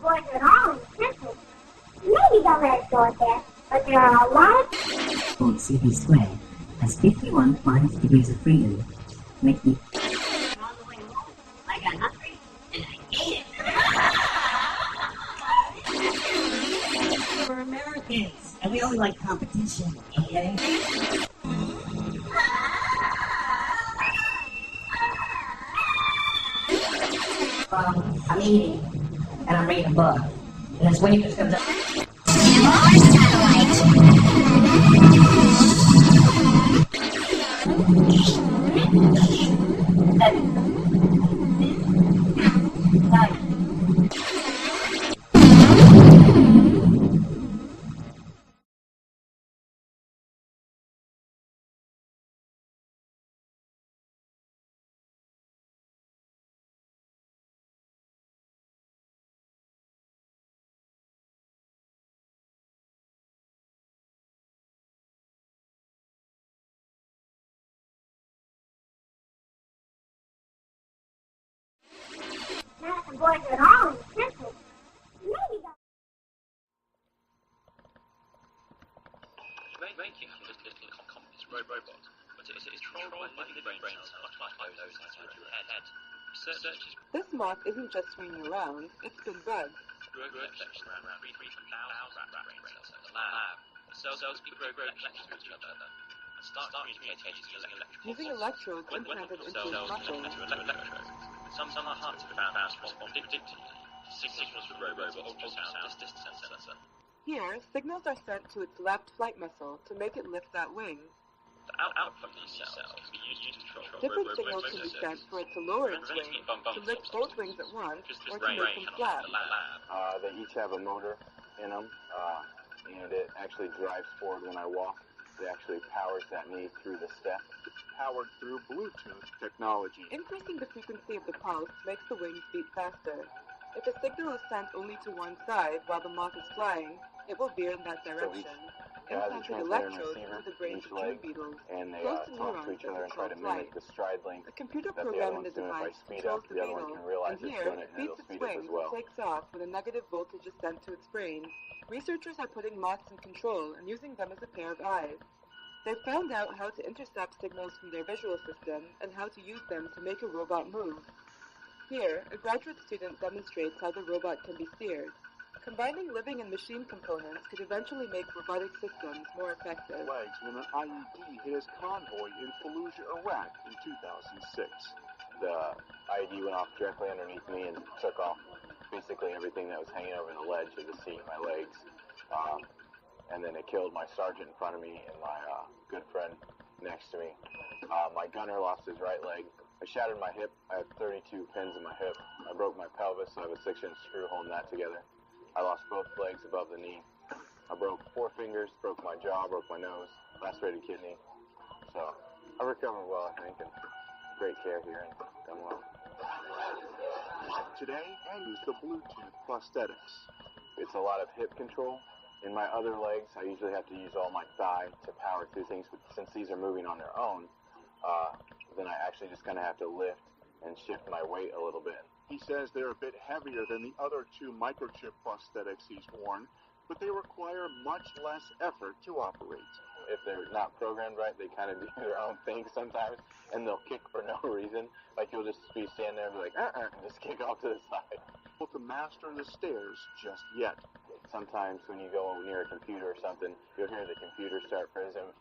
boys at all in the temple. Maybe don't let us go up there, but there are a lot of... CP squared has 51 minus degrees of freedom, making... I got hungry, and I ate it. We're Americans, and we only like competition, okay? I'm eating, and I'm reading a book, and this waitress comes up. Not some boys at all in the temple. Maybe don't... Making this little robot, but it is controlled by the brain cells, much like those inside your head. Researchers... This moth isn't just swinging around, it's been bugged. Grow collection around 3,000 brain cells in the lab. The cells grow collections with each other and start communicating using electrodes implanted into his muscles. Some are hard to found out predictably. Signals from robots ultrasound distance sensor. Here, signals are sent to its left flight muscle to make it lift that wing. The output of these cells can be used to control Different signals can be sent for it to lower its wing, to lift both wings at once, or to make them flat. They each have a motor in them, and it actually drives forward when I walk. It actually powers that knee through the step. It's powered through Bluetooth technology. Increasing the frequency of the pulse makes the wings beat faster. If a signal is sent only to one side while the moth is flying, it will veer in that direction. Implanted electrodes into the brains of two beetles, and they close to talk to neurons each other and that try to control mimic flight. the stride length. A computer that the program other in the one's doing. If I device speed controls up, the the other one beetle, can realize and it's here doing it it, and beats it'll its speed up as wings well. and takes off when a negative voltage is sent to its brain. Researchers are putting moths in control and using them as a pair of eyes. They've found out how to intercept signals from their visual system and how to use them to make a robot move. Here, a graduate student demonstrates how the robot can be steered. Combining living and machine components could eventually make robotic systems more effective. Legs when an IED hit his convoy in Fallujah, Iraq in 2006. The IED went off directly underneath me and took off basically everything that was hanging over the ledge of the seat, my legs. And then it killed my sergeant in front of me and my good friend next to me. My gunner lost his right leg. I shattered my hip. I have 32 pins in my hip. I broke my pelvis, so I have a 6-inch screw holding that together. I lost both legs above the knee. I broke 4 fingers, broke my jaw, broke my nose, lacerated kidney. So I recovered well, I think, and great care here and done well. Today, I use the Bluetooth prosthetics. It's a lot of hip control. In my other legs, I usually have to use all my thigh to power through things, but since these are moving on their own, then I actually just kind of have to lift and shift my weight a little bit. He says they're a bit heavier than the other 2 microchip prosthetics he's worn, but they require much less effort to operate. If they're not programmed right, they kind of do their own thing sometimes, and they'll kick for no reason. Like you'll just be standing there and be like, and just kick off to the side. Able to master the stairs just yet. Sometimes when you go near a computer or something, you'll hear the computer start prism,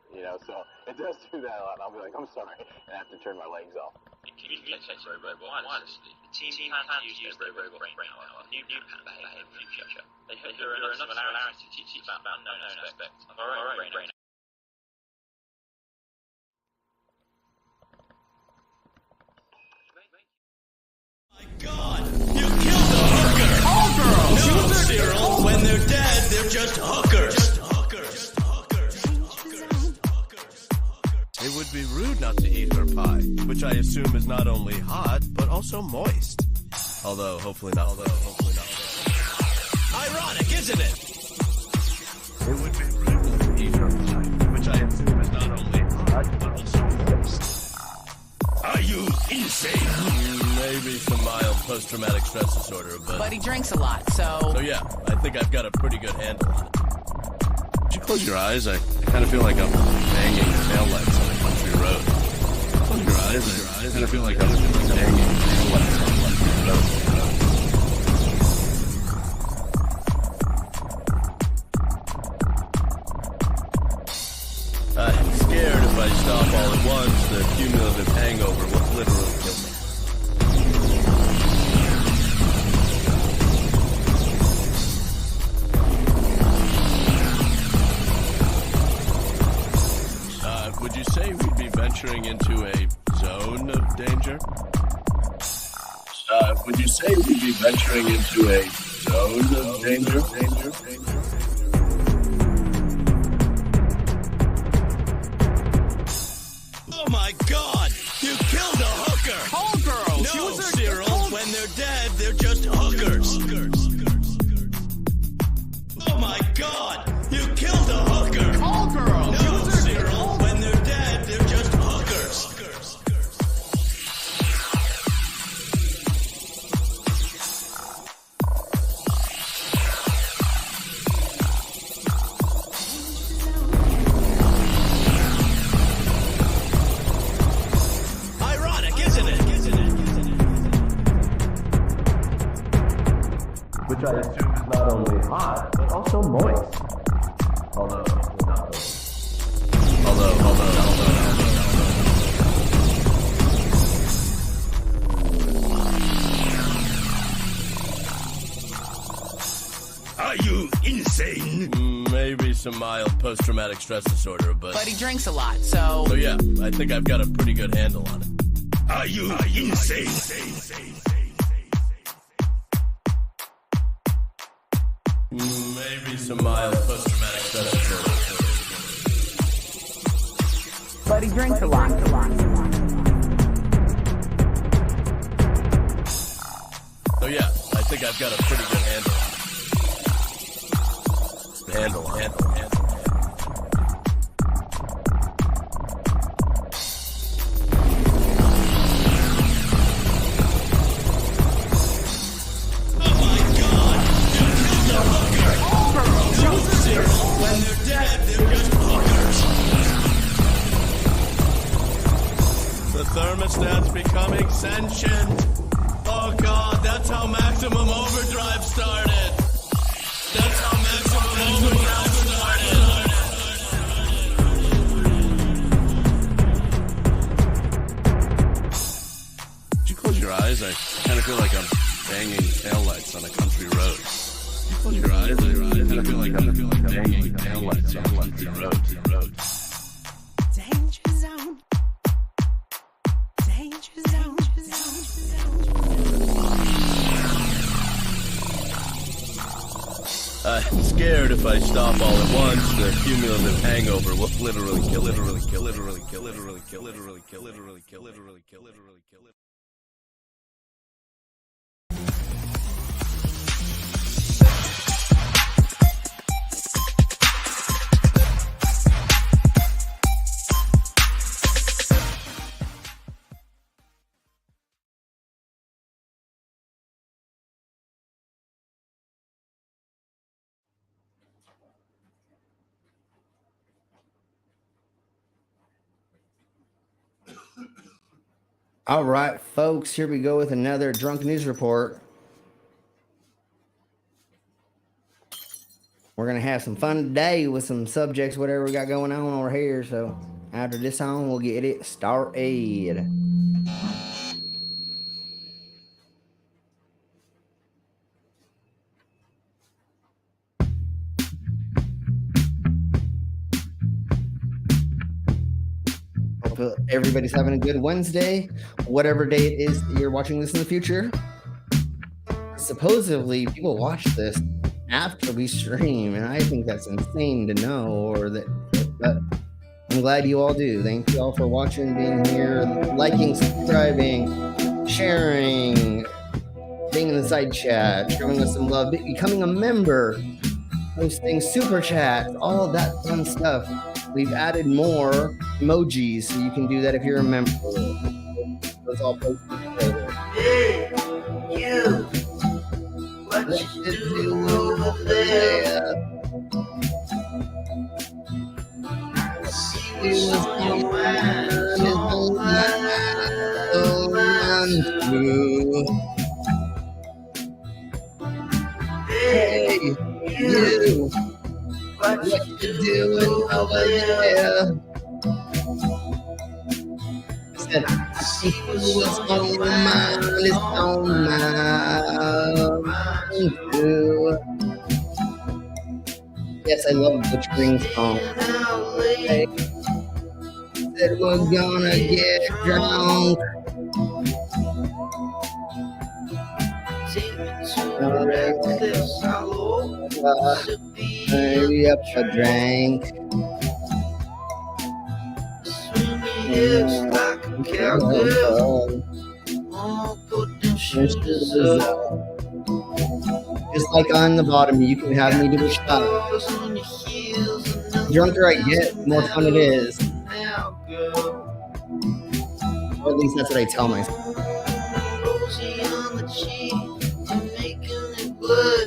so it does do that a lot. And I'll be like, I'm sorry, and I have to turn my legs off. Communicates robot wirelessly. The team plans to use their robot brain power. New pattern behavior in the future. They hope there are enough similarities to teach about unknown aspects of our own brain. My God! You killed a hooker! All girls! No, Cyril, when they're dead, they're just hookers! It would be rude not to eat her pie, which I assume is not only hot, but also moist. Although, hopefully not. Ironic, isn't it? It would be rude not to eat her pie, which I assume is not only hot, but also moist. Are you insane? Maybe some mild post-traumatic stress disorder, But he drinks a lot, so... So yeah, I think I've got a pretty good handle on it. Would you close your eyes? I kind of feel like I'm banging taillights on a country road. Close your eyes. I kind of feel like I'm banging taillights on a country road. I'm scared if I stop all at once, the cumulative hangover will literally kill me. Would you say we'd be venturing into a zone of danger? Would you say we'd be venturing into a zone of danger? Oh my god! You killed a hooker! Call girl! No, She was a Cyril, when they're dead, they're just hookers. Oh my god! You killed a hooker! Call girl! She No, was a Cyril, when they're dead, they're just hookers. Ironic, isn't it? Which I assume is not only hot, but also moist. Although. Are you insane? Maybe some mild post-traumatic stress disorder, But he drinks a lot, so... So yeah, I think I've got a pretty good handle on it. Are you insane? Maybe some mild post-traumatic stress disorder. But he drinks a lot. So yeah, I think I've got a pretty good handle on it. Handle. When they're dead, they're just hookers. The thermostat's becoming sentient. Oh god, that's how maximum overdrive started. That's how maximum overdrive started. Would you close your eyes? I kind of feel like I'm banging taillights on a country road. Close your eyes. I kind of feel like I'm banging taillights on a country road. Danger zone. Danger zone. I'm scared if I stop all at once, the cumulative hangover will literally kill. All right, folks, here we go with another drunk news report. We're going to have some fun today with some subjects, whatever we got going on over here. So after this song, we'll get it started. Hope everybody's having a good Wednesday, whatever day it is that you're watching this in the future. Supposedly, people watch this after we stream, and I think that's insane to know. But I'm glad you all do. Thank you all for watching, being here, liking, subscribing, sharing, being in the side chat, showing us some love, becoming a member, posting super chats, all that fun stuff. We've added more emojis, so you can do that if you're a member. Let's all post together. Hey, you. What you do over there? See what's on your mind. Hey, you. What you doing over there? I said, I see what's on your mind. It's on mine too. Yes, I love the Butchering song. Hey, said we're gonna get drunk. Yep, I drank. Just like on the bottom, you can have me do a shot. The drunker I get, the more fun it is. Or at least that's what I tell myself.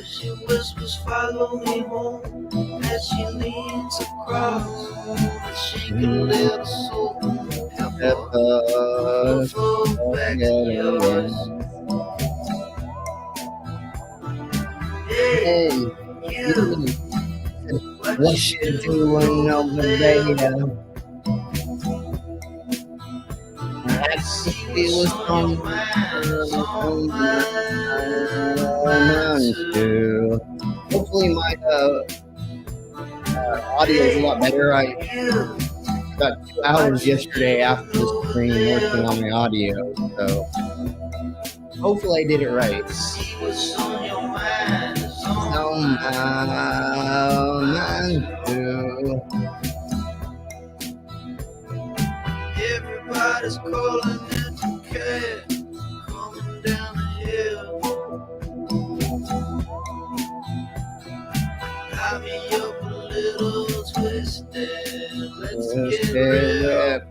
She whispers, follow me home as she leans across and shake a little soul. Help her flow back to yours. Hey, you. What you doing over there? I see what's on mine too. Hopefully my audio is a lot better. I got 2 hours yesterday after the stream working on my audio, so hopefully I did it right. It's on mine too. Everybody's calling it the cat coming down the hill. Got me up a little twisted. Let's get real.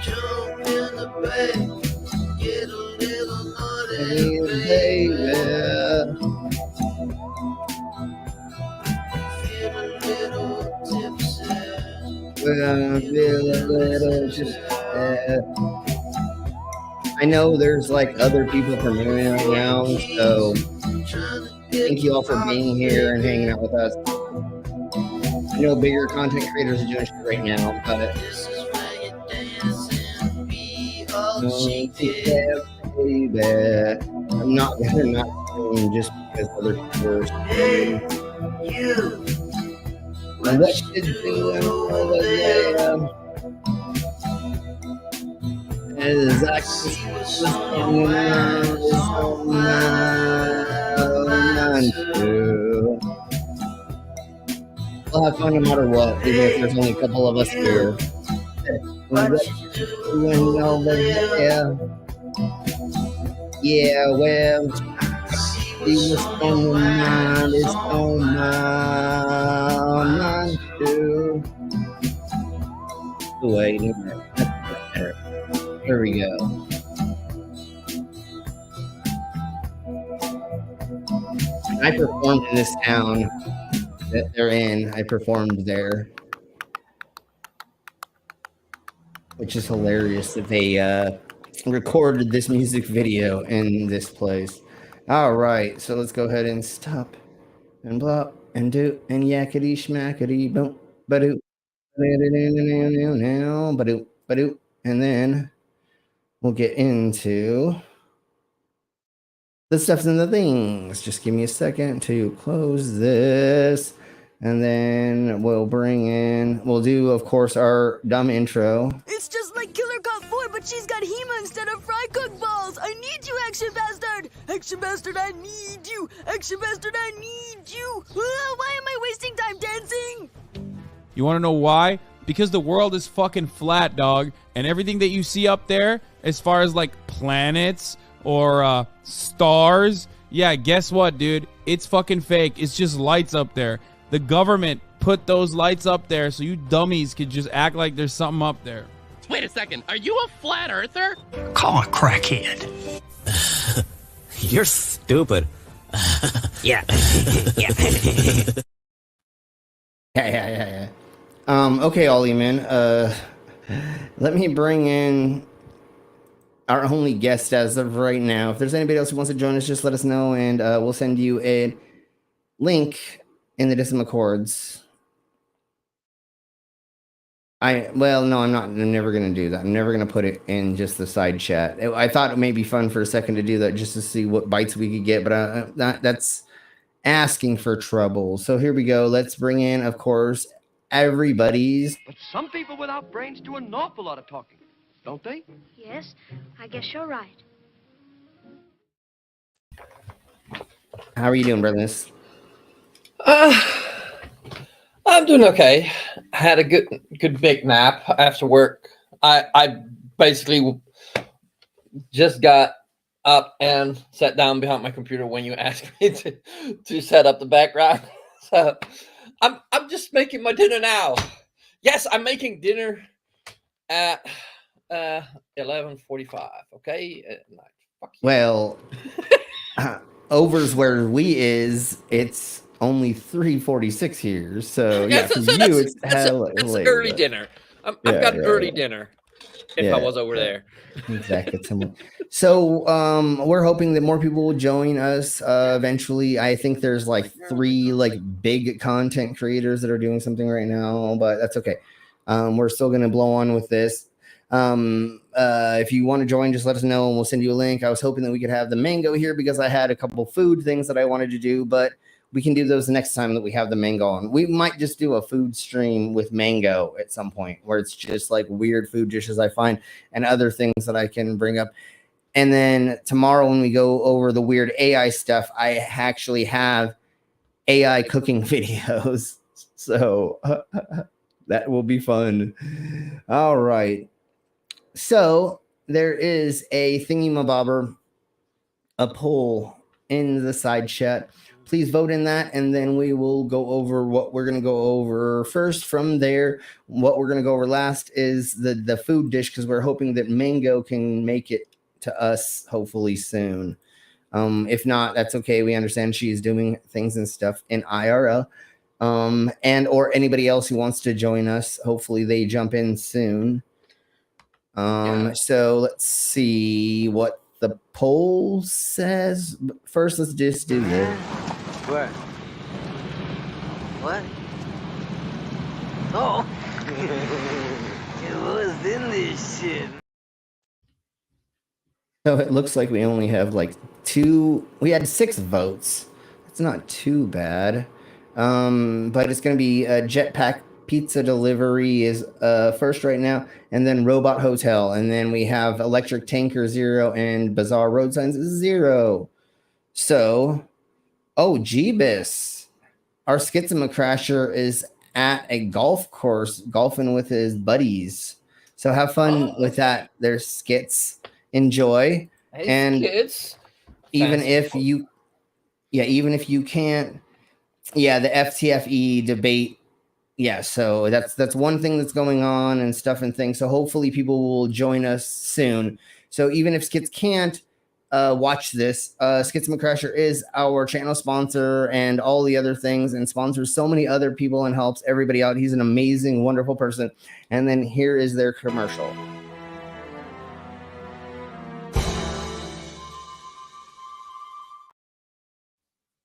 Jump in the bed, get a little naughty, baby. Feel a little tipsy. We're gonna feel a little just. I know there's like other people premiering right now, so thank you all for being here and hanging out with us. I know bigger content creators are doing shit right now, but baby, I'm not gonna not stream just because other people are streaming. And what you doing over there? Is actually too. We'll have fun no matter what, even if there's only a couple of us here. What you doing over there? Yeah, well, see what's on your mind, it's on my mind too. Wait a minute. Here we go. I performed in this town that they're in. I performed there, which is hilarious that they recorded this music video in this place. All right, so let's go ahead and stop and blah and do and yakety schmackety boom badoo badoo badoo, and then we'll get into the stuffs and the things. Just give me a second to close this, and then we'll we'll do, of course, our dumb intro. It's just like Killer Cop 4, but she's got Hema instead of fry cook balls. I need you, Action Bastard. Action Bastard, I need you. Action Bastard, I need you. Why am I wasting time dancing? You want to know why? Because the world is fucking flat, dog. And everything that you see up there, as far as like planets or stars, yeah, guess what, dude? It's fucking fake. It's just lights up there. The government put those lights up there so you dummies could just act like there's something up there. Wait a second. Are you a flat earther? Call a crackhead. You're stupid. Yeah. Yeah. Okay, Ollie, man. Let me bring in our only guest as of right now. If there's anybody else who wants to join us, just let us know, and we'll send you a link in the Distant Accords. No, I'm not. I'm never going to do that. I'm never going to put it in just the side chat. I thought it may be fun for a second to do that just to see what bites we could get, but that's asking for trouble. So here we go. Let's bring in, of course, everybody's. But some people without brains do an awful lot of talking, don't they? Yes, I guess you're right. How are you doing, brothers? I'm doing okay. I had a good big nap after work. I basically just got up and sat down behind my computer when you asked me to set up the background. So I'm just making my dinner now. Yes, I'm making dinner at 11:45. Okay. Well, overs where we is, it's only 3:46 here. So yeah, for you it's hella that's late. early dinner. I've got an early dinner. If I was over there. Exactly. So we're hoping that more people will join us eventually. I think there's like 3 like big content creators that are doing something right now, but that's okay. We're still gonna blow on with this. If you want to join, just let us know and we'll send you a link. I was hoping that we could have the mango here because I had a couple food things that I wanted to do, but we can do those the next time that we have the mango on. We might just do a food stream with mango at some point where it's just like weird food dishes I find and other things that I can bring up. And then tomorrow when we go over the weird AI stuff, I actually have AI cooking videos. So that will be fun. All right. So there is a thingy-mabobber, a poll in the side chat. Please vote in that, and then we will go over what we're going to go over first. From there, what we're going to go over last is the food dish, because we're hoping that Mango can make it to us hopefully soon. If not, that's okay. We understand she's doing things and stuff in IRL. And or anybody else who wants to join us, hopefully they jump in soon. So let's see what the poll says. First, let's just do this. What? Oh. What's in this shit? So it looks like we only have like 2. We had 6 votes. That's not too bad. But it's going to be Jetpack Pizza Delivery is first right now, and then Robot Hotel, and then we have Electric Tanker 0 and Bizarre Road Signs 0. So, oh, Jeebus, our Schizomacrasher is at a golf course golfing with his buddies. So have fun with that. There's skits. Enjoy. Hey, and kids. Even if you can't, the FTFE debate. Yeah, so that's one thing that's going on and stuff and things. So hopefully people will join us soon. So even if Skits can't watch this, Schizomacrasher is our channel sponsor and all the other things, and sponsors so many other people and helps everybody out. He's an amazing, wonderful person. And then here is their commercial.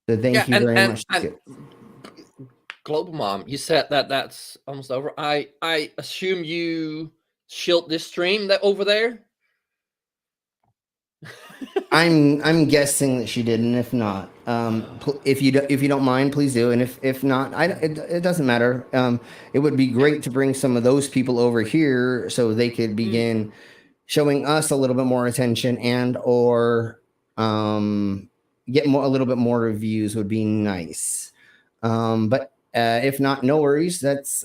So thank you very much. Global Mom, you said that's almost over. I assume you shield this stream that over there. I'm guessing that she did, and if not, if you don't mind, please do. And if not, it doesn't matter. It would be great to bring some of those people over here so they could begin showing us a little bit more attention and or get a little bit more reviews would be nice. But if not, no worries. That's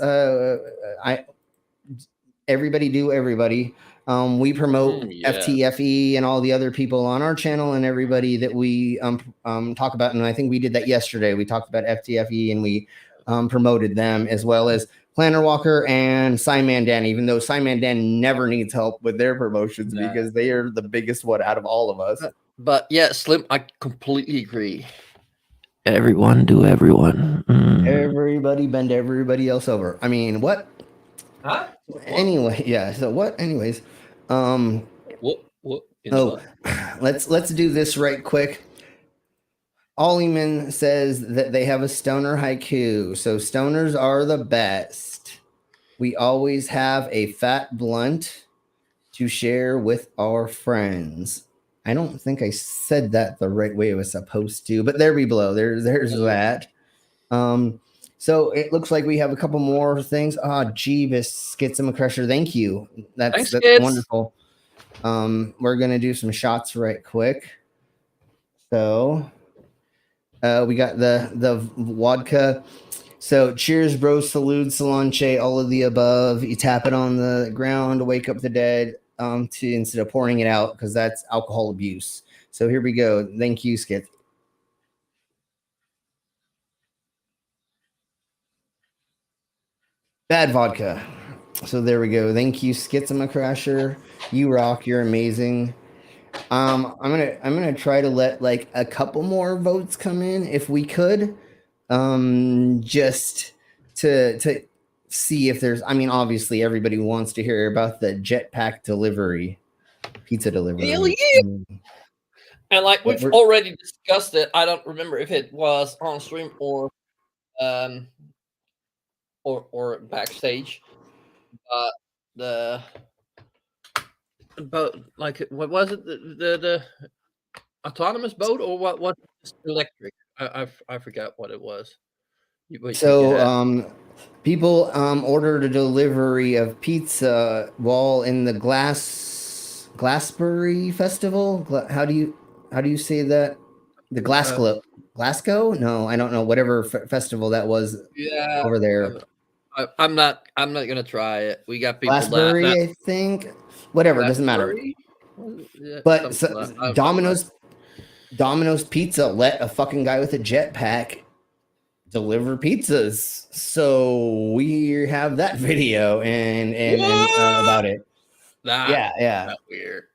everybody do everybody. We promote FTFE and all the other people on our channel and everybody that we talk about. And I think we did that yesterday. We talked about FTFE and we promoted them, as well as Planner Walker and Simon Dan, even though Simon Dan never needs help with their promotions because they are the biggest one out of all of us. But yeah, Slim, I completely agree. Everyone do everyone. Everybody bend everybody else over. I mean, what? Huh? Anyway, yeah. So what? Anyways, What? let's do this right quick. Ollieman says that they have a stoner haiku. So stoners are the best. We always have a fat blunt to share with our friends. I don't think I said that the right way it was supposed to, but there we blow. There's that. So it looks like we have a couple more things. Jeebus, Skitsum Crusher. Thank you. That's wonderful. We're gonna do some shots right quick. So we got the vodka. So cheers, bro, salute, solanche, all of the above. You tap it on the ground to wake up the dead, to instead of pouring it out, because that's alcohol abuse. So here we go. Thank you, Skit. Bad vodka. So there we go. Thank you, Skitsuma Crasher. You rock. You're amazing. I'm gonna try to let like a couple more votes come in if we could, just to see if there's. I mean, obviously everybody wants to hear about the Jetpack delivery, pizza delivery. Hell yeah! And like we've already discussed it. I don't remember if it was on stream or backstage. But like, what was it? The autonomous boat, or what? What electric? I forgot what it was. People ordered a delivery of pizza while in the Glassbury Festival. How do you say that? The Glasgow? No, I don't know. Whatever festival that was. Yeah, over there. I'm not gonna try it. We got people Glassbury, I think. Whatever, doesn't matter. Yeah, but Domino's Pizza let a fucking guy with a jetpack deliver pizzas. So we have that video and about it. That weird.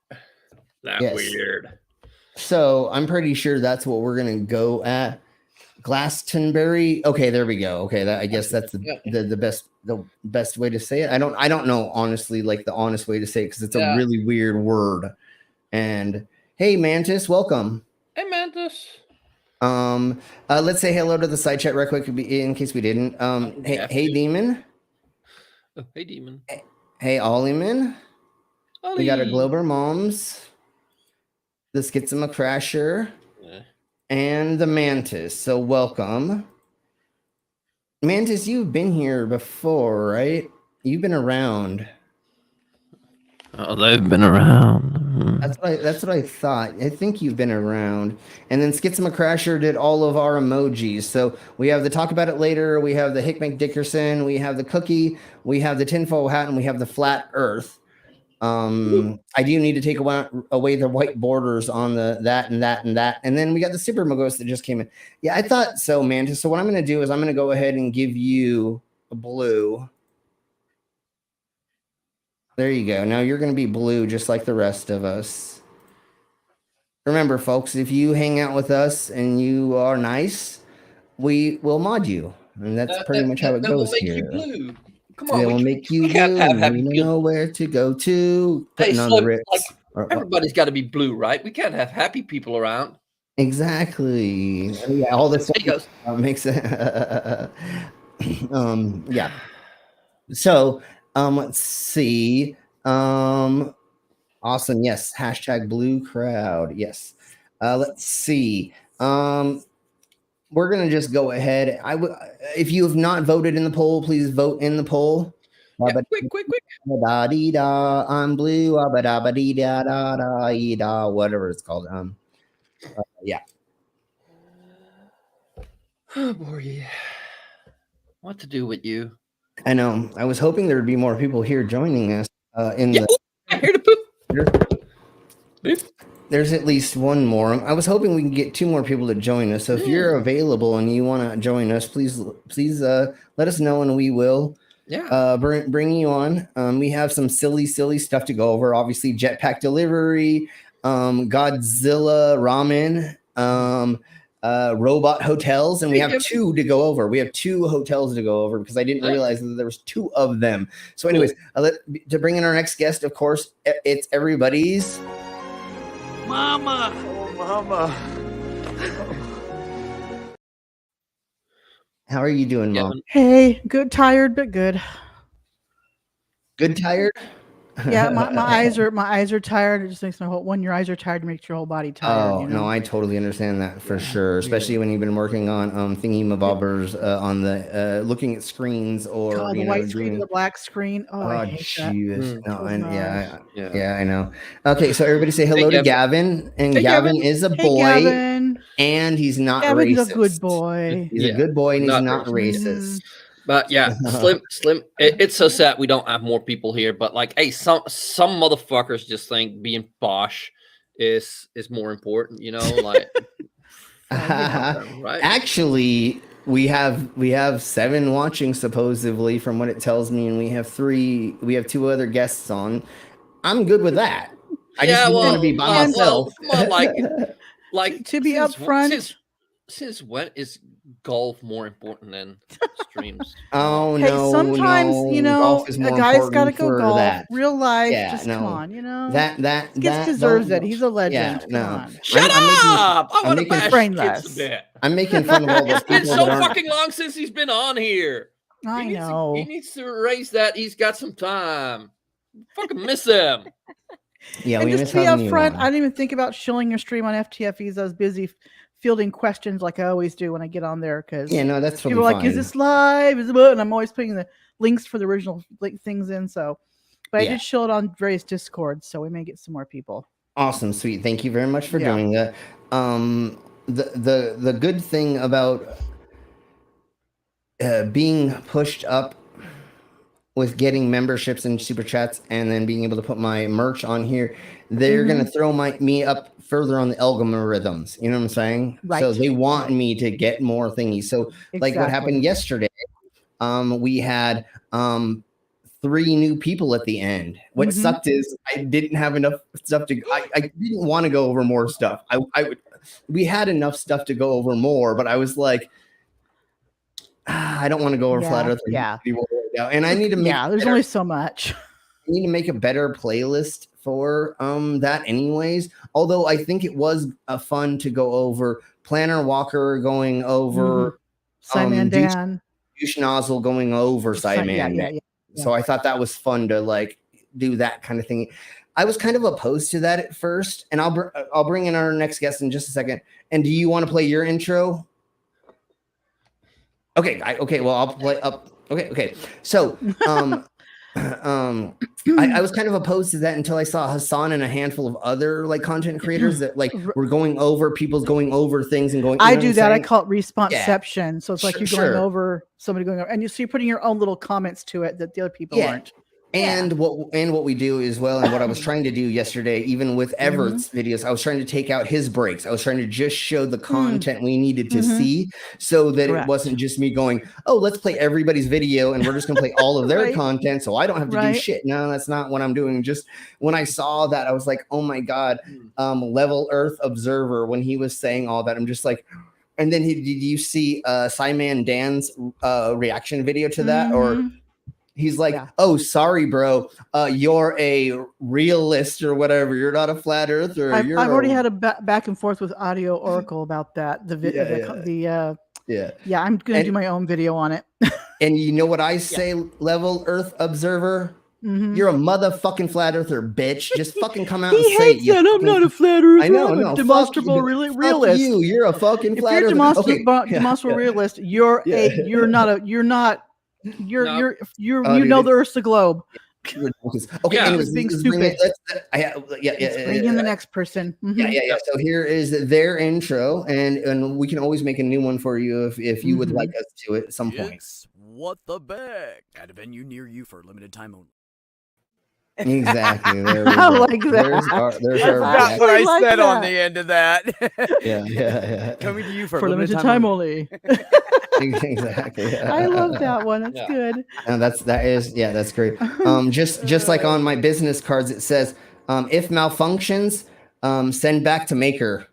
Weird. So I'm pretty sure that's what we're gonna go at. Glastonbury. Okay, there we go. Okay, I guess that's the best way to say it. I don't know honestly, like the honest way to say it, because it's a really weird word. And hey, Mantis, welcome. Hey, Mantis. Let's say hello to the side chat real quick in case we didn't. Hey, Demon. Hey, Demon. Hey, Ollieman. We got our Glober Moms, the Skitsuma Crasher. And the Mantis. So welcome. Mantis, you've been here before, right? You've been around. Oh, they've been around. That's what I thought. I think you've been around. And then Skitsuma Crasher did all of our emojis. So we have the talk about it later. We have the Hickman Dickerson. We have the cookie. We have the tinfoil hat, and we have the flat earth. I do need to take away the white borders on that. And then we got the Super Mogos that just came in. Yeah, I thought so, Mantis. So what I'm going to do is I'm going to go ahead and give you a blue. There you go. Now you're going to be blue just like the rest of us. Remember, folks, if you hang out with us and you are nice, we will mod you. And that's pretty much how it goes here. Come on, they'll make you blue. You know where to go to. Putting on the Ritz. Like, everybody's got to be blue, right? We can't have happy people around. Exactly. Yeah, all this makes it. Yeah. So, let's see. Awesome. Yes. Hashtag blue crowd. Yes. Let's see. We're going to just go ahead. If you have not voted in the poll, please vote in the poll. Quick. I'm blue. Whatever it's called. Yeah. Oh, boy. What to do with you? I know. I was hoping there would be more people here joining us. Here to poop. there's at least one more. I was hoping we can get 2 more people to join us. So if you're available and you want to join us, please let us know and we will. Yeah. Bring you on. We have some silly stuff to go over. Obviously, Jetpack delivery, Godzilla ramen, robot hotels, and we have 2 to go over. We have 2 hotels to go over because I didn't realize that there was 2 of them. So, anyways, to bring in our next guest, of course, it's everybody's Mama. Oh, Mama. How are you doing, Mom? Hey, good, tired, but good. Good, tired? Yeah, my eyes are tired. It just makes my whole, when your eyes are tired, it makes your whole body tired. Oh, no, I totally understand that for sure. Especially when you've been working on thingy-mabobbers on the looking at screens or God, the white screen and the black screen. Oh, I hate jeez. that. No, Oh, yeah, I know. Okay, so everybody say hello to Gavin. And Gavin is a boy. Gavin. And he's not Gavin's racist. a good boy. He's a good boy and he's not racist. But yeah, Slim. It's so sad we don't have more people here. But like, hey, some motherfuckers just think being posh is more important. You know, like. Right? Actually, we have 7 watching supposedly from what it tells me, and we have 2 other guests on. I'm good with that. I just didn't want to be by myself. Come on, like to be upfront. Since when is golf more important than streams? Oh hey, no! sometimes no. you know Golf is a more guy's got to important go for golf. that. Real life, Yeah, just no. come on, you know That deserves don't- it. He's a legend. Yeah, no. Come on. Shut up! I want to bash brainless. kids a bit. I'm making fun of all those It's been people so that aren't- fucking long since he's been on here. I know. He needs to erase that. He's got some time. Fucking miss him. Yeah, and we just miss to be having you upfront, on. I didn't even think about shilling your stream on FTFEs. I was busy fielding questions like I always do when I get on there because Yeah, no, that's people are totally like, "Is fine. this live? Is it what?" And I'm always putting the links for the original things in. So, but I Yeah. did shill it on various Discords, so we may get some more people. Awesome, sweet. Thank you very much for Yeah. doing that. The good thing about being pushed up with getting memberships and super chats and then being able to put my merch on here, they're gonna throw me up further on the algorithms. You know what I'm saying? Right. So they want me to get more thingies. So like what happened yesterday, we had 3 new people at the end. What sucked is I didn't have enough stuff to. I didn't want to go over more stuff. We had enough stuff to go over more, but I was like, I don't want to go over Flat Earth anymore right now. And I need to make there's only so much. I need to make a better playlist for that anyways. Although I think it was fun to go over Planner Walker going over Simon Dan. Douche Nozzle going over Simon. Yeah. So I thought that was fun to like do that kind of thing. I was kind of opposed to that at first, and I'll bring in our next guest in just a second. And do you want to play your intro? Okay. Well, I'll play up. Okay. So, I was kind of opposed to that until I saw Hassan and a handful of other like content creators that like were going over things and going. I do that. I call it responseception. Yeah. So it's like you're going over somebody going over, and you're putting your own little comments to it that the other people aren't. And what we do as well, and what I was trying to do yesterday, even with Everett's videos, I was trying to take out his breaks. I was trying to just show the content we needed to see, so that it wasn't just me going, "Oh, let's play everybody's video, and we're just going to play all of their content, so I don't have to do shit." No, that's not what I'm doing. Just when I saw that, I was like, "Oh my god!" Level Earth Observer, when he was saying all that, I'm just like. And then did you see Simon Dan's reaction video to that, or? He's like, "Oh, sorry, bro. You're a realist or whatever. You're not a flat earther." I've already had a back and forth with Audio Oracle about that. I'm gonna do my own video on it. And you know what I say, Level Earth Observer? You're a motherfucking flat earther, bitch. Just fucking come out and say it. I'm not a flat earther. I know, I'm a demonstrable realist. Fuck you. You're a fucking flat earther. Demonstrable realist. You're you know the Earth's a globe. Okay, anyways, being stupid. Bring in the next person. Yeah. So here is their intro, and we can always make a new one for you if you would like us to at some point. It's What the Beck at a venue near you for a limited time only. Exactly. There we I go. like There's that. our, there's I our Forgot what I actually like said on that. the end of that. yeah. Coming to you for, For limited time only. Exactly. I love that one. That's Yeah. good. And that's great. Just like on my business cards, it says, if malfunctions, send back to maker.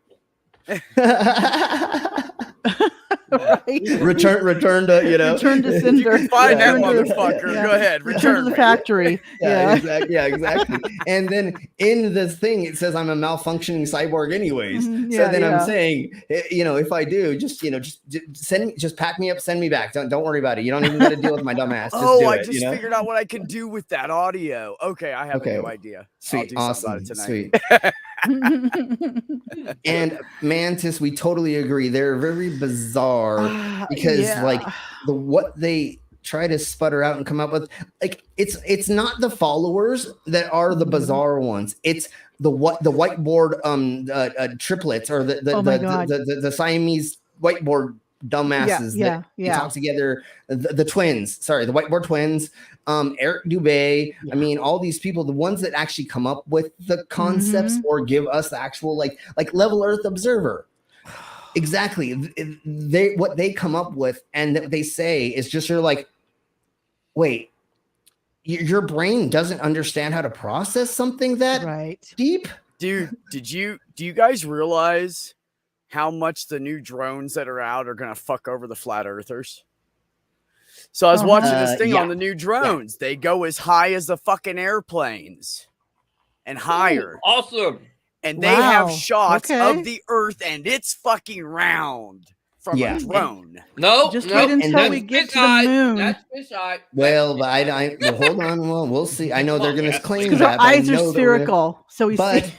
Right. Return to, Return to sender. You can find that Return to the- motherfucker. yeah. Go ahead. Return to the me. factory. Yeah, exactly. And then in this thing, it says I'm a malfunctioning cyborg, anyways. Mhm, So yeah, then yeah. I'm saying, if I do, just send me, just pack me up, send me back. Don't worry about it. You don't even got to deal with my dumb ass. Just do I it, just figured out what I can do with that audio. Okay, I have a new idea. Sweet, I'll do something about awesome, it tonight. sweet. And Mantis, we totally agree. They're very bizarre because like what they try to sputter out and come up with, like it's not the followers that are the bizarre ones. It's the whiteboard triplets or the Siamese whiteboard dumbasses that talk together. The twins, sorry, the whiteboard twins. Eric Dubé. I mean, all these people, the ones that actually come up with the concepts or give us the actual like Level Earth Observer. Exactly. What they come up with and that they say is just you're like, wait, your brain doesn't understand how to process something that deep? Dude, do you guys realize how much the new drones that are out are gonna fuck over the flat earthers? So I was watching this thing on the new drones. They go as high as the fucking airplanes and higher. Ooh, awesome. And they have shots of the Earth, and it's fucking round from a drone. Just wait until we get to the moon. That's fisheye. Well, but well, hold on. Well, we'll see. I know they're going to claim Because that. our eyes are spherical, so we see.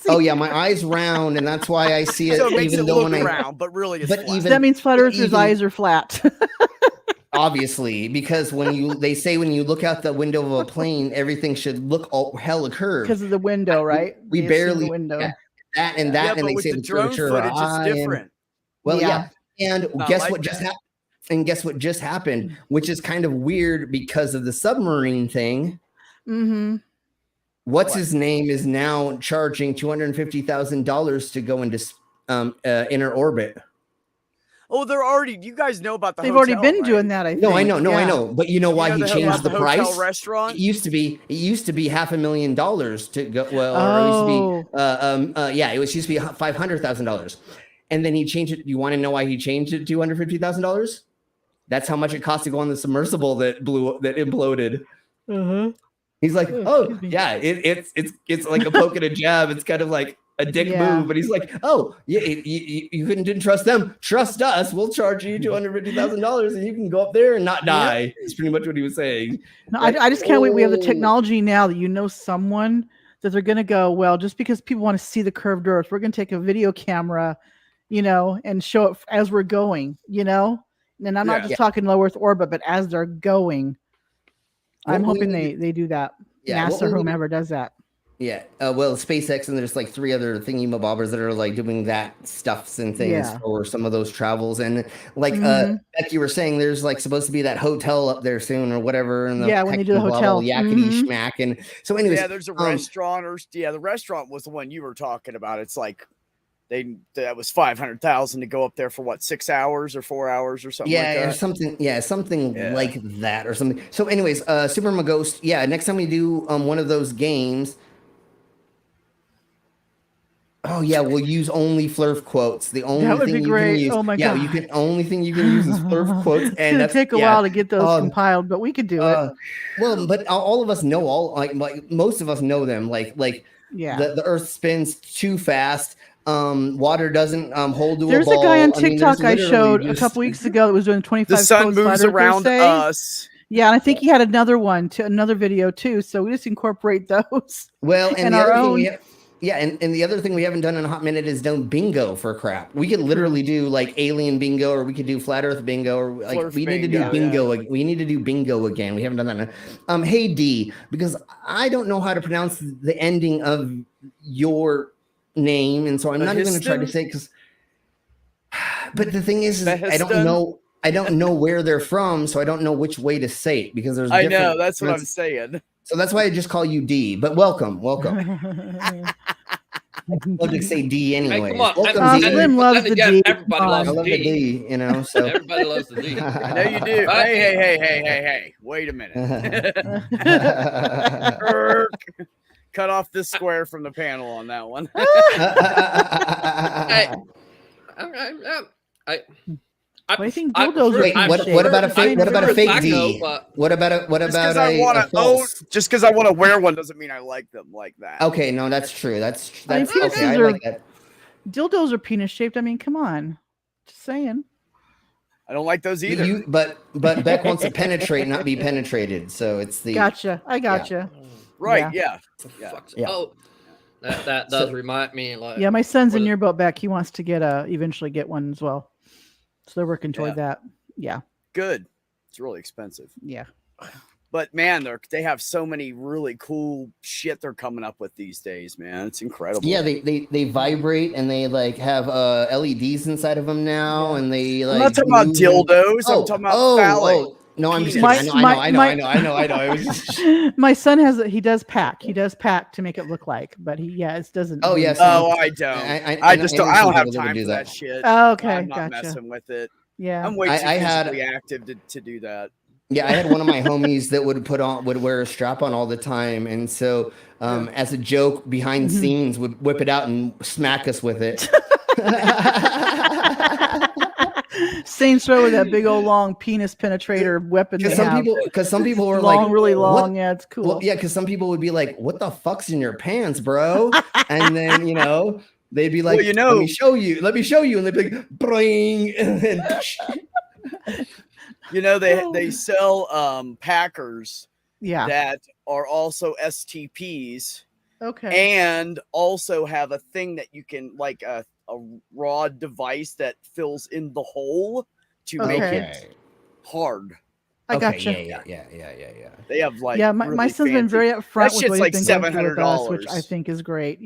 Oh yeah, my eyes round, and that's why I see it. So it makes even it though look when round, but really it's flat. That means flat earthers' eyes are flat. Obviously, because they say when you look out the window of a plane, everything should look all hella curved because of the window, right? We They barely assume the window. and they with say the the drone curvature of footage, it's eye and- different. well, Yeah. and Not guess like what just that. happened? And guess what just happened, which is kind of weird because of the submarine thing. Mm-hmm. What's his name is now charging $250,000 to go into inner orbit. Oh, they're already. You guys know about the. They've hotel, already been right? doing that. I think. No, I know. But you know why he the changed the hotel price? restaurant? It used to be $500,000 to go. Well, or it used to be it was used to be $500,000, and then he changed it. You want to know why he changed it to $250,000? That's how much it cost to go on the submersible that imploded. Uh-huh. He's like, it's like a poke and a jab. It's kind of like a dick move, but he's like, you didn't trust them. Trust us. We'll charge you $250,000 and you can go up there and not die. It's pretty much what he was saying. No, I just can't wait. We have the technology now that someone that they're going to go, well, just because people want to see the curved earth, we're going to take a video camera, and show it as we're going, and I'm not just talking low Earth orbit, but as they're going. I'm hoping they do that. Yeah, NASA or whomever does that. Yeah. Well, SpaceX and there's like 3 other thingy-mabobbers that are like doing that stuffs and things for some of those travels. And like like you were saying, there's like supposed to be that hotel up there soon or whatever. And when they do the hotel. Yakety schmack. And so anyways. Yeah, there's a restaurant the restaurant was the one you were talking about. It's like that was $500,000 to go up there for 6 hours or 4 hours or something like that. Or something like that or something. So anyways, Super Maghost, next time we do one of those games. Oh yeah, we'll use only Flurf quotes. The only that would thing be you great. can use. Oh my god! Only thing you can use is Flurf quotes, and it's gonna take a while to get those compiled, but we could do it. Well, but all of us know like most of us know them. Like the Earth spins too fast. Water doesn't hold to There's a ball. a guy on TikTok I showed a couple weeks ago that was doing 25. The sun moves around us. Yeah, and I think he had another video too. So we just incorporate those. Well, and our own. And the other thing we haven't done in a hot minute is done bingo for crap. We could literally do like alien bingo, or we could do flat Earth bingo, or like Flurf we need to do bingo. Yeah. We need to do bingo again. We haven't done that. Hey D, because I don't know how to pronounce the ending of your name, and so I'm not even going to try to say because. But the thing is I don't know where they're from, so I don't know which way to say it because there's. I know that's what I'm saying. So that's why I just call you D. But welcome. I'll just say D anyway. come on. Welcome, D. Slim loves the D. Everybody Come loves I on. love the D, you know. So Everybody loves the D. I know you do. Hey. Wait a minute. Cut off this square from the panel on that one. I think dildos are Wait, what about a fake? What about a fake D? What about a false? Just because I want to wear one doesn't mean I like them like that. Okay, no, that's true. That's I mean, okay. I like that. Dildos are penis shaped. I mean, come on. Just saying. I don't like those either. But Beck wants to penetrate, not be penetrated. So it's the Gotcha. I gotcha. Right? Yeah. Yeah. Oh, that does remind me. Like, Yeah, my son's in your boat, Beck. He wants to eventually get one as well. So they're working toward that. Yeah. Good. It's really expensive. Yeah. But man, they have so many really cool shit they're coming up with these days, man. It's incredible. Yeah, they vibrate and they like have LEDs inside of them now, and they like. I'm not talking about dildos. I'm talking about phallic. No, I'm just penis. I know. It was just... My son he does pack to make it look like, but it doesn't. Oh yes. I don't. I don't have time for that shit. Oh, okay, I'm not gotcha. messing with it. Yeah, I'm way too physically active to do that. Yeah, I had one of my homies that would wear a strap on all the time, and so as a joke behind the scenes would whip it out and smack us with it. Saints Row with that big old long penis penetrator weapon. Because some people were long, like, really long. What? Yeah, it's cool. Well, yeah, because some people would be like, "What the fuck's in your pants, bro?" And then they'd be like, "Let me show you," and they'd be like, "Bring," and then. They sell Packers that are also STPs. Okay. And also have a thing that you can like a rod device that fills in the hole to make it hard. I gotcha. Yeah. They have like my son's been very upfront with what he's been going through with us, $700, which I think is great.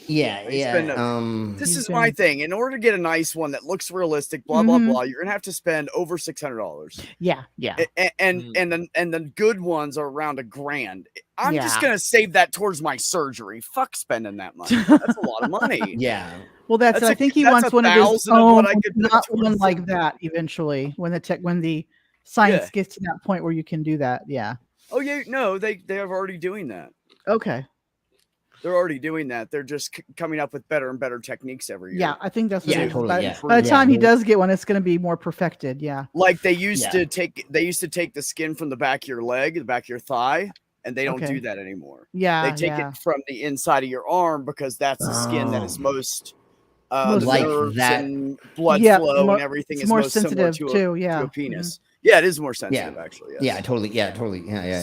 This is my thing. In order to get a nice one that looks realistic, blah blah blah, you're gonna have to spend over $600. Yeah. And the good ones are around $1,000. I'm just gonna save that towards my surgery. Fuck spending that money. That's a lot of money. Yeah. Well, I think he wants one of his own, not one like that. Eventually, when the science gets to that point where you can do that. Yeah. Oh yeah, no, they are already doing that. Okay. They're already doing that. They're just coming up with better and better techniques every year. Yeah, I think that's what totally. By the time he does get one, it's going to be more perfected. Yeah. Like they used to take the skin from the back of your leg, the back of your thigh, and they don't do that anymore. Yeah. They take it from the inside of your arm because that's the skin that is most like that and blood flow and everything is more most sensitive similar to a penis. Yeah, it is more sensitive actually. Yes. Yeah, totally. Yeah.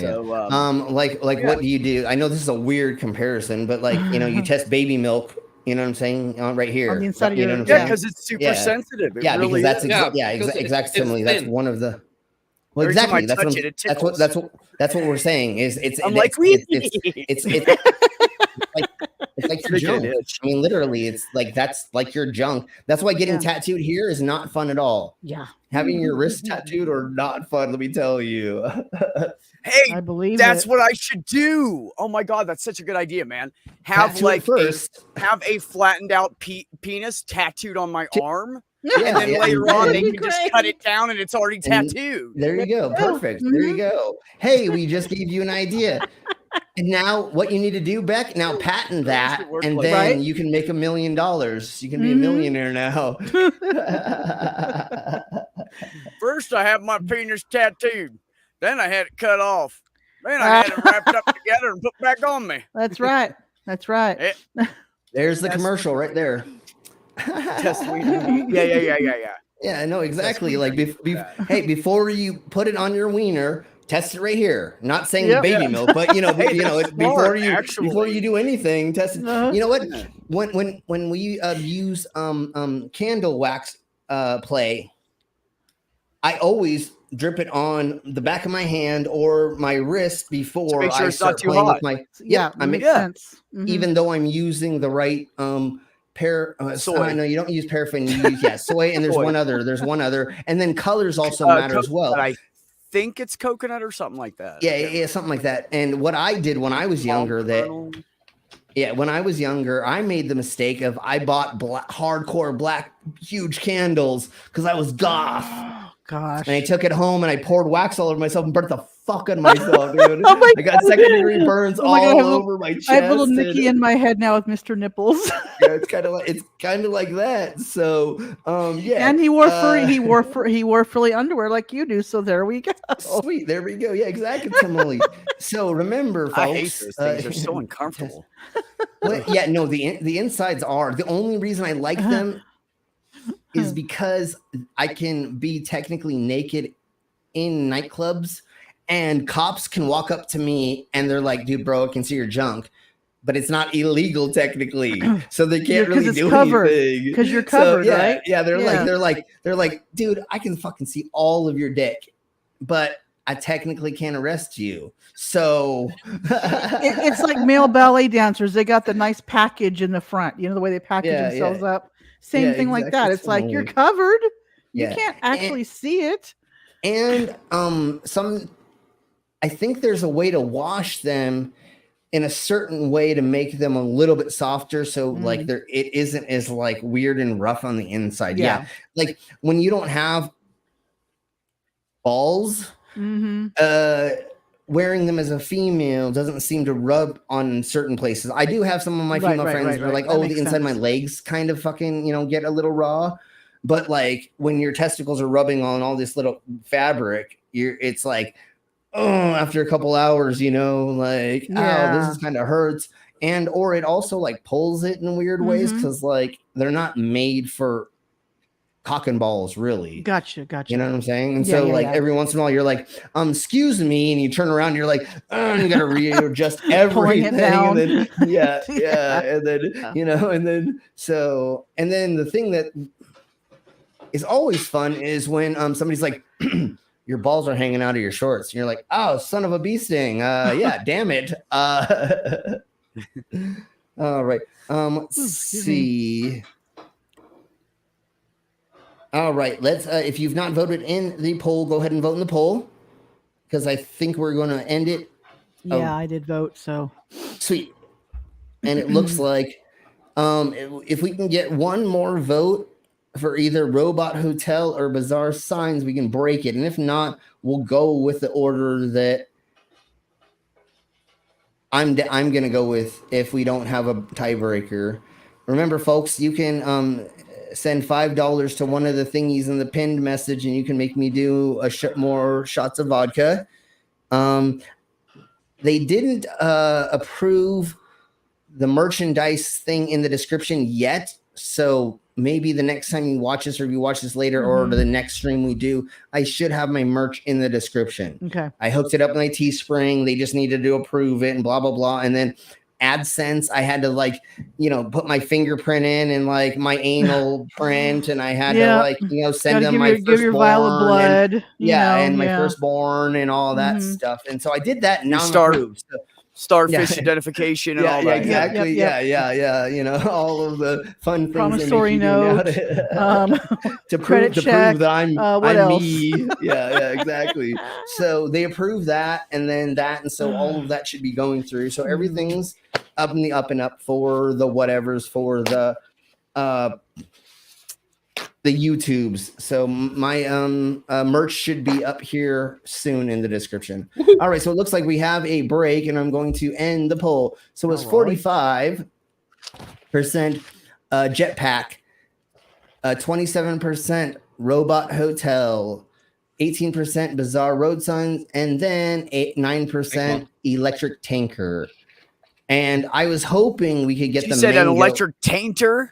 So, what do you do? I know this is a weird comparison, but you test baby milk. You know what I'm saying? Right here, on the inside of your because it's super sensitive. It really because that's is. exactly. That's one of the. Well, exactly. That's what we're saying. It's like your junk. I mean, literally, it's like that's like your junk. That's why getting tattooed here is not fun at all. Yeah. Having your wrist tattooed are not fun, let me tell you. Hey, I believe that's what I should do. Oh my god, that's such a good idea, man. Have have a flattened out penis tattooed on my arm. And then later on, they can just cut it down and it's already tattooed. There you go. Perfect. There you go. Hey, we just gave you an idea. And now what you need to do, Beck, now patent that, and then you can make $1 million. You can be a millionaire now. First, I have my penis tattooed. Then I had it cut off. Then I had it wrapped up together and put back on me. That's right. That's right. There's the commercial right there. Yeah. Yeah, no, exactly. Like, hey, before you put it on your wiener, test it right here. Not saying baby milk, but before you do anything, test it. You know what? When we use candle wax play, I always drip it on the back of my hand or my wrist before I start playing with my. Makes sense. Even though I'm using the right soy. No, you don't use paraffin. You use soy, and there's one other. And then colors also matter as well. I think it's coconut or something like that. Yeah, something like that. And what I did when I was younger, when I was younger, I made the mistake of I bought hardcore black huge candles because I was goth. Oh, gosh. And I took it home and I poured wax all over myself and burnt the fuck out of myself, dude. I got second-degree burns all over my chest. I have little Nikki in my head now with Mr. Nipples. Yeah, it's kind of like that. So, yeah. And he wore frilly underwear like you do. So there we go. Sweet, there we go. Yeah, exactly, Tamale. So remember, folks, I hate those things. They're so uncomfortable. Yeah, no, the insides are the only reason I like them is because I can be technically naked in nightclubs. And cops can walk up to me and they're like, dude, bro, I can see your junk. But it's not illegal technically. So they can't really do anything. Because you're covered, right? Yeah, they're like, dude, I can fucking see all of your dick. But I technically can't arrest you. So it's like male ballet dancers. They got the nice package in the front. You know, the way they package themselves up. Same thing like that. It's like you're covered. You can't actually see it. And I think there's a way to wash them in a certain way to make them a little bit softer. So like it isn't as like weird and rough on the inside. Yeah. Like when you don't have balls, wearing them as a female doesn't seem to rub on certain places. I do have some of my female friends who are like, oh, the inside of my legs kind of fucking, get a little raw. But like when your testicles are rubbing on all this little fabric, it's like, oh, after a couple hours, oh, this is kind of hurts. And or it also like pulls it in weird ways because like they're not made for cock and balls, really. Gotcha. You know what I'm saying? And so every once in a while you're like, excuse me, and you turn around and you're like, you gotta readjust everything. And then and then and then the thing that is always fun is when somebody's like, your balls are hanging out of your shorts. And you're like, oh, son of a bee sting. Yeah, damn it. All right. Let's see. All right. Let's, if you've not voted in the poll, go ahead and vote in the poll because I think we're going to end it. Yeah, I did vote. So sweet. And it looks like if we can get one more vote for either Robot Hotel or Bizarre Signs, we can break it. And if not, we'll go with the order that I'm going to go with if we don't have a tiebreaker. Remember, folks, you can send $5 to one of the thingies in the pinned message, and you can make me do more shots of vodka. They didn't approve the merchandise thing in the description yet, so maybe the next time you watch this or if you watch this later or the next stream we do, I should have my merch in the description. Okay. I hooked it up in my Teespring. They just needed to approve it and blah, blah, blah. And then AdSense, I had to put my fingerprint in and like my anal print. And I had to send them my give your vial of blood. And my firstborn and all that stuff. And so I did that and now I'm approved. So, starfish identification and all that. Exactly. Yeah. All of the fun things. Promissory note. To prove that I'm else? me. Yeah, exactly. So they approved that and then that. And so all of that should be going through. So everything's up in the up and up for the whatevers for the YouTubes. So my merch should be up here soon in the description. All right, so it looks like we have a break and I'm going to end the poll. So it's 45% Jetpack, 27% Robot Hotel, 18% Bizarre Road Signs, and then 9% Electric Tanker. And I was hoping we could get You said an electric tainter?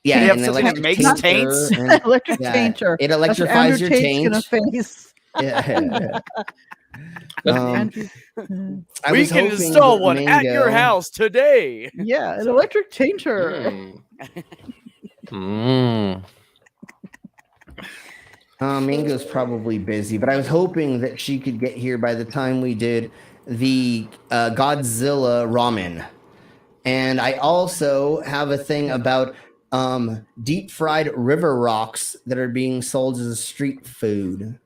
Yeah, an electric makes taints. Electric tainter. It electrifies your taint. Yeah. We can install one at your house today. Yeah, an electric tainter. Mango's probably busy, but I was hoping that she could get here by the time we did the Godzilla ramen. And I also have a thing about deep fried river rocks that are being sold as a street food.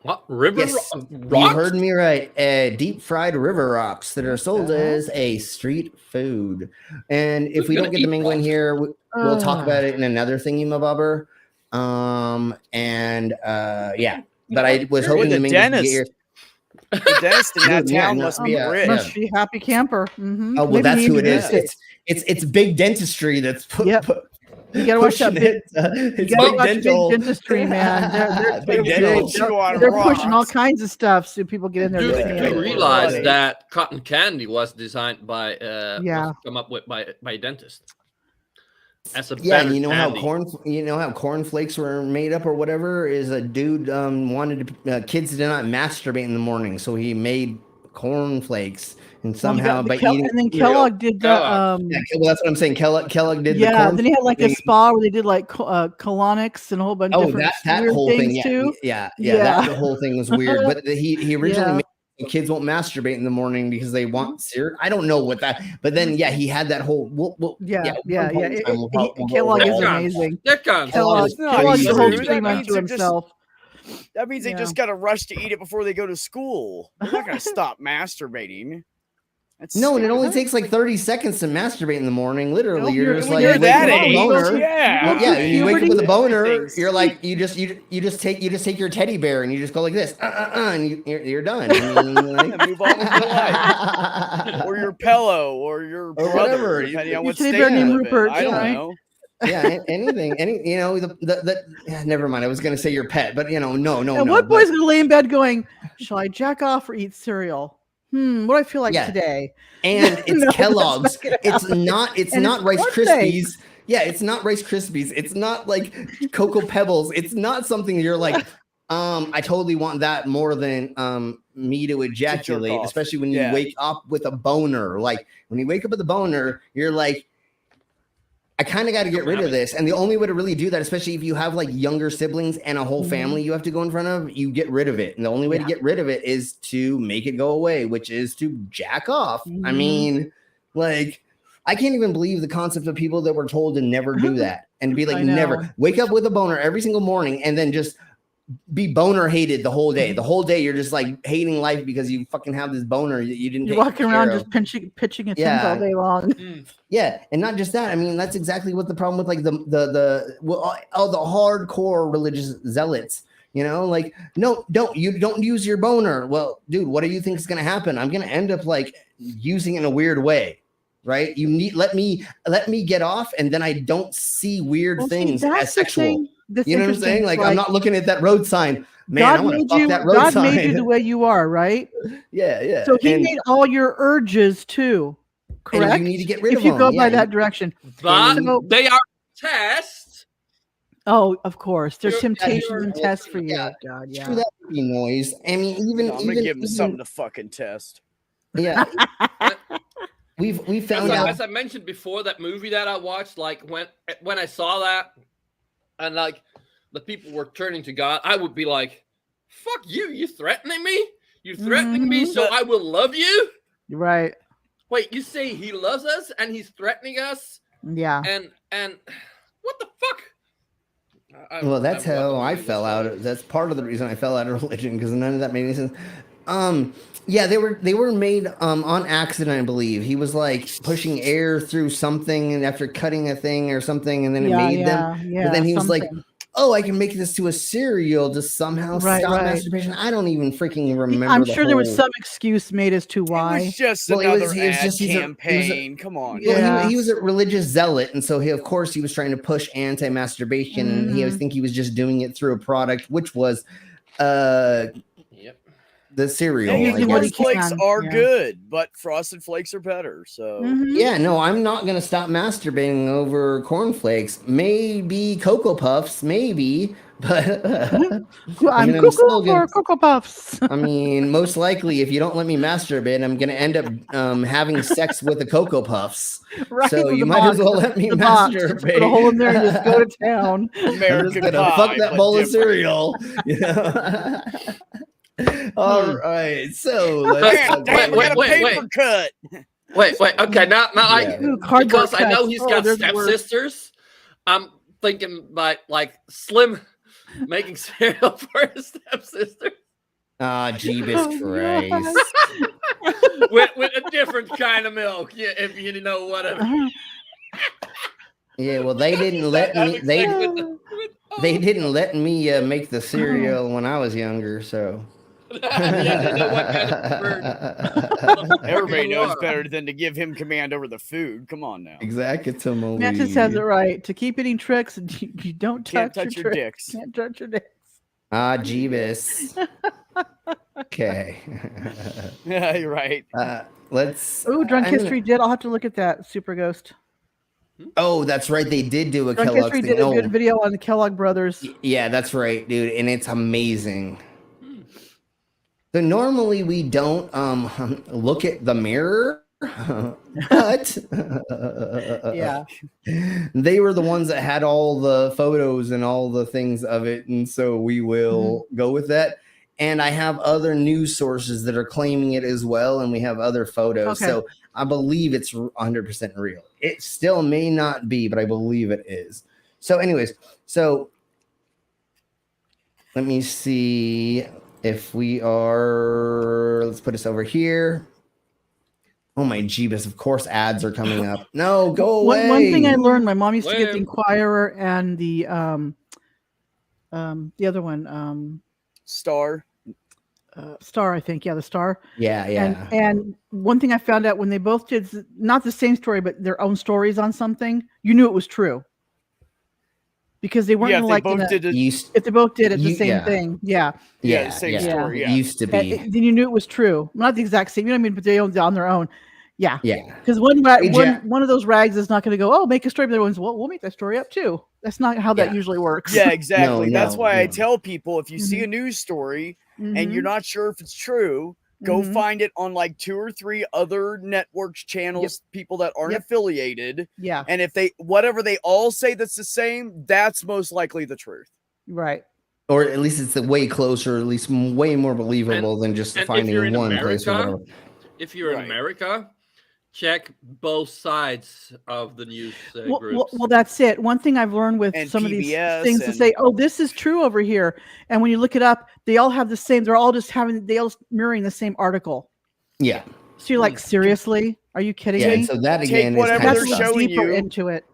What river Yes, you rocks? heard me right. Deep fried river rocks that are sold as a street food. And if Who's we gonna don't get the eat mango in rocks? here, we'll talk about it in another thingy, mabobber. Yeah. But I was hoping the mango would get here. The dentist in that Yeah, town no, must be yeah, rich. yeah. Must be happy camper. Mm-hmm. Oh well, Maybe that's he who it is. introduced It's big dentistry that's You gotta watch that pushing big. it. You It's gotta big watch dental. big dentistry, man. Big dental. They're pushing all kinds of stuff so people get in there. Do to see you it. realize that cotton candy was designed by Yeah. was come up with by a dentist? As a Yeah, better and you know candy. how cornflakes were made up or whatever is a dude wanted to, kids did not masturbate in the morning, so he made cornflakes and somehow by eating. And then Kellogg did that. Yeah, well, that's what I'm saying. Kellogg did. Yeah, the corn then he had like a thing. spa where they did like colonics and a whole bunch of Oh, different that weird whole things thing, too. yeah. That the whole thing was weird. But he originally Yeah. made so kids won't masturbate in the morning because they want cereal. I don't know what that, but then he had that whole. Yeah. We'll Kellogg is There amazing. comes. Kellogg No, Kellogg's the whole that stream means unto they're just- himself. That means they Yeah. just got to rush to eat it before they go to school. They're not going to stop masturbating. That's No, and it only stupid. takes like 30 seconds to masturbate in the morning. Literally, No, you're just when like you're you that wake up with a age, boner. yeah. Well, yeah, and you wake up with a boner. Everything's You're like you just take your teddy bear and you just go like this, and you're done. I mean, like, Move on with your life. Or your pillow, or your Or brother, whatever. depending on You what say state their you name live in. Rupert, I don't right? know. yeah, anything, never mind. I was gonna say your pet, but no. And what boy's gonna lay in bed going, shall I jack off or eat cereal? What do I feel like Yeah. today? And it's No, that's Kellogg's. not gonna It's happen. not. It's And not it's Rice birthday. Krispies. Yeah, it's not Rice Krispies. It's not like Cocoa Pebbles. It's not something you're like. I totally want that more than me to ejaculate, off. especially when you Yeah. wake up with a boner. Like when you wake up with a boner, you're like, I kind of got to get rid of this. And the only way to really do that, especially if you have like younger siblings and a whole family you have to go in front of, you get rid of it. And the only way to get rid of it is to make it go away, which is to jack off. I mean, like, I can't even believe the concept of people that were told to never do that and to be like, I know. never wake up with a boner every single morning and then just be boner hated the whole day. The whole day you're just like hating life because you fucking have this boner that you didn't. You're take walking around care just of. pitching a tent Yeah. all day long. Yeah, and not just that. I mean, that's exactly what the problem with like all the hardcore religious zealots. Like no, don't use your boner. Well, dude, what do you think is gonna happen? I'm gonna end up like using it in a weird way, right? You need let me get off, and then I don't see weird Well, see, things that's as the sexual. thing that's You know what I'm interesting. saying? Like It's I'm not looking at that road sign. Man, I God want to made fuck you. that road God sign. made you the way you are, right? Yeah. So He And- made all your urges too. Correct. And you need to get rid if of you them. go by Yeah. that direction. But So- they are tests. Oh, of course. There's Sure, temptations sure. and tests for you. Yeah. God, yeah. Screw that baby noise. I mean, even I'm gonna even give them something to fucking test. yeah. we found out. As I mentioned before, that movie that I watched, like when I saw that, and like the people were turning to God, I would be like, "Fuck you! You threatening me? You threatening me? So I will love you?" Right. Wait, you say he loves us and he's threatening us? Yeah. And what the fuck? Well, that's how I fell out. That's part of the reason I fell out of religion because none of that made any sense. Yeah, they were made on accident, I believe. He was like pushing air through something, and after cutting a thing or something, and then it made them. Yeah, But then he was like, something. "Oh, I can make this to a cereal to somehow Right, stop right. masturbation." I don't even freaking remember. I'm the sure there was whole- some excuse made as to why. It was just Well, it another was ad he's a- campaign. Come on. Well, Yeah. he was a religious zealot, and so of course he was trying to push anti-masturbation, and I think he was just doing it through a product, which was the cereal. Hey, I guess. Frosted Flakes are Yeah. good, but Frosted Flakes are better. So Yeah, no, I'm not gonna stop masturbating over cornflakes. Maybe Cocoa Puffs, maybe, but I'm I'm cuckoo still for gonna- Cocoa Puffs. I mean, most likely, if you don't let me masturbate, I'm gonna end up having sex with the Cocoa Puffs. Right, So with you the might as box. well let me The box. Just masturbate. put a hole in there and just go to town. I'm just American gonna Pie, fuck that but bowl of different. cereal. You know? All right, so let's Man, damn, we got a paper cut. Wait. Okay, now I Ooh, cardboard because I know cuts. he's Oh, got there's the word. stepsisters. I'm thinking like Slim making cereal for his stepsister. Ah, Jeebus Christ. with a different kind of milk, yeah, if you know what I mean. Yeah, well, they didn't let me. They didn't let me make the cereal when I was younger, so. Everybody knows better than to give him command over the food. Come on now. Exactly. Mantis has it right. To keep eating tricks, you don't Can't touch your tricks. dicks. Can't touch your dicks. Ah, Jeebus. Okay. Yeah, you're right. Let's. Oh, Drunk History did. I'll have to look at that. Super Ghost. Oh, that's right. They did do a Drunk Kellogg's History thing. did a good video on the Kellogg brothers. Yeah, that's right, dude, and it's amazing. So normally we don't look at the mirror, but Yeah, they were the ones that had all the photos and all the things of it, and so we will go with that. And I have other news sources that are claiming it as well, and we have other photos. Okay. So I believe it's 100% real. It still may not be, but I believe it is. So anyways, so let me see if we are, let's put this over here. Oh my Jeebus, of course ads are coming up. No, go away. One thing I learned, my mom used to get the Inquirer and the other one, Star. Star, I think. Yeah, the Star. Yeah. And one thing I found out when they both did not the same story, but their own stories on something, you knew it was true. Because they weren't Yeah, gonna if if they both did it the same thing. Yeah. Yeah, same story. Yeah. It used to be. Then you knew it was true. Not the exact same, you know what I mean? But they owned it on their own. Yeah. Yeah. Because one of those rags is not going to go, oh, make a story. But the other one's, well, we'll make that story up too. That's not how that usually works. Yeah, exactly. No, That's why I no. tell people if you see a news story and you're not sure if it's true, go find it on like 2 or 3 other networks, channels, people that aren't affiliated. Yeah. And if whatever they all say that's the same, that's most likely the truth. Right. Or at least it's way closer, at least way more believable than just finding one place or whatever. If you're in America, check both sides of the news groups. Well, that's it. One thing I've learned with And some of these PBS things to say, oh, this is true over here. And when you look it up, they all have the same, they're all mirroring the same article. Yeah. So you're like, seriously? Are you kidding Yeah, me? and so that again Take whatever is they're kind of showing deeper you into it.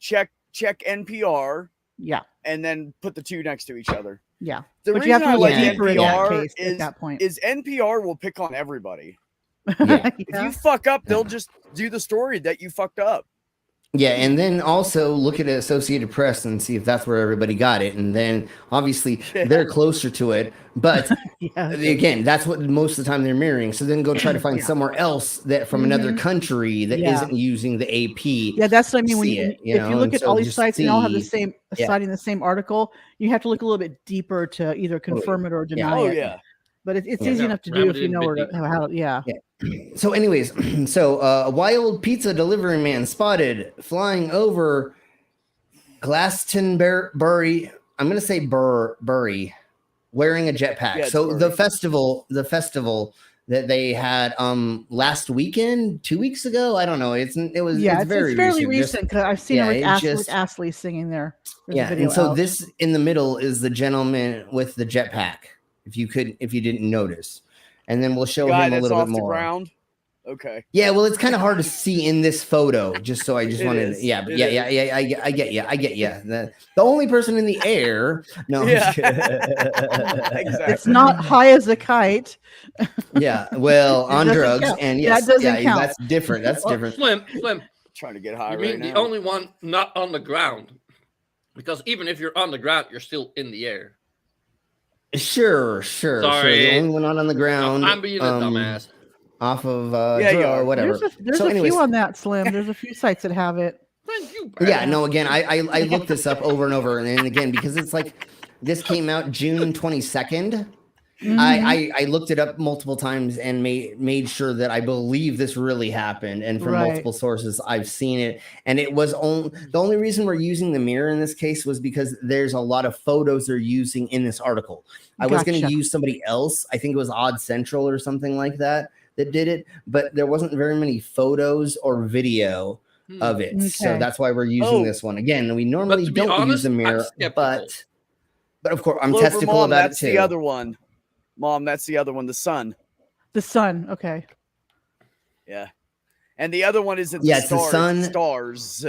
Check NPR. Yeah. And then put the 2 next to each other. Yeah. The But reason you have to I look like deeper in that NPR case at that point. is NPR will pick on everybody. Yeah. If you fuck up, they'll just do the story that you fucked up. Yeah, and then also look at Associated Press and see if that's where everybody got it. And then obviously they're closer to it. But again, that's what most of the time they're mirroring. So then go try to find somewhere else that from another country that isn't using the AP. Yeah, that's what I mean. When if you look at all these sites and all have the same citing the same article, you have to look a little bit deeper to either confirm it or deny it. Yeah. But it's easy enough to do if you know how. So, anyways, a wild pizza delivery man spotted flying over Glastonbury. I'm going to say Bury, wearing a jetpack. Yeah, so Bury. the festival that they had last weekend, 2 weeks ago. I don't know. It's very fairly recent. recent because I've seen it with Astley singing there. There's a video and so out. this in the middle is the gentleman with the jetpack. If you didn't notice, and then we'll show him a little bit more. The ground? Okay. Yeah, well, it's kind of hard to see in this photo. Just so I just wanted, is. I get you. The only person in the air. No, I'm just kidding. Exactly. It's not high as a kite. Yeah, well, on drugs, count. and yes, that doesn't count. That's different. That's different. Slim. Trying to get high You right mean the now. only one not on the ground? Because even if you're on the ground, you're still in the air. Sure. Sorry. The only one not on the ground. I'm being a dumbass. Off of yeah, or whatever. There's a few on that, Slim. There's a few sites that have it. Thank you. Yeah, no, again, I looked this up over and over, and then again, because it's like this came out June 22nd. I looked it up multiple times and made sure that I believe this really happened, and from multiple sources I've seen it. And it was the only reason we're using the mirror in this case was because there's a lot of photos they're using in this article. I was going to use somebody else. I think it was Odd Central or something like that did it, but there wasn't very many photos or video of it. So that's why we're using this one. Again, we normally don't use the mirror, but of course I'm testicle about that's it too. The other one. Mom, that's the other one, the sun. The sun. Okay. Yeah. And the other one isn't Yeah, the it's the star, sun. it's stars.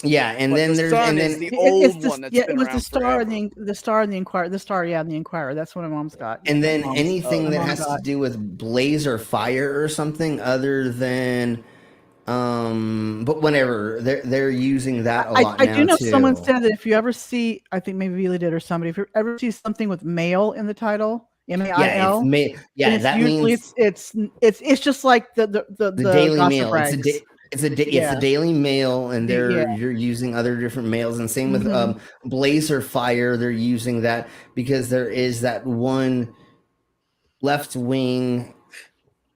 Yeah, and But then the there's sun and is then the old It's the, one that's yeah, been it was around the star forever. and the star and the Inquirer. The star, yeah, and the Inquirer. That's what my mom's got. and then My mom's- anything my that mom has got. to do with blaze or fire or something other than but whenever they're using that a lot I now do know too. someone said that if you ever see, I think maybe Vila did or somebody, if you ever see something with male in the title, MAIL, yeah, it's that usually means it's just like the Daily gossip Mail. rags. It's the Yeah. Daily Mail, and Yeah. you're using other different mails, and same with Mhm. Blaze or Fire. They're using that because there is that one left wing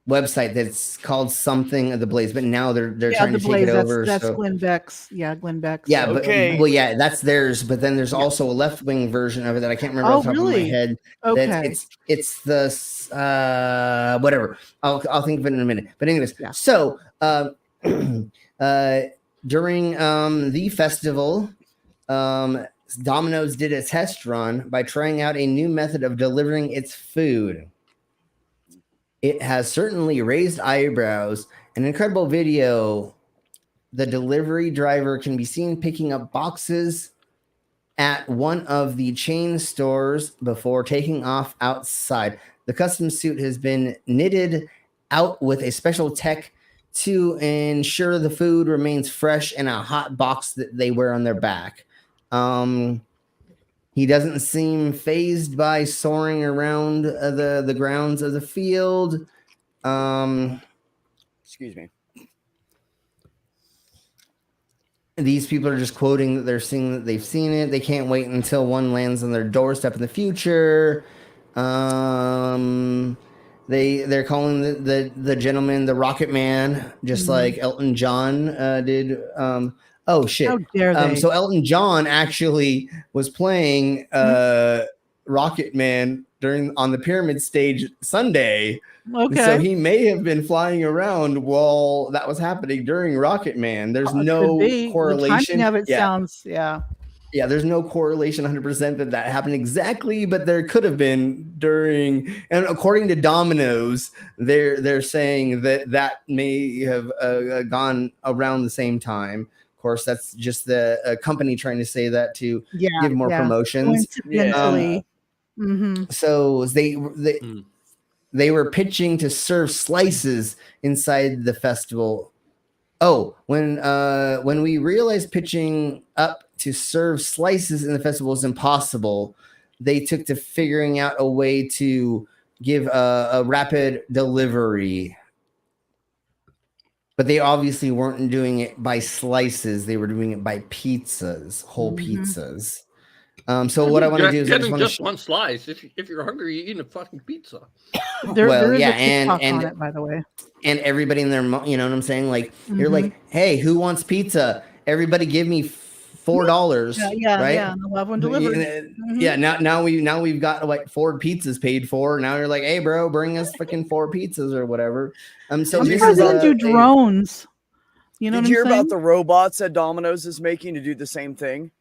website that's called something of the Blaze, but now they're Yeah, trying the to take it Blaze. over. That's so Glenn Beck's. Yeah, Glenn Beck's. yeah, but Okay. well, yeah, that's theirs. But then there's also a left wing version of it that I can't remember Oh, off the top of my really? head. Okay. That's it's the whatever. I'll think of it in a minute. But anyways, so during the festival, Domino's did a test run by trying out a new method of delivering its food. It has certainly raised eyebrows. An incredible video. The delivery driver can be seen picking up boxes at one of the chain stores before taking off outside. The custom suit has been knitted out with a special tech to ensure the food remains fresh in a hot box that they wear on their back. He doesn't seem phased by soaring around the grounds of the field. Excuse me. These people are just quoting that they're seeing that they've seen it. They can't wait until one lands on their doorstep in the future. They're calling the gentleman the Rocket Man, just like Elton John did. Oh shit! How dare they? So Elton John actually was playing Rocket Man on the Pyramid Stage Sunday. Okay. So he may have been flying around while that was happening during Rocket Man. There's no correlation. The timing of it sounds, Yeah, there's no correlation 100% that happened exactly, but there could have been during. And according to Domino's, they're saying that may have gone around the same time. Of course, that's just the company trying to say that to give more promotions. Coincidentally. So they were pitching to serve slices inside the festival. Oh, when we realized pitching up to serve slices in the festival is impossible, they took to figuring out a way to give a rapid delivery. But they obviously weren't doing it by slices. They were doing it by pizzas, whole pizzas. So what I want to do is I just want to one slice. If you're hungry, you eat a fucking pizza. There is a TikTok on it, by the way. And everybody in there, you know what I'm saying? Like you're like, hey, who wants pizza? Everybody, give me $4. Right? And I'll have one delivered. Yeah. Now we've got like 4 pizzas paid for. Now you're like, hey, bro, bring us freaking 4 pizzas or whatever. So I'm this surprised is they didn't do drones. You know Did what you I'm hear saying? about the robots that Domino's is making to do the same thing?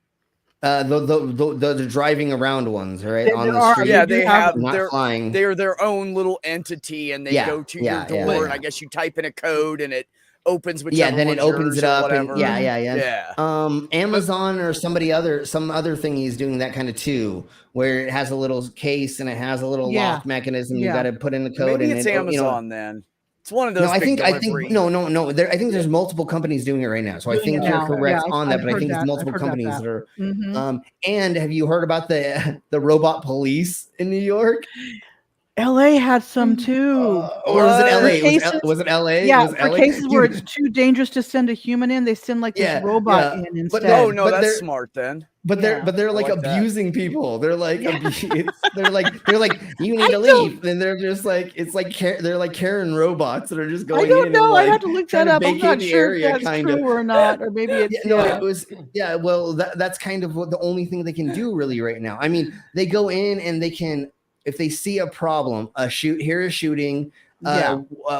The driving around ones, right? On the street. Yeah, they have not flying. They're their own little entity, and they go to your door, and I guess you type in a code, and it opens with then it opens it up, and yeah. Amazon or some other thing is doing that kind of too, where it has a little case and it has a little lock mechanism. You got to put in the code. Maybe and it's it, Amazon then. It's one of those. No, I think no. I think there's multiple companies doing it right now. So I think you're correct on that, but I think it's multiple companies that are. And have you heard about the robot police in New York? LA had some too. Or was it LA? Was it LA? Yeah, was for LA? cases where it's too dangerous to send a human in, they send like this robot in instead. That's smart then. But they're like abusing people. They're like they're like you need to leave, and they're just like they're like Karen robots that are just going. I don't know. I had to look that up. I'm not sure if that's true or not, or maybe it's it was Well, that's kind of the only thing they can do really right now. I mean, they go in and they can, if they see a problem, here's a shooting.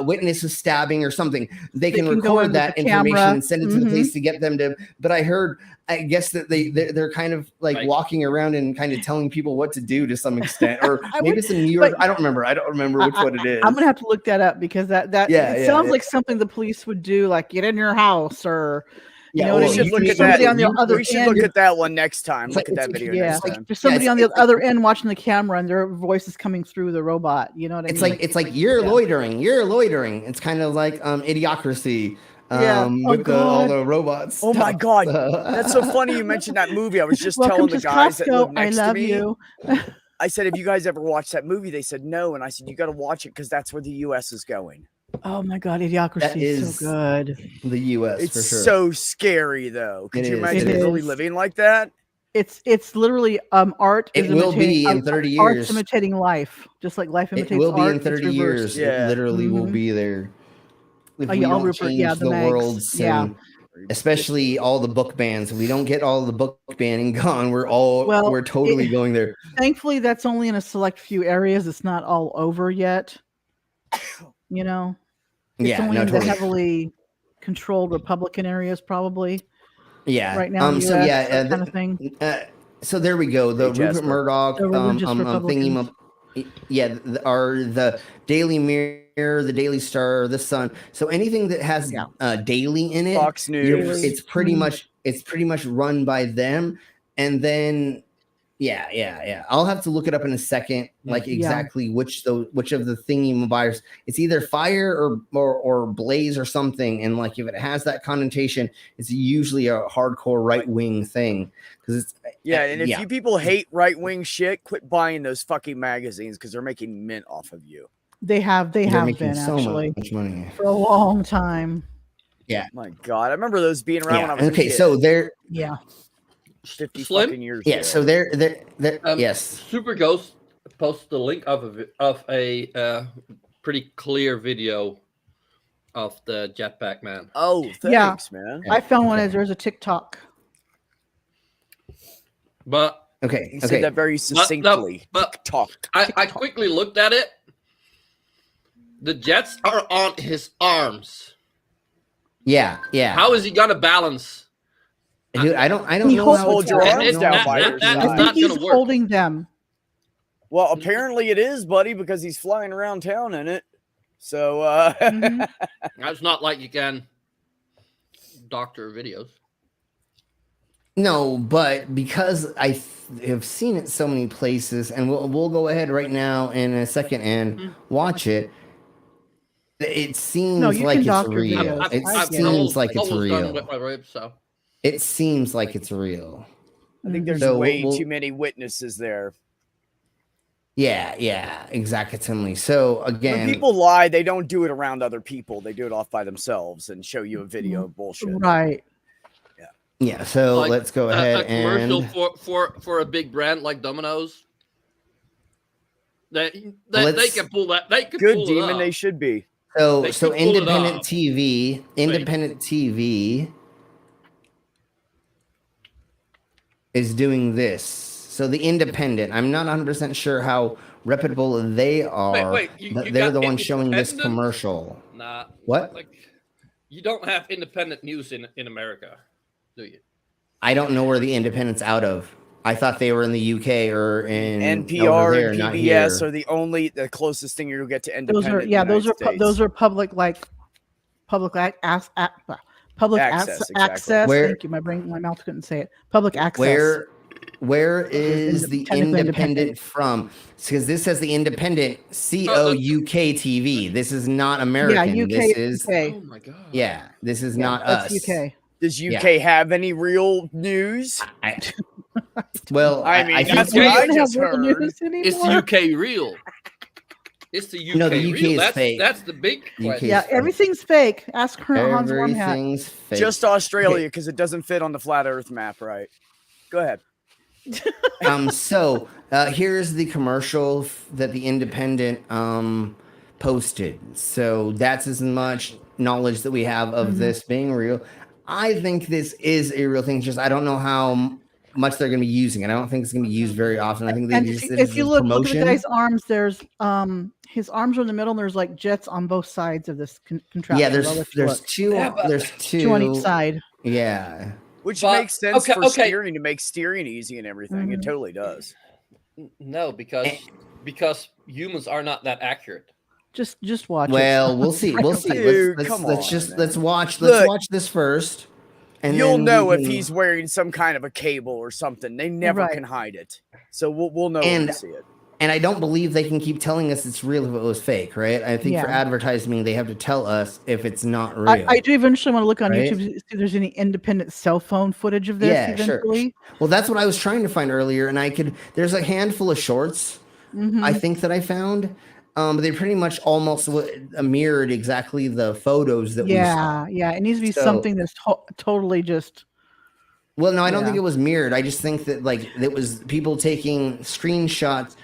witness a stabbing or something, they can can go in record with that the information camera. and send it to the police to get them to. But I guess that they're kind of like walking around and kind of telling people what to do to some extent, or maybe it's in New York. I don't remember which one it is. I'm gonna have to look that up because it sounds like something the police would do, like get in your house or. You know what I mean? We should look at Somebody that. on the other We should end. look at that one next time. It's Look like- at that video yeah, next like time. there's somebody on the other end watching the camera and their voice is coming through the robot. You know what I mean? It's like you're loitering. It's kind of like Idiocracy. With all the robots. Oh my stuff. God, that's so funny you mentioned that movie. I was just Welcome telling the to guys that Costco. live next I love to me. you. I said, "Have you guys ever watched that movie?" They said no, and I said, "You got to watch it because that's where the U.S. is going." Oh my God, Idiocracy is so good. The U.S. It's for sure. so scary though. Could you imagine really living like that? It's literally art. It will be in 30 Art's years. imitating life, just like life imitates It will be art. in 30 it's years. reversed. It literally will be there. If we I'll don't Rupert, change the the Megs. world soon, especially all the book bans. If we don't get all the book banning gone, we're totally going there. Thankfully, that's only in a select few areas. It's not all over yet. You know, it's only in the heavily controlled Republican areas, probably. Yeah. Right now, in the US, that kind of thing. So there we go. The Hey, Rupert Murdoch Republicans. the Daily Mirror, the Daily Star, the Sun. So anything that has daily in it, Fox News. it's pretty much run by them. And then I'll have to look it up in a second, like exactly which of the thingy virus. It's either fire or blaze or something. And like if it has that connotation, it's usually a hardcore right wing thing. Because it's and if you people hate right wing shit, quit buying those fucking magazines because they're making mint off of you. They have been so actually much money for a long time. Yeah. My God, I remember those being around when I was a kid. So they're 50 Slim? fucking years. Yeah, ago. so they're yes. Super Ghost posted the link of a pretty clear video of the Jetpack man. Oh, thanks, man. I found one as there's a TikTok. But he said that very succinctly. But I quickly looked at it. The jets are on his arms. Yeah. How is he gonna balance? Dude, I don't know how hold your arms down by your side. I think he's holding them. Well, apparently it is, buddy, because he's flying around town in it. So It's not like you can doctor videos. No, but because I have seen it so many places, and we'll go ahead right now in a second and watch it. It seems like it's real. It seems like it's real. With my ribs, so. It seems like it's real. I think there's way too many witnesses there. Yeah, exactly. So again, when people lie, they don't do it around other people. They do it off by themselves and show you a video of bullshit. Right. Yeah. So Like, let's go ahead a commercial and for a big brand like Domino's. They can pull that. They can Good pull demon, it off. they should be. So They so can pull it independent off. TV is doing this. So the Independent, I'm not 100% sure how reputable they are. you but they're got the ones showing this Independent? commercial. Nah. What? Like, you don't have independent news in America, do you? I don't know where the Independent's out of. I thought they were in the UK or in NPR over there, and not PBS here. are the closest thing you'll get to Those independent. are in the United States. those are public access. exactly. Where- Thank you. My mouth couldn't say it. Public access. Where is the Technically Independent from? Because this says the Independent COUK TV. This is not American. UK. This is UK. Oh my god. yeah. This is not That's us. UK. Does UK have any real news? Well, I mean, I think that's what I just heard. Is the UK real? It's the UK. No, the UK real. is That's, fake. That's the big question. Yeah, everything's fake. Ask Hans Wormhat. everything's fake. Just Australia, because it doesn't fit on the flat Earth map, right? Go ahead. So here's the commercial that the Independent posted. So that's as much knowledge that we have of this being real. I think this is a real thing. Just I don't know how much they're going to be using it. I don't think it's going to be used very often. I think they And just if you look at promotion. the guy's arms, there's his arms are in the middle, and there's like jets on both sides of this contraption. Yeah, there's two. There's two on each side. Yeah. Which But- makes sense okay, for okay. steering, to make steering easy and everything. It totally does. No, because humans are not that accurate. Just watch Well, it. we'll see. We'll see. Dude, let's come let's on, just man. let's watch Look, this first. And you'll then know we if can- he's wearing some kind of a cable or something. They never Right. can hide it. So we'll know when we see it. And I don't believe they can keep telling us it's real if it was fake, right? I think for Yeah. advertising, they have to tell us if it's not real. I do eventually want to look on Right? YouTube to see if there's any independent cell phone footage of this. Yeah, sure. eventually. Well, that's what I was trying to find earlier, and there's a handful of shorts Mhm. I think that I found. They pretty much almost mirrored exactly the photos that we saw. Yeah, it needs to be So- something that's totally just. Well, no, I don't Yeah. think it was mirrored. I just think that it was people taking screenshots.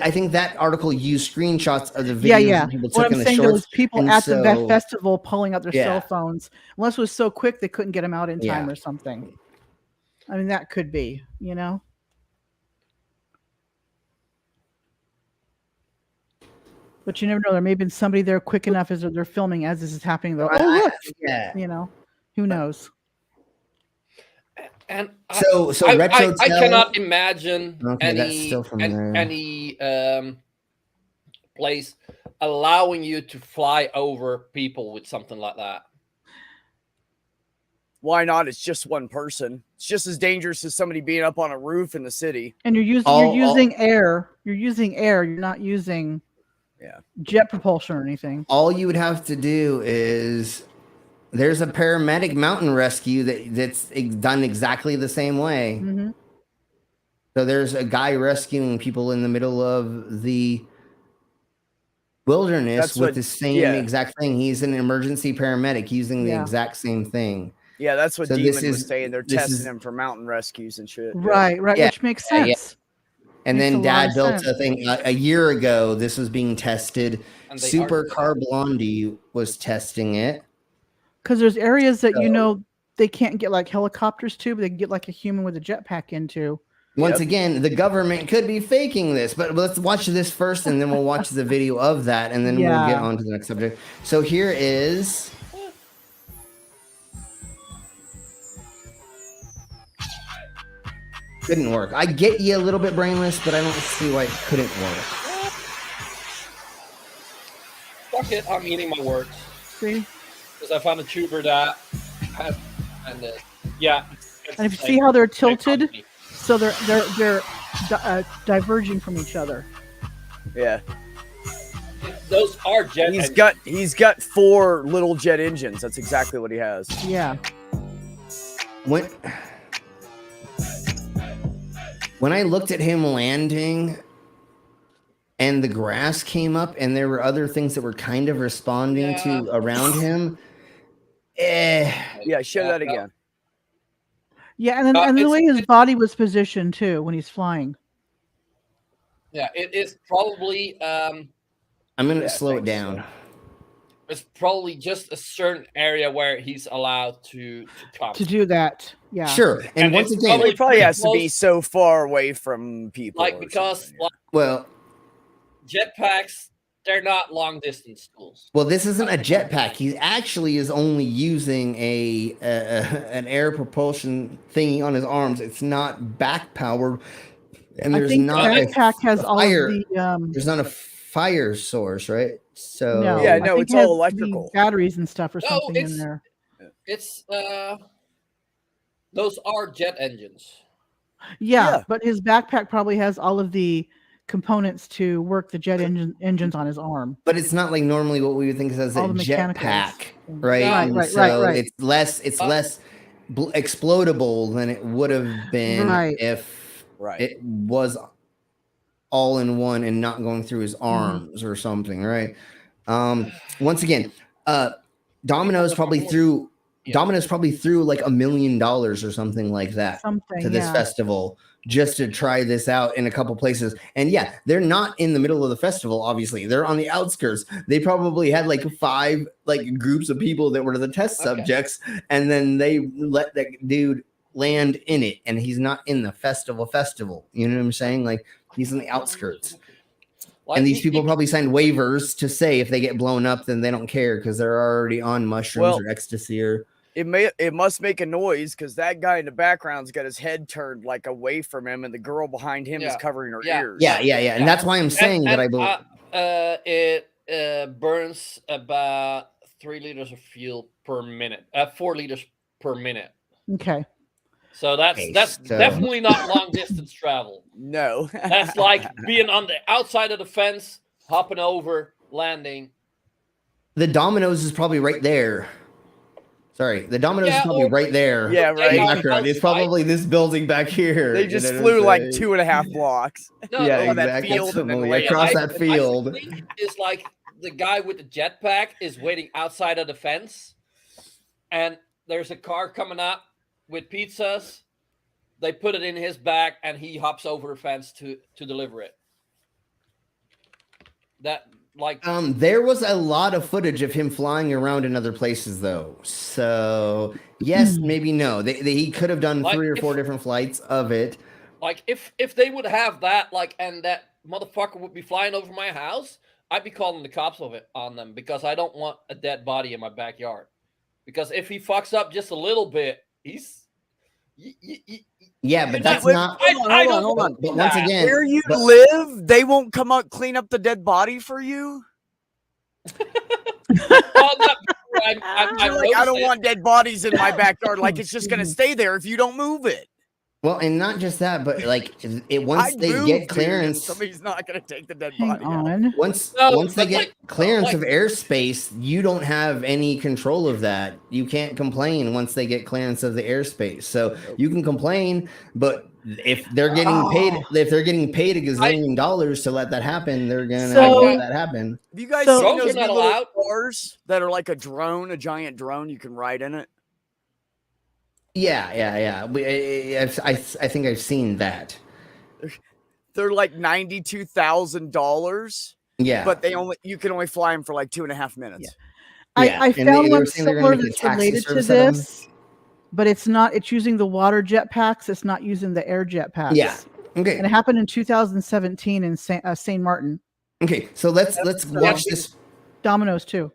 I think that article used screenshots of the videos Yeah. that people What took I'm in the saying, shorts. there was people and at the so- festival pulling out their Yeah. cell phones. Unless it was so quick they couldn't get them out in time Yeah. or something. I mean, that could be, you know. But you never know. There may have been somebody there quick enough as they're filming as this is happening. Though, oh look, yeah. You know, who knows? And So I Retro cannot imagine Okay, that's still from there. any place allowing you to fly over people with something like that. Why not? It's just one person. It's just as dangerous as somebody being up on a roof in the city. And you're using air. You're using air. You're not using jet propulsion or anything. All you would have to do is there's a paramedic mountain rescue that's done exactly the same way. Mm-hmm. So there's a guy rescuing people in the middle of the wilderness That's with what- the same yeah. exact thing. He's an emergency paramedic using the Yeah. exact same thing. Yeah, that's what So Demon this was is- saying. They're this testing is- him for mountain rescues and shit. Right, Yeah. which makes Yeah, sense. And Makes then a lot Dad of built a sense. thing a year ago. This was being tested. And they Super are- Car Blondie was testing it. Because there's areas that So- you know they can't get like helicopters to, but they can get like a human with a jetpack into. Once again, the government could be faking this, but let's watch this first, and then we'll watch the video of that, and then we'll get Yeah. on to the next subject. So here is. Couldn't work. I get you a little bit brainless, but I don't see why it couldn't work. Fuck it, I'm eating my words. See? Because I found a tuber that has, and yeah. And if you see how they're tilted, so they're diverging from each other. Yeah. Those are jet He's got 4 little jet engines. That's exactly what he has. Yeah. When I looked at him landing and the grass came up and there were other things that were kind of responding to around him. Yeah, show that again. Yeah, and the way his body was positioned too when he's flying. Yeah, it is probably I'm going to slow it down. it's probably just a certain area where he's allowed to come. To do that. Yeah. Sure. And once it's again, He probably has to close- be so far away from people. like or because something, like, well, jetpacks, they're not long distance tools. well, this isn't a jetpack. He actually is only using an air propulsion thingy on his arms. It's not back powered, and I there's think not the a backpack has all of fire. the There's not a fire source, right? So no, Yeah, I no, think it's it has all the electrical. batteries and stuff or No, something in it's- there. It's those are jet engines. Yeah, but his backpack probably has all of the components to work the engines on his arm. But it's not like normally what we would think of as a All the mechanicals. jetpack, right? Right, And right, so right. it's less explodable than it would have been Right. if Right. it was all in one and not going through his Mm-hmm. arms or something, right? Once again, Domino's probably threw like $1 million or something like that Something, to this yeah. festival just to try this out in a couple places. And yeah, they're not in the middle of the festival, obviously. They're on the outskirts. They probably had like 5 like groups of people that were the test subjects, and then they let that dude land in it, and he's not in the festival. You know what I'm saying? Like he's in the outskirts. And these people probably signed waivers to say if they get blown up, then they don't care because they're already on mushrooms or ecstasy or. It must make a noise because that guy in the background's got his head turned like away from him, and the girl behind him is covering her ears. Yeah, and that's why I'm saying that I believe it burns about 3 liters of fuel per minute, 4 liters per minute. Okay. So that's definitely not long distance travel. No, that's like being on the outside of the fence, hopping over, landing. The Domino's is probably right there. Sorry, the Domino's is probably right there. Yeah, right. It's probably this building back here. They just flew like 2.5 blocks. Yeah, that field and then across that field. I think it's like the guy with the jetpack is waiting outside of the fence, and there's a car coming up with pizzas. They put it in his bag, and he hops over a fence to deliver it. There was a lot of footage of him flying around in other places, though. So yes, maybe no. He could have done 3 or 4 different flights of it. Like if they would have that, and that motherfucker would be flying over my house, I'd be calling the cops on them because I don't want a dead body in my backyard. Because if he fucks up just a little bit, he's. Yeah, but that's not. Hold on. But once again, where you live, they won't come up clean up the dead body for you. I don't want dead bodies in my backyard. Like it's just gonna stay there if you don't move it. Well, and not just that, but once they get clearance, somebody's not gonna take the dead body out. Once they get clearance of airspace, you don't have any control of that. You can't complain once they get clearance of the airspace. So you can complain, but if they're getting paid, a gazillion dollars to let that happen, they're gonna let that happen. Have you guys seen those little cars that are like a drone, a giant drone? You can ride in it. Yeah. I think I've seen that. They're like $92,000. Yeah, but you can only fly them for like 2.5 minutes. Yeah. I found one similar that's related to this, but it's not. It's using the water jetpacks. It's not using the air jetpacks. Yeah. Okay. And it happened in 2017 in Saint Martin. Okay, so let's watch this. Domino's too.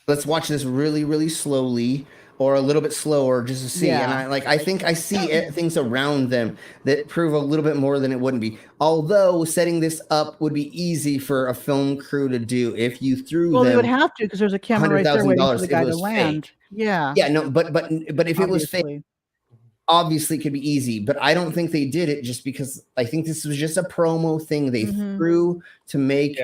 Let's watch this really, really slowly. Or a little bit slower just to see. Yeah. And I think I see things around them that prove a little bit more than it wouldn't be. Although setting this up would be easy for a film crew to do if you threw them. Well, they would have to because there's a camera right there waiting for the guy to land. Fake. Yeah. Yeah, no, but if it was fake, obviously it could be easy. But I don't think they did it just because I think this was just a promo thing they threw to make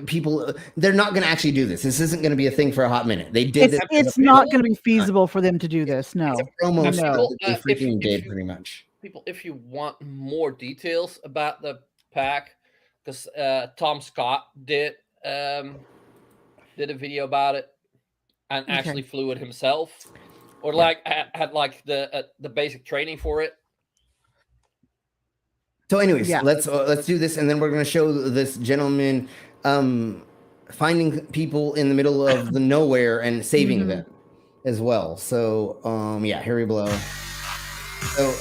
people. They're not going to actually do this. This isn't going to be a thing for a hot minute. They did this. It's not going to be feasible for them to do this. No. It's a promo they freaking did pretty much. People, if you want more details about the pack, because Tom Scott did a video about it and actually flew it himself, or had like the basic training for it. So, anyways, let's do this, and then we're going to show this gentleman finding people in the middle of the nowhere and saving them as well. So, here we blow. So,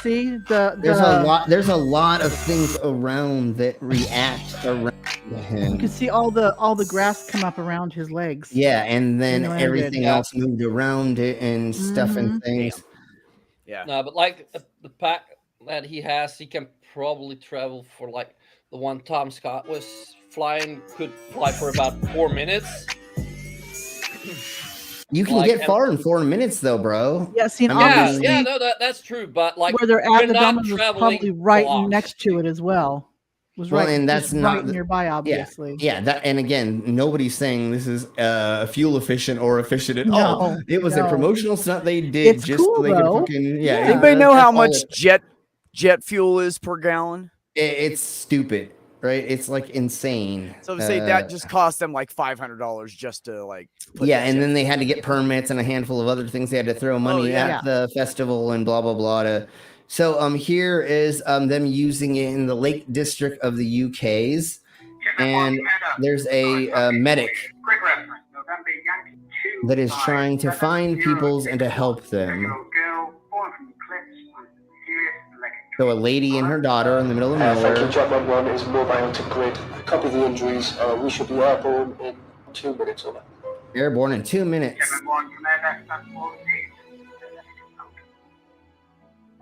see there's a lot of things around that react around him. You can see all the grass come up around his legs. Yeah, and then everything else moved around it and stuff and things. Yeah. No, but like the pack that he has, he can probably travel for like the one Tom Scott was flying, could fly for about 4 minutes. You can get far in 4 minutes, though, bro. Yeah, see, that's true. But like where they're at, the Domino's was probably right next to it as well. Was right, and that's not nearby, obviously. Yeah, that, and again, nobody's saying this is fuel efficient or efficient at all. It was a promotional stunt they did. It's just cool, so they could fucking Anybody know how much jet fuel is per gallon? It's stupid, right? It's like insane. So say that just cost them like $500 just to like. And then they had to get permits and a handful of other things. They had to throw money at the festival and blah blah blah. So here is them using it in the Lake District of the UK's, and there's a medic. Quick reference: November Yankee that is trying to find peoples and to help them. So a lady and her daughter in the middle of nowhere. Thank you, Jetpack 1 is mobile to grid. Copy the injuries. We should be airborne in 2 minutes or less. Airborne in 2 minutes.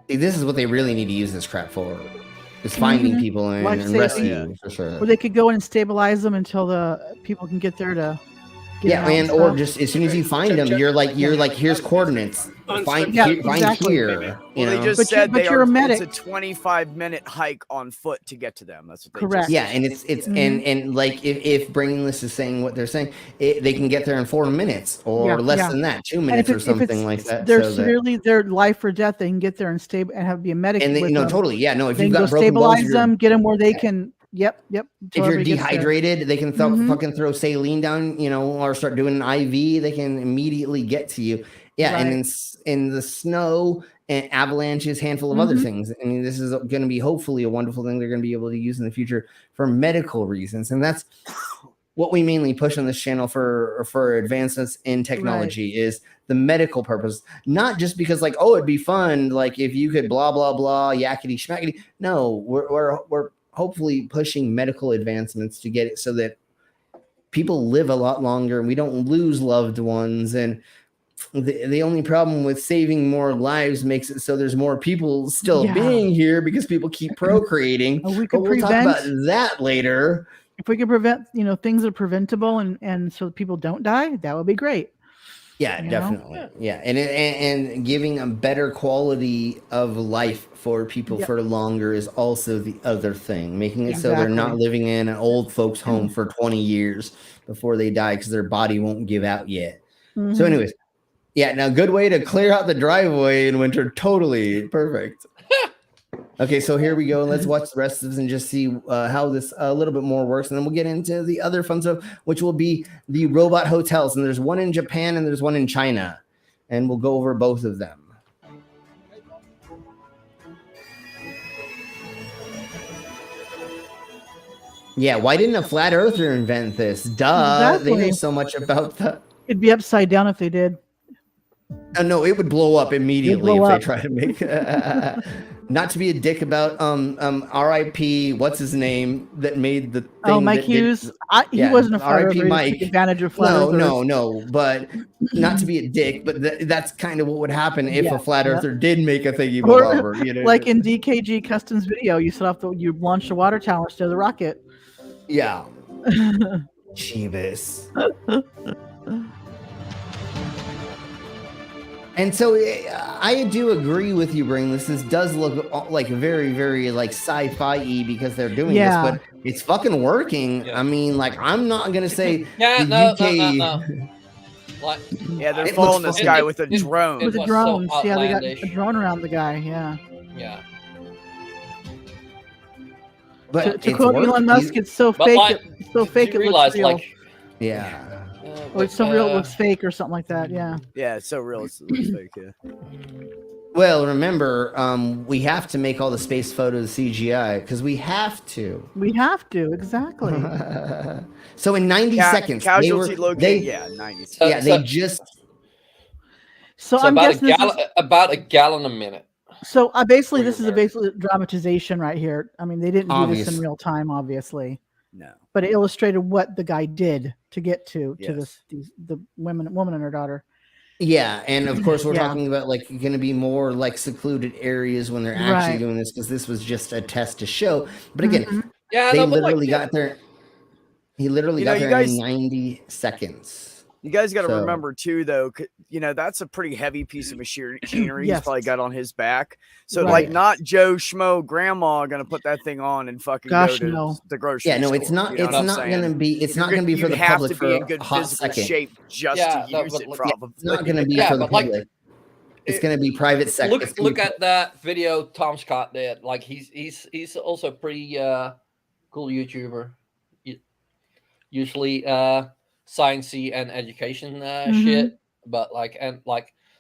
See, this is what they really need to use this crap for. Is finding people and, Like and say- rescue for sure. Or they could go in and stabilize them until the people can get there to. Get Yeah, out and and or stuff. just as soon as you find them, you're like here's coordinates. Find Yeah, here, find exactly. here. You Well, they know? just But said but they you're are, a medic. it's a 25-minute hike on foot to get to them. That's what they Correct. just Yeah, and it's and like if Brainless is saying what they're saying, they can get there in 4 minutes or Yeah, less yeah. than that, 2 And minutes or if something like that. They're so that- severely, they're life or death. They can get there and stable and have be a medic. and they, with no, them. totally, yeah, no. If They you've can got go broken bones, stabilize them, get them where they can. Yep. if till you're everybody gets there. dehydrated, they can Mhm. fucking throw saline down, or start doing an IV. They can immediately get to you. Yeah, and Right. in the snow and avalanches, handful of other Mhm. things. I mean, this is going to be hopefully a wonderful thing they're going to be able to use in the future for medical reasons, and that's what we mainly push on this channel for advancements in technology is the medical purpose, not just because like, oh, it'd be fun, like if you could blah blah blah yakety schmackety. No, we're hopefully pushing medical advancements to get it so that people live a lot longer and we don't lose loved ones. And the only problem with saving more lives makes it so there's more people still Yeah. being here because people keep procreating. We But could we'll talk prevent about that later. if we could prevent, things that are preventable and so people don't die. That would be great. Yeah, You know? definitely. Yeah, and giving a better quality of life for people Yep. for longer is also the other thing. Making it so they're not Exactly. living in an old folks' home for 20 years before they die because their body won't give out yet. So, Mhm. anyways, yeah, now good way to clear out the driveway in winter. Totally perfect. Okay, so here we go. Let's watch the rest of this and just see how this a little bit more works. And then we'll get into the other fun stuff, which will be the robot hotels. And there's one in Japan and there's one in China. And we'll go over both of them. Yeah, why didn't a flat earther invent this? Duh, they know Exactly. so much about the... It'd be upside down if they did. No, it would blow up immediately blow if up. they try to make not to be a dick about R.I.P. What's his name that made the thing Mike that did- Hughes. He wasn't a flat R.I.P. earther. He just Mike. took advantage of flat earthers. No, but not to be a dick, but that's kind of what would happen if Yeah, a flat yeah. earther did make a thingy Or bobber. like in DKG Customs video, you set off you launch the water tower instead of the rocket. Yeah. Jeebus. And so I do agree with you, Brainless. This does look like very, very like sci-fi-y because they're doing Yeah. this, but it's fucking working. I mean, like, I'm not gonna say Yeah, the no, UK. no. Like, Yeah, they're It following looks this guy fucking- with a drone. With the was so drones. Yeah, they got outlandish. a drone around the guy. Yeah. Yeah. But To it's quote working. Elon Musk, it's so But fake. like, It's so fake. you It realize, looks real. like, Yeah. Or it's so real. It looks fake, or something like that. Yeah. Yeah, it's so real. It's fake. Yeah. Well, remember, we have to make all the space photos CGI because we have to. We have to exactly. So in 90 seconds, they Casualty were locate. they, Yeah, 90. yeah, they just So I'm about guessing this is, about a gallon a minute. so basically this is a basically dramatization right here. I mean, they didn't do this Obvious. in real time, obviously, No. but it illustrated what the guy did to get to Yes. the woman and her daughter. Yeah, and of course we're Yeah. talking about like going to be more like secluded areas when they're actually Right. doing this because this was just a test to show. But again, Mhm. Yeah, they no, but literally like, got there. He literally You know, got you there guys- in 90 seconds. You guys got to So- remember too, though. That's a pretty heavy piece of machinery he's Yes. probably got on his back. So, Right. like, not Joe Schmo grandma gonna put that thing on and fucking Gosh, go to no. the grocery Yeah, no, store. it's not. You know It's what I'm not saying? going to be. It's not You're going to be for you'd the have public to for be in a good hot physical second. shape just Yeah, to no, use but it. look- Probably. It's not going to be Yeah, for the but, like, public. It's going to be private sector. look at that video Tom Scott did. Like he's also a pretty cool YouTuber. Usually sciencey and education shit. But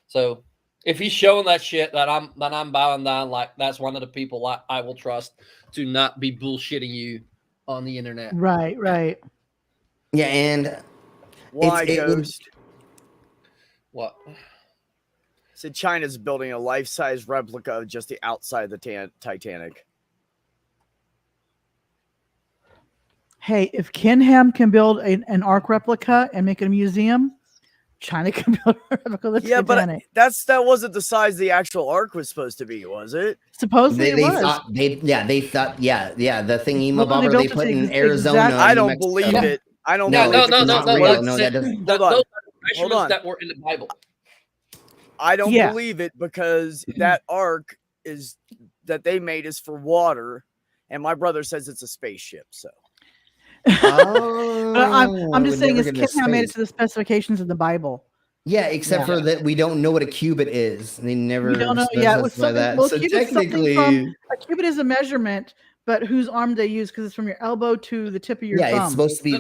so if he's showing that shit that I'm bowing down, like that's one of the people I will trust to not be bullshitting you on the internet. Right. Yeah, and Why it would- Ghost? What? Said China's building a life-size replica of just the outside of the Titanic. Hey, if Ken Ham can build an Ark replica and make it a museum, China can build a replica of the Titanic. But that wasn't the size the actual Ark was supposed to be, was it? Supposedly it was. They thought, the thingy Well, bobber they put in Arizona. I New don't Mexico. believe it. I don't No, believe it's not real. No, that doesn't. Those are measurements that were in the Bible. I don't believe it because that Ark that they made is for water, and my brother says it's a spaceship. So. I'm just saying, is Ken Ham made it to the specifications of the Bible? Yeah, except for that we don't know what a cubit is. They never. We don't know. Yeah, it was something. That. Well, So cubit's technically, a cubit is a measurement, but whose arm they use because it's from your elbow to the tip of your thumb. it's supposed to be.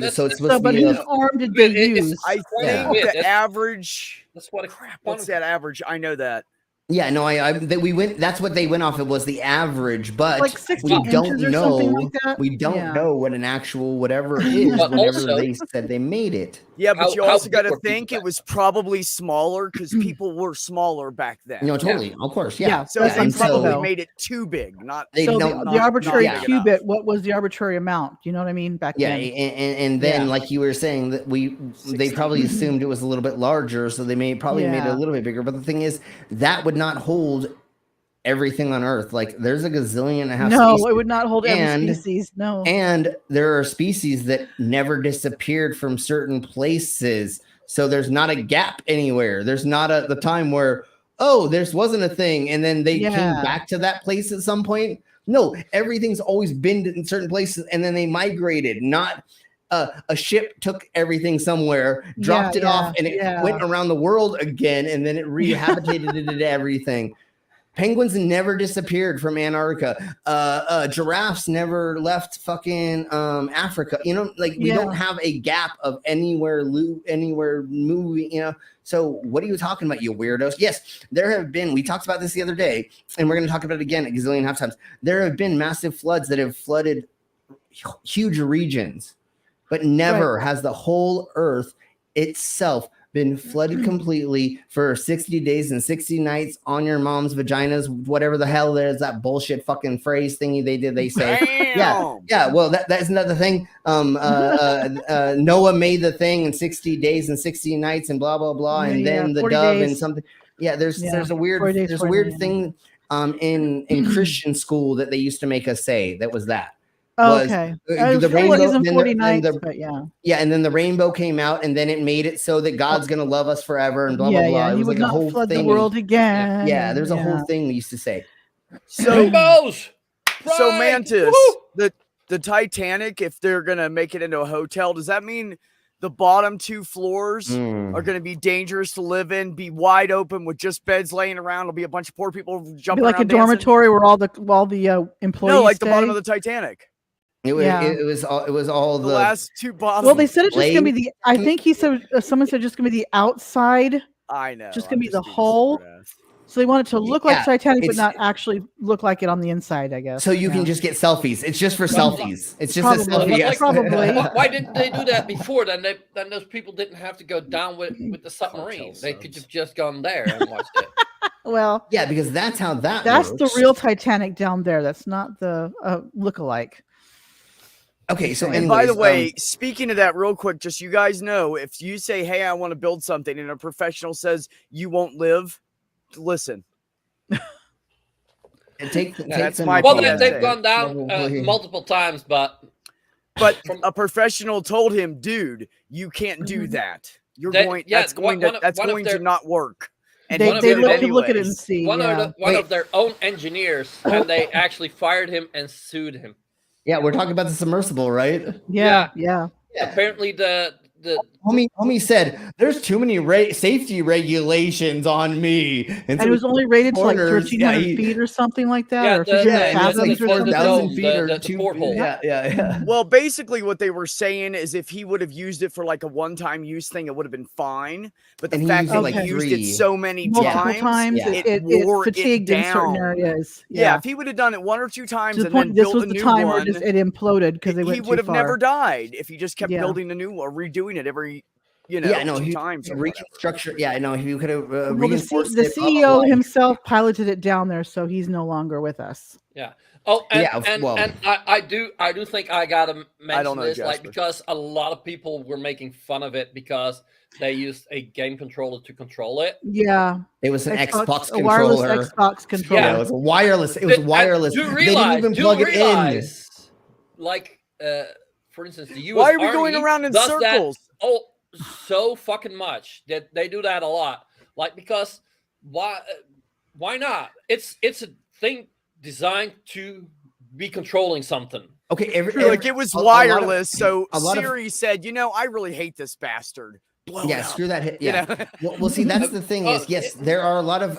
But whose arm did they use? I think the average. That's what. What's that average? I know that. Yeah, no, we went. That's what they went off. It was the average, but like 60 we don't inches or know. something like that? We don't Yeah. know what an actual whatever is. But whenever also- they said they made it. Yeah, but you how also big got to were people think it was probably smaller because people were smaller back then. No, totally, of course, yeah. So that's they what I'm saying, probably though. made it too big. Not They So don't- the arbitrary yeah. cubit, what was the arbitrary amount? You know what I mean? Back Yeah, then. and then like you were saying that they probably assumed it was a little bit larger, so they made it Yeah. a little bit bigger. But the thing is, that would not hold everything on Earth. Like there's a gazillion and a half. No, species, it would not hold every species. No. and there are species that never disappeared from certain places, so there's not a gap anywhere. There's not the time where this wasn't a thing, and then they came back to that place at some point. No, everything's always been in certain places, and then they migrated. Not a ship took everything somewhere, dropped it off, and it went around the world again, and then it rehabitated it into everything. Penguins never disappeared from Antarctica. Giraffes never left fucking Africa. You know, like we don't have a gap of anywhere moving. You know, so what are you talking about, you weirdos? Yes, there have been. We talked about this the other day, and we're going to talk about it again a gazillion and a half times. There have been massive floods that have flooded huge regions, but never has the whole Earth itself been flooded completely for 60 days and 60 nights on your mom's vaginas, whatever the hell there's that bullshit fucking phrase thingy they say. Yeah. Well, that's another thing. Noah made the thing in 60 days and 60 nights and blah blah blah, and then the dove and something. Yeah, there's a weird thing in Christian school that they used to make us say that was that. Okay. The rainbow, and 40 nights, but yeah, and then the rainbow came out, and then it made it so that God's gonna love us forever, and blah blah blah. It He was would like a not whole flood thing. the world again. Yeah, there's a whole thing we used to say. So Rainbows. So Mantis, the Titanic, if they're gonna make it into a hotel, does that mean the bottom two floors are going to be dangerous to live in, be wide open with just beds laying around? It'll be a bunch of poor people jumping like around a dormitory where all the employees No, like stay? the bottom of the Titanic. It was all the last two bottoms. Well, they said it's just going to be the. I think he said someone said just going to be the outside. I know. Just going to be the hull. So they want it to look like Titanic, but not actually look like it on the inside, I guess. So you can just get selfies. It's just for selfies. It's just a selfie. Like, probably. Why didn't they do that before? Then those people didn't have to go down with the submarine. They could have just gone there and watched it. Well, yeah, because that's how that's works. The real Titanic down there. That's not the look-alike. Okay, so and by the way, speaking of that real quick, just you guys know, if you say, hey, I want to build something, and a professional says you won't live, listen. That's my well, they've gone down multiple times, but a professional told him, dude, you can't do that. That's going to not work. And they look at it and see. One of their own engineers, and they actually fired him and sued him. Yeah, we're talking about the submersible, right? Yeah. Apparently, the homie said there's too many safety regulations on me, and it was only rated to like 1,300 feet or something like that, or 4,000 feet or the porthole. Yeah. Well, basically, what they were saying is if he would have used it for like a one-time use thing, it would have been fine. But the fact that he used it so many times, it wore fatigued it in certain down. areas. Yeah, if he would have done it one or two times and point, then built a new one, it imploded because they went he would have too far. never died if he just kept building a new or redoing it every you know, yeah, no, 2 he times or whatever. reconstruction. Yeah, no, he could have Well, reinforced the it CEO otherwise. himself piloted it down there, so he's no longer with us. Yeah. Oh, and Yeah, well- and I do think I gotta mention don't know, this, like, Jasper. because a lot of people were making fun of it because they used a game controller to control it. Yeah, It was an Xbox a wireless controller. Xbox controller. Yeah, it was wireless. It was wireless. Do They didn't even plug it in. Like, for instance, the U.S. Why are we going Army around in does circles? That, so fucking much that they do that a lot. Like, because why not? It's a thing designed to be controlling something. Okay, like it was wireless, so Siri said, "You know, I really hate this bastard." Yeah, screw that hit. Yeah. Well, see, that's the thing is, yes, there are a lot of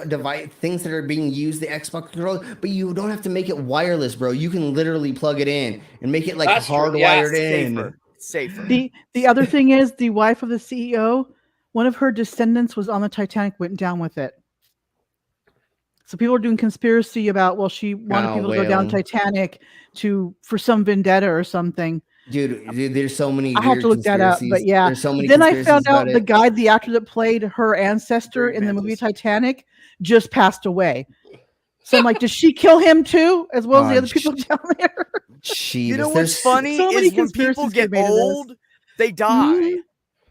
things that are being used, the Xbox controller, but you don't have to make it wireless, bro. You can literally plug it in and make it like hardwired in. Safer. The other thing is, the wife of the CEO, one of her descendants was on the Titanic, went down with it. So people are doing conspiracy about, well, she wanted people to go down Titanic for some vendetta or something. Dude, there's so many. I have to look that up, but yeah. There's so many. Then I found out the actor that played her ancestor in the movie Titanic, just passed away. So I'm like, does she kill him too, as well as the other people down there? You know what's funny is when people get old, they die. Mm-hmm.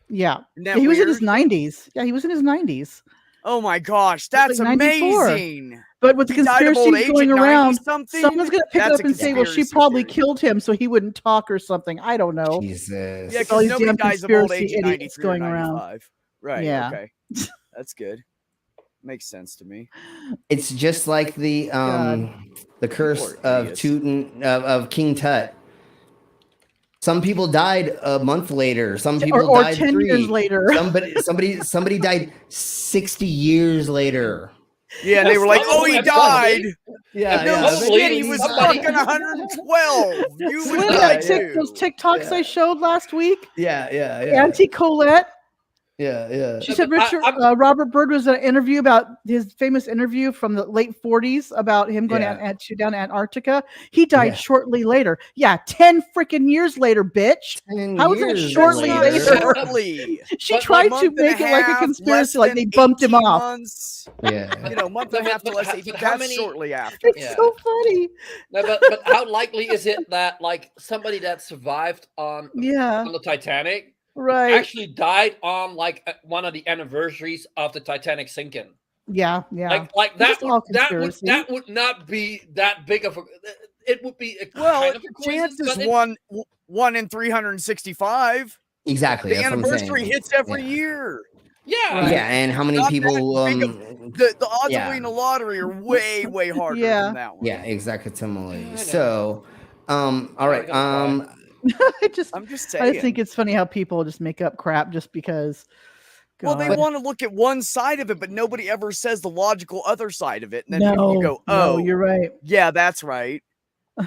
Yeah. He was in his 90s. Yeah, he was in his 90s. Oh my gosh, that's like 94. amazing. But with the conspiracy going around, someone's going to pick it That's up a and say, well, she probably killed him so he wouldn't talk or something. I don't know. Jesus. Yeah, all because these nobody damn dies of old age conspiracy at idiots 93 going or around. 95. Right, Yeah. okay. That's good. Makes sense to me. It's just like the curse of King Tut. Some people died a month later. Some people or died 10 3 years later. Somebody died 60 years later. Yeah, and they were like, "Oh, he died." Yeah, no shit, he was fucking 112. You would die too. Those TikToks I showed last week. Yeah. Auntie Colette. Yeah. She said Robert Byrd was an interview about his famous interview from the late 40s about him going down to Antarctica. He died shortly later. Yeah, 10 freaking years later, bitch. How is that shortly later? She tried to make it like a conspiracy, like they bumped him off. Months, yeah. You know, month and a half to less. That's shortly after. It's so funny. No, but how likely is it that like somebody that survived on the Titanic actually died on like one of the anniversaries of the Titanic sinking? Yeah. Like that would not be that big of a. It would be a kind of a chance is 1 in 365. Exactly. The anniversary hits every year. Yeah. Yeah, and how many people? The odds of winning the lottery are way harder than that one. Yeah, exactly. So, all right. I'm just saying. I just think it's funny how people just make up crap just because. God. Well, they want to look at one side of it, but nobody ever says the logical other side of it. And then you go, "Oh, you're right. Yeah, that's right."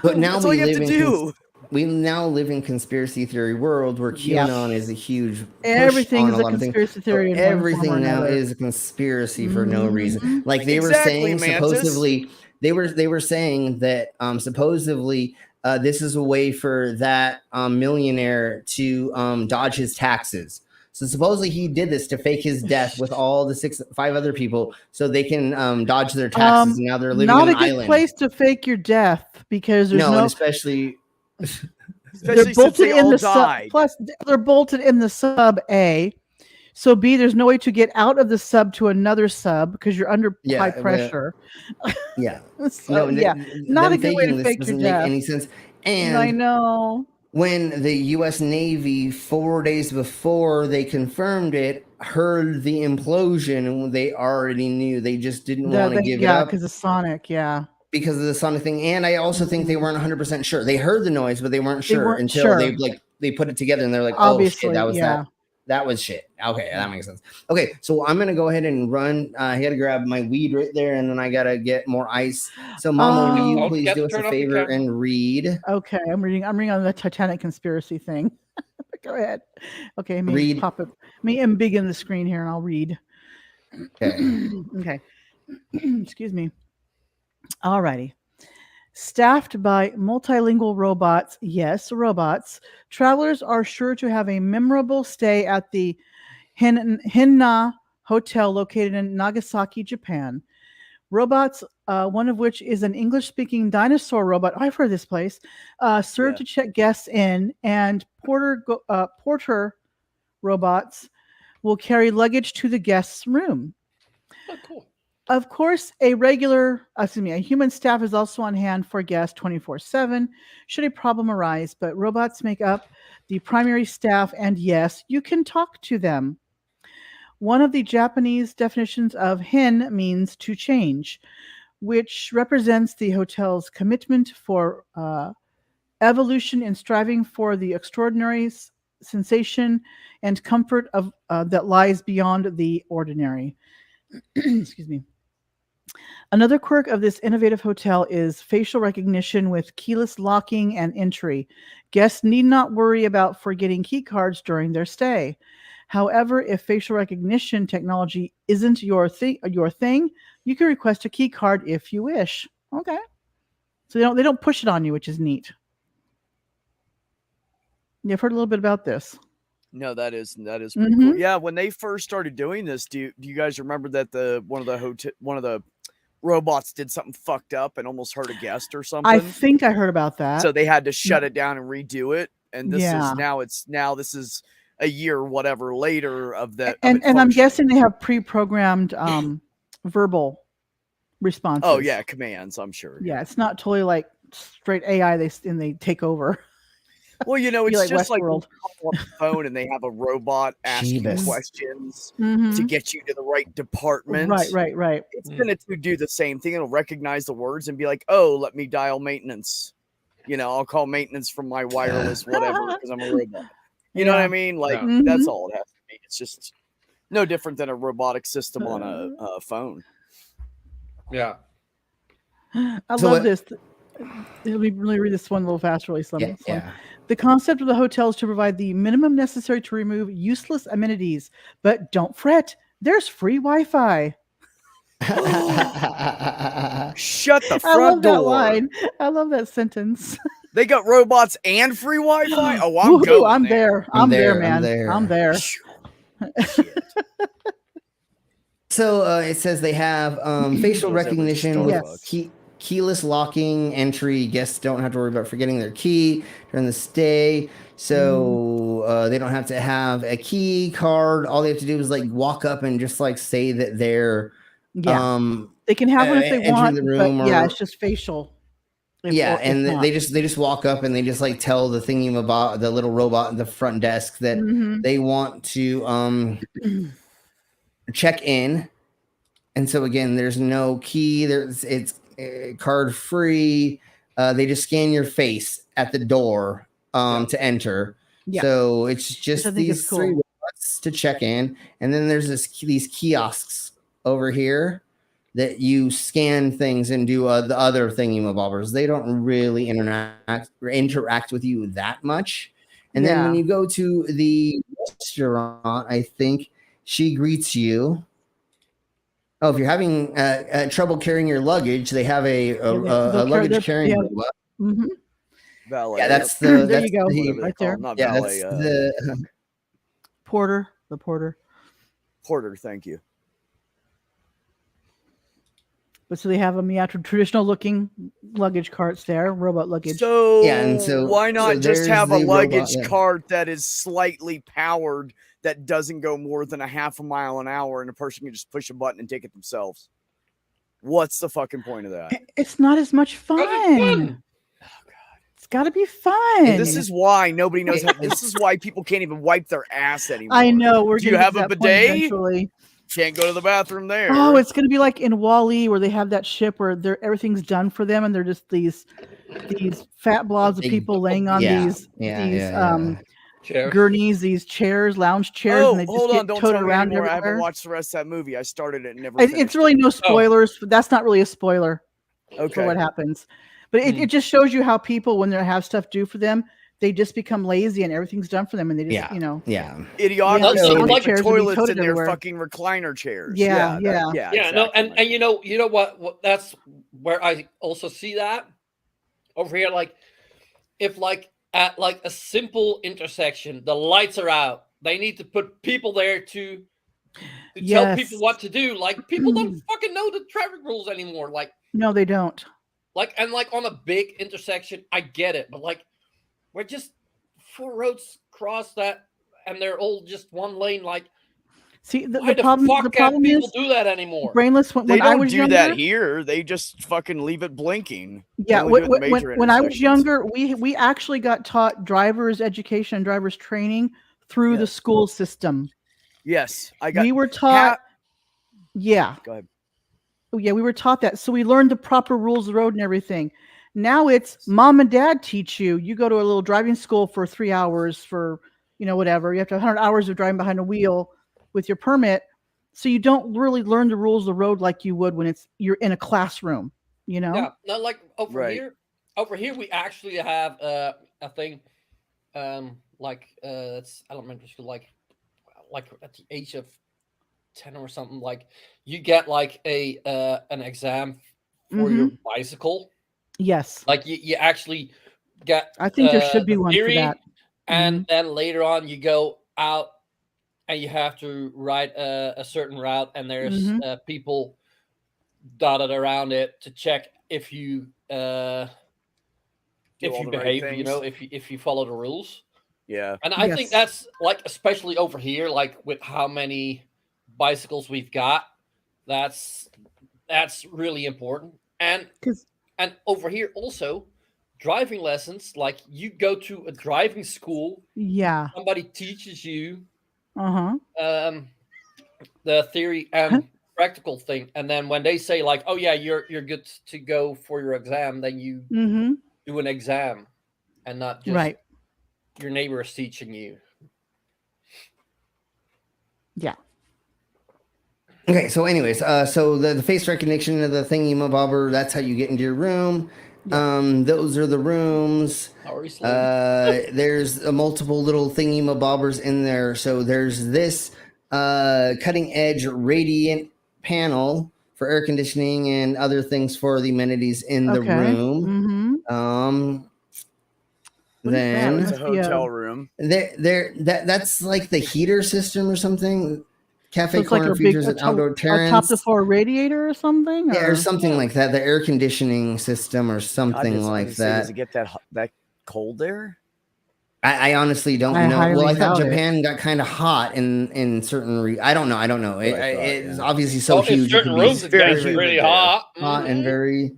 But now that's all you have to do. We now live in conspiracy theory world where QAnon is a huge everything is a conspiracy theory. So everything now is a conspiracy for no reason. Like they were saying, supposedly they were saying that supposedly this is a way for that millionaire to dodge his taxes. So supposedly he did this to fake his death with all the 5 other people, so they can dodge their taxes. And now they're living on an island. Not a good place to fake your death because there's and especially they're bolted in the sub. Plus, they're bolted in the sub A. So B, there's no way to get out of the sub to another sub because you're under high pressure. Yeah. Not a good way to fake your death. Make any sense. And I know. When the U.S. Navy 4 days before they confirmed it, heard the implosion, and they already knew. They just didn't want to give it up. Because of Sonic, because of the Sonic thing. And I also think they weren't 100% sure. They heard the noise, but they weren't sure until they put it together and they're like, obviously, oh shit, that was that was shit. Okay, that makes sense. Okay, so I'm gonna go ahead and run. I gotta grab my weed right there, and then I gotta get more ice. So, Mama, will you please do us a favor and read? Okay, I'm reading on the Titanic conspiracy thing. Go ahead. Okay, read. Pop it. I'm big in the screen here, and I'll read. Okay. Okay. Excuse me. Alrighty. Staffed by multilingual robots, yes, robots, travelers are sure to have a memorable stay at the Hinna Hotel located in Nagasaki, Japan. Robots, one of which is an English-speaking dinosaur robot. I've heard this place. Serve to check guests in, and porter robots will carry luggage to the guest's room. Oh, cool. Of course, a human staff is also on hand for guests 24/7 should a problem arise, but robots make up the primary staff, and yes, you can talk to them. One of the Japanese definitions of hin means to change, which represents the hotel's commitment for evolution and striving for the extraordinary sensation and comfort of that lies beyond the ordinary. Excuse me. Another quirk of this innovative hotel is facial recognition with keyless locking and entry. Guests need not worry about forgetting key cards during their stay. However, if facial recognition technology isn't your thing, you can request a key card if you wish. Okay. So they don't push it on you, which is neat. You've heard a little bit about this. No, that is pretty cool. Yeah, when they first started doing this, do you guys remember that one of the robots did something fucked up and almost hurt a guest or something? I think I heard about that. So they had to shut it down and redo it. And this is a year whatever later of that. And I'm guessing they have pre-programmed verbal responses. Oh yeah, commands, I'm sure. Yeah, it's not totally like straight AI they take over. Well, it's like just like Westworld. you call on the phone and they have a robot asking Jeebus. questions Mhm. to get you to the right department. Right. It's going to do the same thing. It'll recognize the words and be like, oh, let me dial maintenance. I'll call maintenance from my wireless whatever because I'm a robot. You know what I mean? Like, that's all it has to be. It's just no different than a robotic system on a phone. Yeah. I love this. Let me really read this one a little fast, really slow. The concept of the hotel is to provide the minimum necessary to remove useless amenities, but don't fret, there's free Wi-Fi. Shut the I front love that door. line. I love that sentence. They got robots and free Wi-Fi? Oh, I'm Woohoo, going I'm there. I'm there, man. I'm there. So it says they have facial recognition with Yes. keyless locking entry. Guests don't have to worry about forgetting their key during the stay. So they don't have to have a key card. All they have to do is like walk up and just like say that they're they can have one if they entering want, the room, but or it's just facial. They just walk up and they just like tell the thingy about the little robot at the front desk that they want to check in. And so again, there's no key. It's card free. They just scan your face at the door to enter. Yeah. So it's just I think these it's cool. three robots to check in, and then there's these kiosks over here that you scan things and do the other thingamabobbers. They don't really interact with you that much. And then when you go to the restaurant, I think she greets you. Oh, if you're having trouble carrying your luggage, they have a luggage carrying robot. Valet. Yeah, that's there the you go, Whatever they right call there. them, not yeah, valet. that's the Porter. Porter, thank you. But so they have traditional looking luggage carts there, robot luggage. So, so why not so just there's have a the robot luggage there. cart that is slightly powered that doesn't go more than a half a mile an hour and a person can just push a button and take it themselves? What's the fucking point of that? It's not as much fun. Oh God, it's got to be fun. And this is why nobody knows how. This is why people can't even wipe their ass anymore. I know. We're Do you gonna have get a to that point bidet? eventually. Can't go to the bathroom there. Oh, it's going to be like in Wall-E where they have that ship where everything's done for them and they're just these fat blobs of people laying on these gurneys, these chairs, lounge chairs, Oh, and they just hold on! get Don't toted tell me around anymore. I everywhere. haven't watched the rest of that movie. I started it and never. It's finished really it. no spoilers. But that's not really a spoiler for Okay. what happens. But it just shows you how people, when they have stuff due for them, they just become lazy and everything's done for them, and they just Idiocracy Yeah, like chairs the would be toilets toted in their everywhere. fucking recliner chairs. Yeah. No, and you know what? That's where I also see that over here. Like, if like at like a simple intersection, the lights are out they need to put people there to tell Yes. people what to do. Like people don't fucking know the traffic rules anymore. Like No, they don't. like on a big intersection, I get it, but like we're just 4 roads cross that, and they're all just one lane. Like, See, why the problem. fuck The can't problem people is do that anymore? brainless. They When I don't was do younger, that here. They just fucking leave it blinking. They yeah. only do it in the major When I was intersections. younger, we actually got taught driver's education and driver's training through the school system. Yes, I got. We were taught. Yeah. Go ahead. Yeah, we were taught that. So we learned the proper rules of the road and everything. Now it's mom and dad teach you. You go to a little driving school for 3 hours for, whatever. You have to have 100 hours of driving behind a wheel with your permit. So you don't really learn the rules of the road like you would when you're in a classroom, Yeah, no, like over here we actually have a thing, it's elementary school, like at the age of 10 or something, like you get like an exam for your bicycle. Yes. Like you actually get. I think there should be the one theory, for that. and then later on you go out and you have to ride a certain route, and there's people dotted around it to check if you all the right behave, things. if you follow the rules. Yeah. And I think that's like, especially over here, like with how many bicycles we've got, that's really important. And over here also, driving lessons, like you go to a driving school, Yeah. somebody teaches you Uh-huh. the theory and practical thing, and then when they say like, oh yeah, you're good to go for your exam, then you do an exam and not just your neighbor is teaching you. Yeah. Okay, so anyways, so the face recognition of the thingy-mabobber, that's how you get into your room. Those are the rooms. There's multiple little thingy-mabobbers in there. So there's this cutting-edge radiant panel for air conditioning and other things for the amenities in the room. Then it's a hotel room. That's like the heater system or something. Cafe So corner features an outdoor a terrace. top to floor radiator or something? Yeah, or something like that. The air conditioning system or something like that. Does it get that cold there? I honestly don't know. highly Well, I thought doubt it. Japan got kind of hot in certain. I don't know. It's obviously so Well, in huge. certain it can be rooms it gets really hot. and very.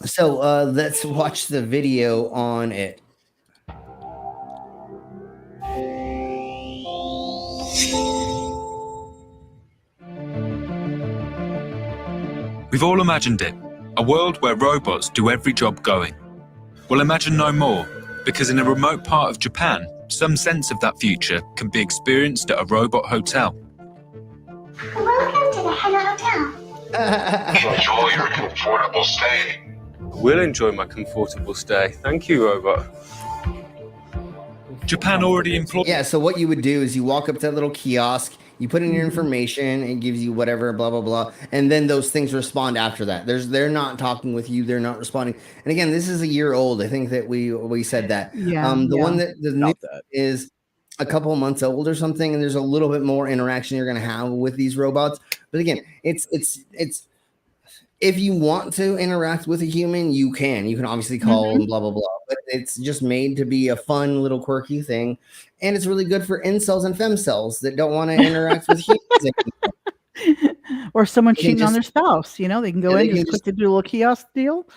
So let's watch the video on it. We've all imagined it, a world where robots do every job going. We'll imagine no more, because in a remote part of Japan, some sense of that future can be experienced at a robot hotel. Welcome to the Hello Hotel. Enjoy your comfortable stay. Will enjoy my comfortable stay. Thank you, robot. Japan already employs. Yeah, so what you would do is you walk up to that little kiosk, you put in your information, it gives you whatever, blah, blah, blah. And then those things respond after that. They're not talking with you. They're not responding. And again, this is a year old. I think that we said that. The one that the new is a couple of months old or something. And there's a little bit more interaction you're going to have with these robots. But again, it's if you want to interact with a human, you can obviously call and blah, blah, blah, but it's just made to be a fun little quirky thing. And it's really good for incels and femcells that don't want to interact with humans. Or someone cheating on their spouse, they can go in, just click to do a little kiosk deal.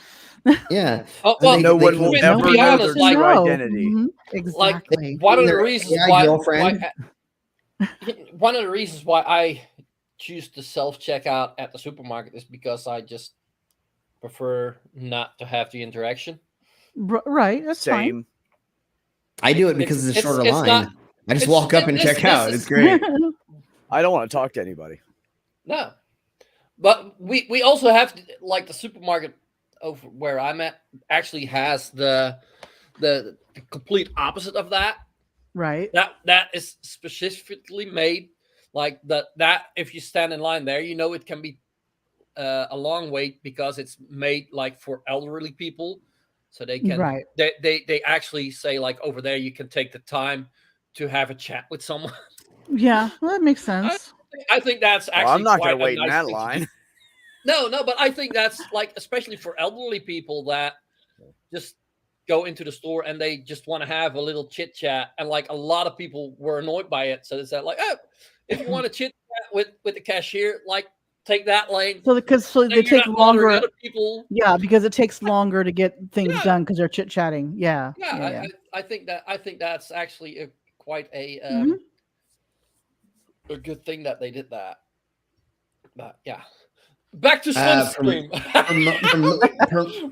Yeah. Well, no one will ever know their true identity. Exactly. Like one of the reasons one of the reasons why I choose to self-checkout at the supermarket is because I just prefer not to have the interaction. Right, that's fine. I do it because it's a shorter line. I just walk up and check out. It's great. I don't want to talk to anybody. No. But we also have, like, the supermarket over where I'm at actually has the complete opposite of that. Right. That is specifically made like that if you stand in line there, it can be a long wait because it's made like for elderly people. So they can they actually say like over there you can take the time to have a chat with someone. Yeah, well, that makes sense. I think that's actually. I'm not quite gonna a wait in nice that thing to line. do. No, but I think that's like, especially for elderly people that just go into the store and they just want to have a little chit chat, and like a lot of people were annoyed by it. So they said like, oh, if you want to chit chat with the cashier, like take that lane. So because Then they you're take not bothering longer. other people. Yeah, because it takes longer to get things done because they're chit chatting. Yeah. Yeah, I think that's actually quite a a good thing that they did that. But yeah, back to Slim's stream.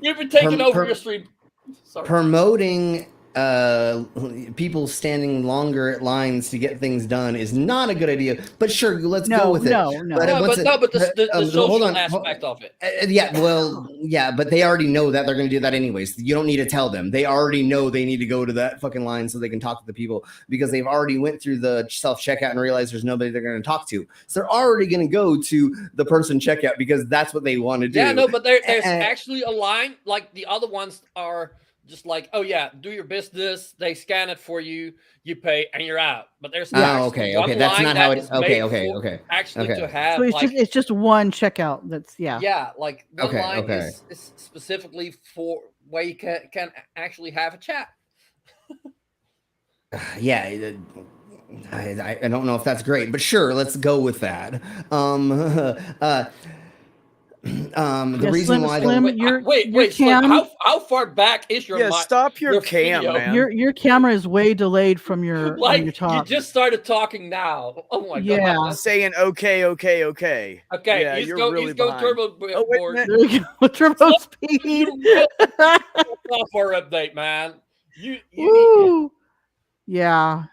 We've been taking over your stream. Sorry. Promoting people standing longer at lines to get things done is not a good idea. But sure, let's go with it. But the social aspect of it. Yeah, but they already know that they're going to do that anyways. You don't need to tell them. They already know they need to go to that fucking line so they can talk to the people, because they've already went through the self-checkout and realized there's nobody they're going to talk to. So they're already going to go to the person checkout because that's what they want to do. Yeah, no, but there's actually a line. Like the other ones are just like, oh yeah, do your business. They scan it for you, you pay, and you're out. But there's okay. That's not how it is. Okay. Actually, to have So it's just one checkout. That's yeah, like one line okay. is specifically for where you can actually have a chat. Yeah. I don't know if that's great, but sure, let's go with that. The reason why wait, Slim, how far back is your stop your cam, video? man. Your camera is way delayed from your like your talk. you just started talking now. Oh my Yeah. god. Saying okay. Okay, yeah, he's you're going really turbo behind. board. There we go. Turbo speed. Software update, man. You Woo. Yeah.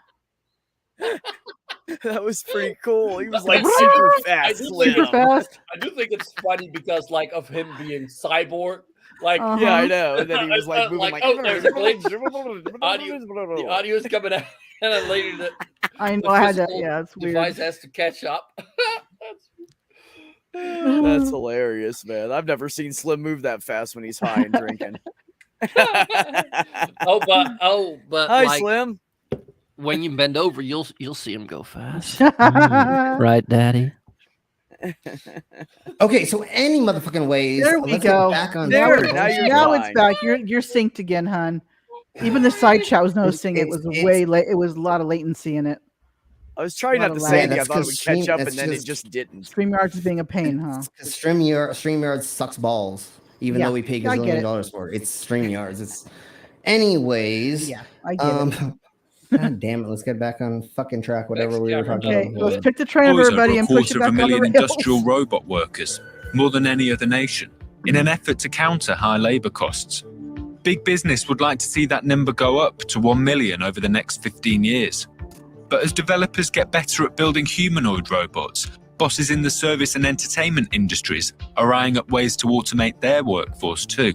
That was pretty cool. He was like super fast. Super fast. I do think it's funny because like of him being cyborg. Like yeah, I know. And then he was like moving like oh, there's a glitch. The audio is coming out, and then later I know the I had that. physical Yeah, it's weird. device has to catch up. That's hilarious, man. I've never seen Slim move that fast when he's high and drinking. but Hi, like, Slim. When you bend over, you'll see him go fast. Right, Daddy? Okay, so any motherfucking ways. There we let's go. Get back on now it's back. You're synced again, hon. Even the side chat was noticing it was way late. It was a lot of latency in it. I was trying not to say anything. I thought it would catch up, and then it just didn't. StreamYards is being a pain, huh? StreamYards sucks balls, even though we pay $1 gazillion for it. It's StreamYards. It's anyways. Yeah, I get it. God damn it! Let's get back on fucking track. Whatever we were talking about. Let's pick the train, everybody, and push it back on the rails. Industrial robot workers, more than any other nation, in an effort to counter high labor costs. Big business would like to see that number go up to 1 million over the next 15 years. But as developers get better at building humanoid robots, bosses in the service and entertainment industries are eyeing up ways to automate their workforce too.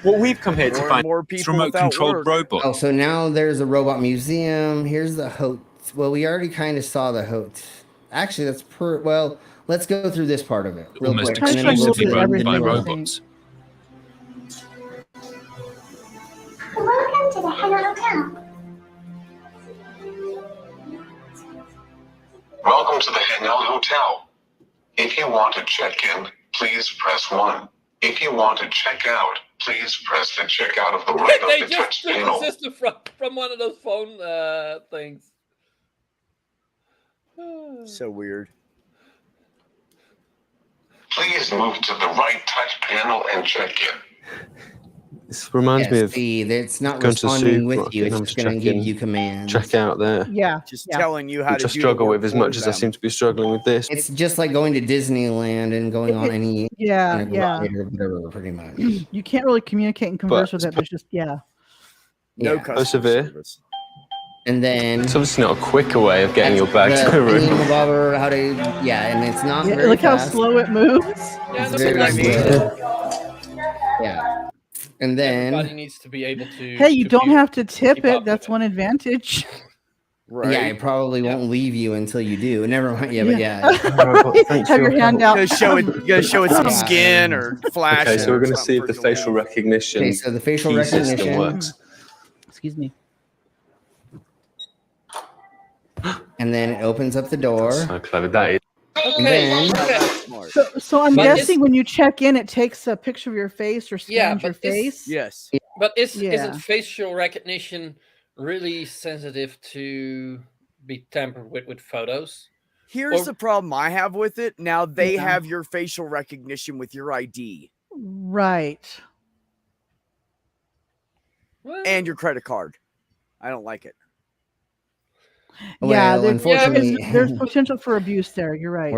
What we've come here to find is remote-controlled robots. Oh, so now there's a robot museum. Here's the HOT. Well, we already kind of saw the HOT. Actually, that's well. Let's go through this part of it real Almost quick. exclusively run by robots. Welcome to the Henna Hotel. Welcome to the Henel Hotel. If you want to check in, please press 1. If you want to check out, please press the check out of the right They of the just touch took panel. the system from one of those phone things. So weird. Please move to the right touch panel and check in. This reminds me of. It's not going to the responding with you. It's supermarket, just going to give you commands. Check out there. Yeah. Just telling you how Which to I do struggle the with as work much for as I them. seem to be struggling with this. It's just like going to Disneyland and going on any Yeah. ride or whatever, pretty much. You can't really communicate and converse with it. There's just No Yeah. customer Persevere. service. And then It's obviously not a quicker way of getting your bag the to a room. thingamabobber, how to and it's not Yeah, very look how fast. slow it moves. Yeah, It's very slow. Yeah. And then everybody needs to be able to. Hey, you don't compute. have to tip keep it. up That's one advantage. Right. Yeah, it probably won't leave you until you do. Never mind. Yeah, but yeah. Have your hand out. You gotta show it some Yeah. skin or flash. Okay, so it we're or going to something see for if the it to leave. facial recognition Okay, so the facial key system recognition works. Excuse me. And then it opens up the door. So clever that is. Then, So I'm But guessing when you check in, it takes a picture of your face or Yeah, scans your but it's- face. Yes. But isn't Yeah. facial recognition really sensitive to be tampered with photos? Here's Or- the problem I have with it. Now they Yeah. have your facial recognition with your ID Right. and your credit card. I don't like it. Yeah, well, unfortunately, there's potential for abuse there. You're right.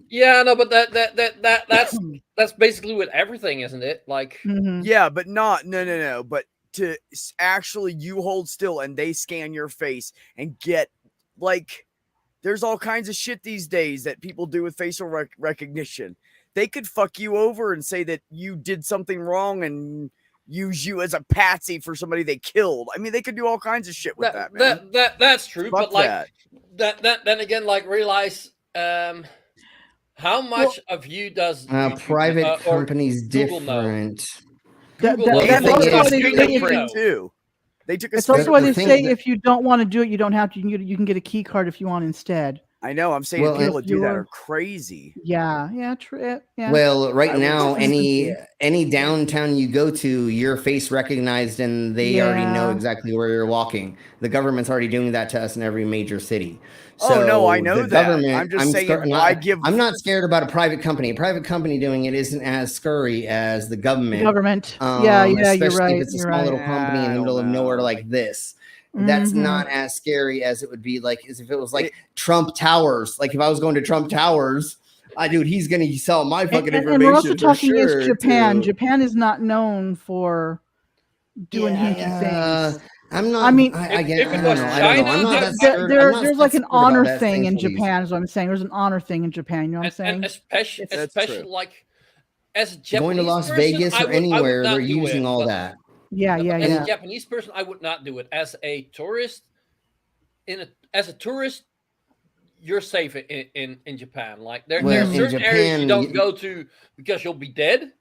Yeah, no, but that's basically with everything, isn't it? Like, Yeah, but no. But to actually you hold still and they scan your face and get like, there's all kinds of shit these days that people do with facial recognition. They could fuck you over and say that you did something wrong and use you as a patsy for somebody they killed. I mean, they could do all kinds of shit with that, man. That's true. Fuck but like then again, like realize how much of you does private or companies Google know? different. Google Well, knows. the thing They is- took a They- fingerprint too. They took a It's also why they thing say that- if you don't want to do it, you don't have to. You can get a key card if you want instead. I know. I'm saying Well, people if that do that you're- are crazy. Yeah, true. Yeah. Well, right I would now, listen any downtown you go to, your face recognized, and they already know Yeah. exactly where you're walking. The government's already doing that to us in every major city. Oh, no, I know the that. government- I'm just saying, scar- why give- I'm not scared about a private company. A private company doing it isn't as scurry as the government. Government. Yeah, you're especially right. if it's a You're small right. little company in the middle of nowhere like this. That's not as scary as it would be like as if it was like Trump Towers. Like if I was going to Trump Towers, dude, he's gonna sell my fucking information. And we're also for talking sure, is Japan. too. Japan is not known for doing hinky things. I'm not. I mean, I if guess it I don't was know. I don't know. I'm not that scared. I'm not there's that like an scared about honor that, thing in thankfully. Japan. Is what I'm saying. There's an honor thing in Japan. You know what I'm saying? And especially That's true. like as a Japanese Going to Las person, Vegas I or would anywhere, not they're do using it, all but- that. Yeah. As a Japanese person, I would not do it. As a tourist, as a tourist, you're safe in Japan. Like there are in certain areas you Japan, don't go to because you'll be dead.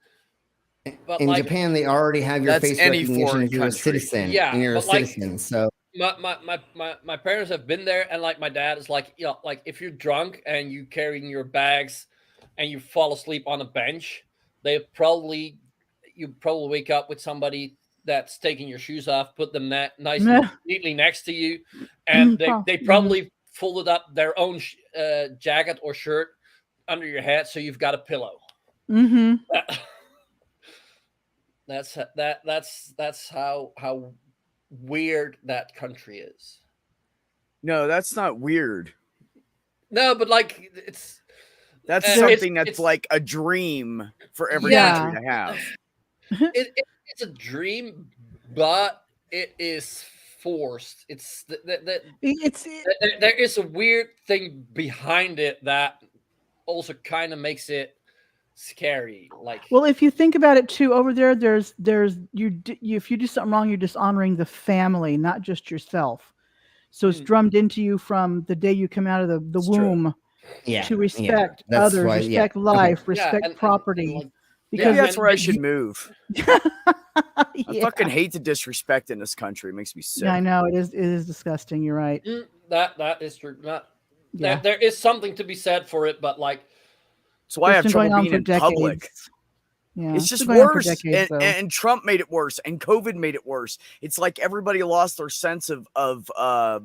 But In like, Japan, they already have your That's face any recognition foreign if you're a country. citizen. Yeah, and you're a but, like, citizen. So my parents have been there, and like my dad is like, you know, like if you're drunk and you carrying your bags and you fall asleep on a bench, you probably wake up with somebody that's taking your shoes off, put them neatly next to you, and they probably folded up their own jacket or shirt under your head, so you've got a pillow. Mm-hmm. That's how weird that country is. No, that's not weird. No, but like That's it's- something that's it's- like a dream for every Yeah. country to have. it's a dream, but it is forced. It's there is a weird thing behind it that also kind of makes it scary. Like, Well, if you think about it too, over there, there's if you do something wrong, you're dishonoring the family, not just yourself. So it's drummed into you from the day you come out of the womb to respect That's others, why- respect okay. life, Yeah, respect and property. like, Maybe that's where I and should you- move. I fucking hate the disrespect in this country. It makes me sick. Yeah, I know it is disgusting. You're right. that is true. Yeah. There is something to be said for it, but like, That's why I have It's been trouble going on being for in decades. public. Yeah, It's just been going on for worse. decades, though. And Trump made it worse, and COVID made it worse. It's like everybody lost their sense of how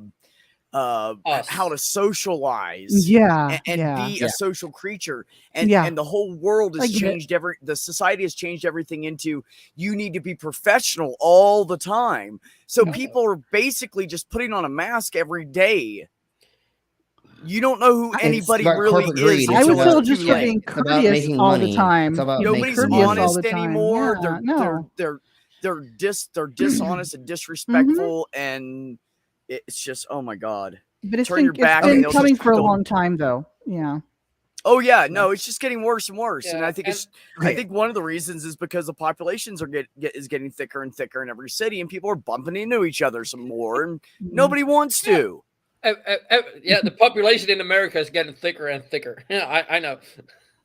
to socialize. Yeah, and yeah. be Yeah. a social creature. And Yeah. and the whole world I has get it. changed the society has changed everything into you need to be professional all the time. So people are basically just putting on a mask every day. You don't know who anybody about really corporate is. greed. I It's would until feel it's just too for late. being It's about courteous making all money. the time. It's about You know, making Nobody's courteous all honest the time. anymore. Yeah, They're dishonest and disrespectful, and it's just oh my god. But it's Turn been, your back it's and been they'll coming just- for a they'll- long time, though. Yeah. Oh yeah, no, it's just getting worse and worse, and Yeah, I think I think one of the reasons is because the populations are is getting thicker and thicker in every city, and people are bumping into each other some more, and nobody wants to. Yeah, the population in America is getting thicker and thicker. Yeah, I know.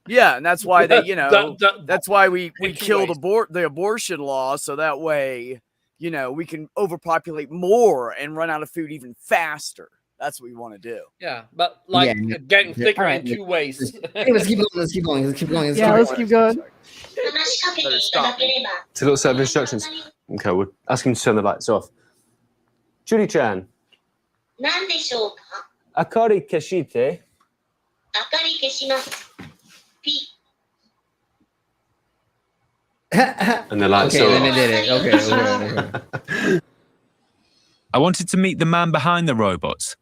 Yeah, and that's why they, you know, that's why we in two killed ways. the abortion law, so that way, you know, we can overpopulate more and run out of food even faster. That's what we want to do. Yeah, but like getting thicker All right. in 2 ways. Hey, let's keep going. Let's keep going. Let's keep going. Let's keep going. Better stop me. It's a little set of instructions. Okay, we'll ask him to turn the lights off. Julie-chan, 何でしょうか akari keshite. 明かり消します。ピ And the lights Okay, are then off. it did it. Okay. I wanted to meet the man behind the robots.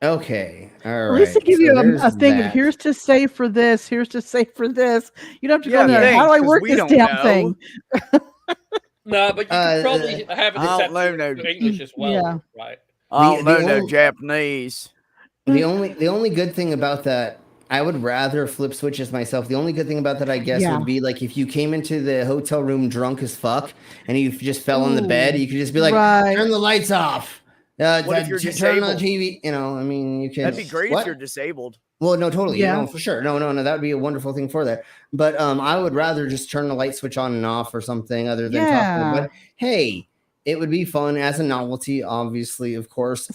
Okay. All At right. least they give you there's a thing of that. here's to say for this, here's to say for this. You don't have to go Yeah, in there. thanks, How do I 'cause work we this don't damn know. thing? No, but you could probably have it I set don't know to no- English as well, Yeah. right? I don't know the no only- Japanese. The only good thing about that, I would rather flip switches myself. The only good thing about that, I guess, Yeah. would be like if you came into the hotel room drunk as fuck and you just fell on the bed, you could just be like, Right. turn the lights off. What if you're turn on the disabled? TV? You know, I mean, you can. That'd be great What? if you're disabled. Well, no, totally. Yeah. No, for sure. No, that would be a wonderful thing for that. But I would rather just turn the light switch on and off or something other than Yeah. talking. But hey, it would be fun as a novelty, obviously, of course.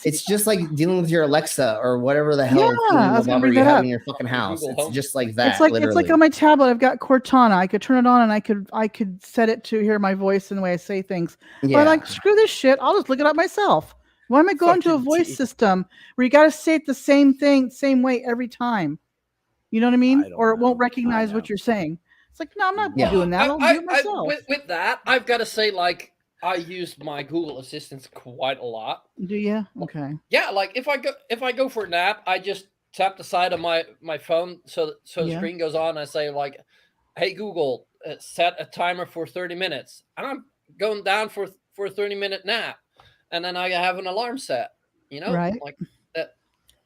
It's just like dealing with your Alexa or whatever the hell Yeah, I was gonna thingamabobber bring you that have up. in your fucking house. Google It's Home. just like that. It's like literally. on my tablet. I've got Cortana. I could turn it on and I could set it to hear my voice and the way I say things. But I'm like, screw this shit. I'll just look it up myself. Why am I going to a Fucking voice tea. system where you got to say it the same thing, same way every time? You know what I mean? I don't Or it won't know. recognize I what know. you're saying. It's like, no, I'm not Yeah. doing that. I'll do it myself. With that, I've got to say, like, I use my Google Assistant quite a lot. Do you? Okay. Yeah, like if I go for a nap, I just tap the side of my phone so the Yeah. screen goes on. And I say like, "Hey Google, set a timer for 30 minutes," and I'm going down for a 30-minute nap, and then I have an alarm set. You know, Right. like that.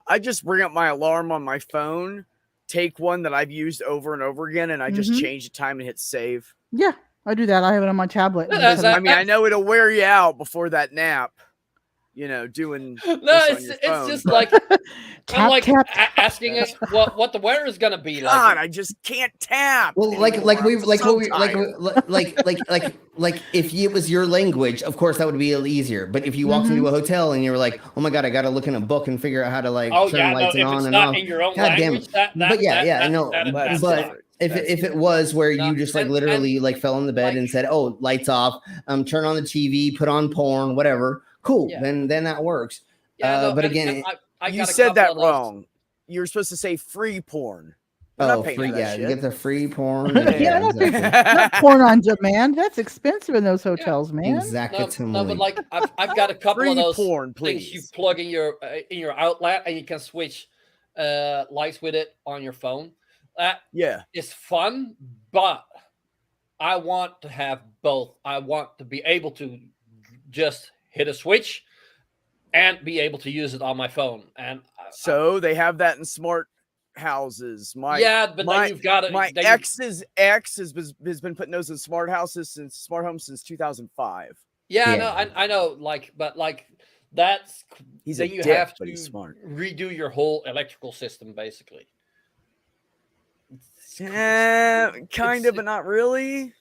I just bring up my alarm on my phone, take one that I've used over and over again, and I just Mhm. change the time and hit save. Yeah, I do that. I have it on my tablet. Yeah, that's- I mean, I know it'll wear you out before that nap. You know, doing No, this on it's your it's phone, just but- like Tap, I'm like tap, asking us what the weather is gonna be like. God, I just can't tap. Well, like anymore. we I'm like so what we like tired. like if it was your language, of course that would be a little easier. But if you walked into a hotel and you were like, oh my god, I got to look in a book and figure out how to like Oh turn yeah, no, lights if on it's and not off. in your own God damn language, it. But yeah, no. that's But different. if it was where you just like and- literally like fell in the bed and said, oh, lights off, turn on the TV, put on porn, whatever, cool, Yeah. then that works. Yeah, no, but and- again, and I You got a said couple that of those- wrong. You were supposed to say free porn. We're not oh, paying free, for that yeah, you shit. get the free porn. Yeah, not, exactly. not porn on demand. That's expensive in those hotels, man. Exactly. No, but like I've got a couple Free of those porn, things you please. plug in your outlet, and you can switch lights with it on your phone. That Yeah. is fun, but I want to have both. I want to be able to just hit a switch and be able to use it on my phone. And So they have that in smart houses. Yeah, but then you've got it- My then you- ex's ex has been putting those in smart houses since smart homes since 2005. yeah, no, I know, like, but like that's He's then a you dick, have but to he's smart. redo your whole electrical system basically. Kind of, but not really.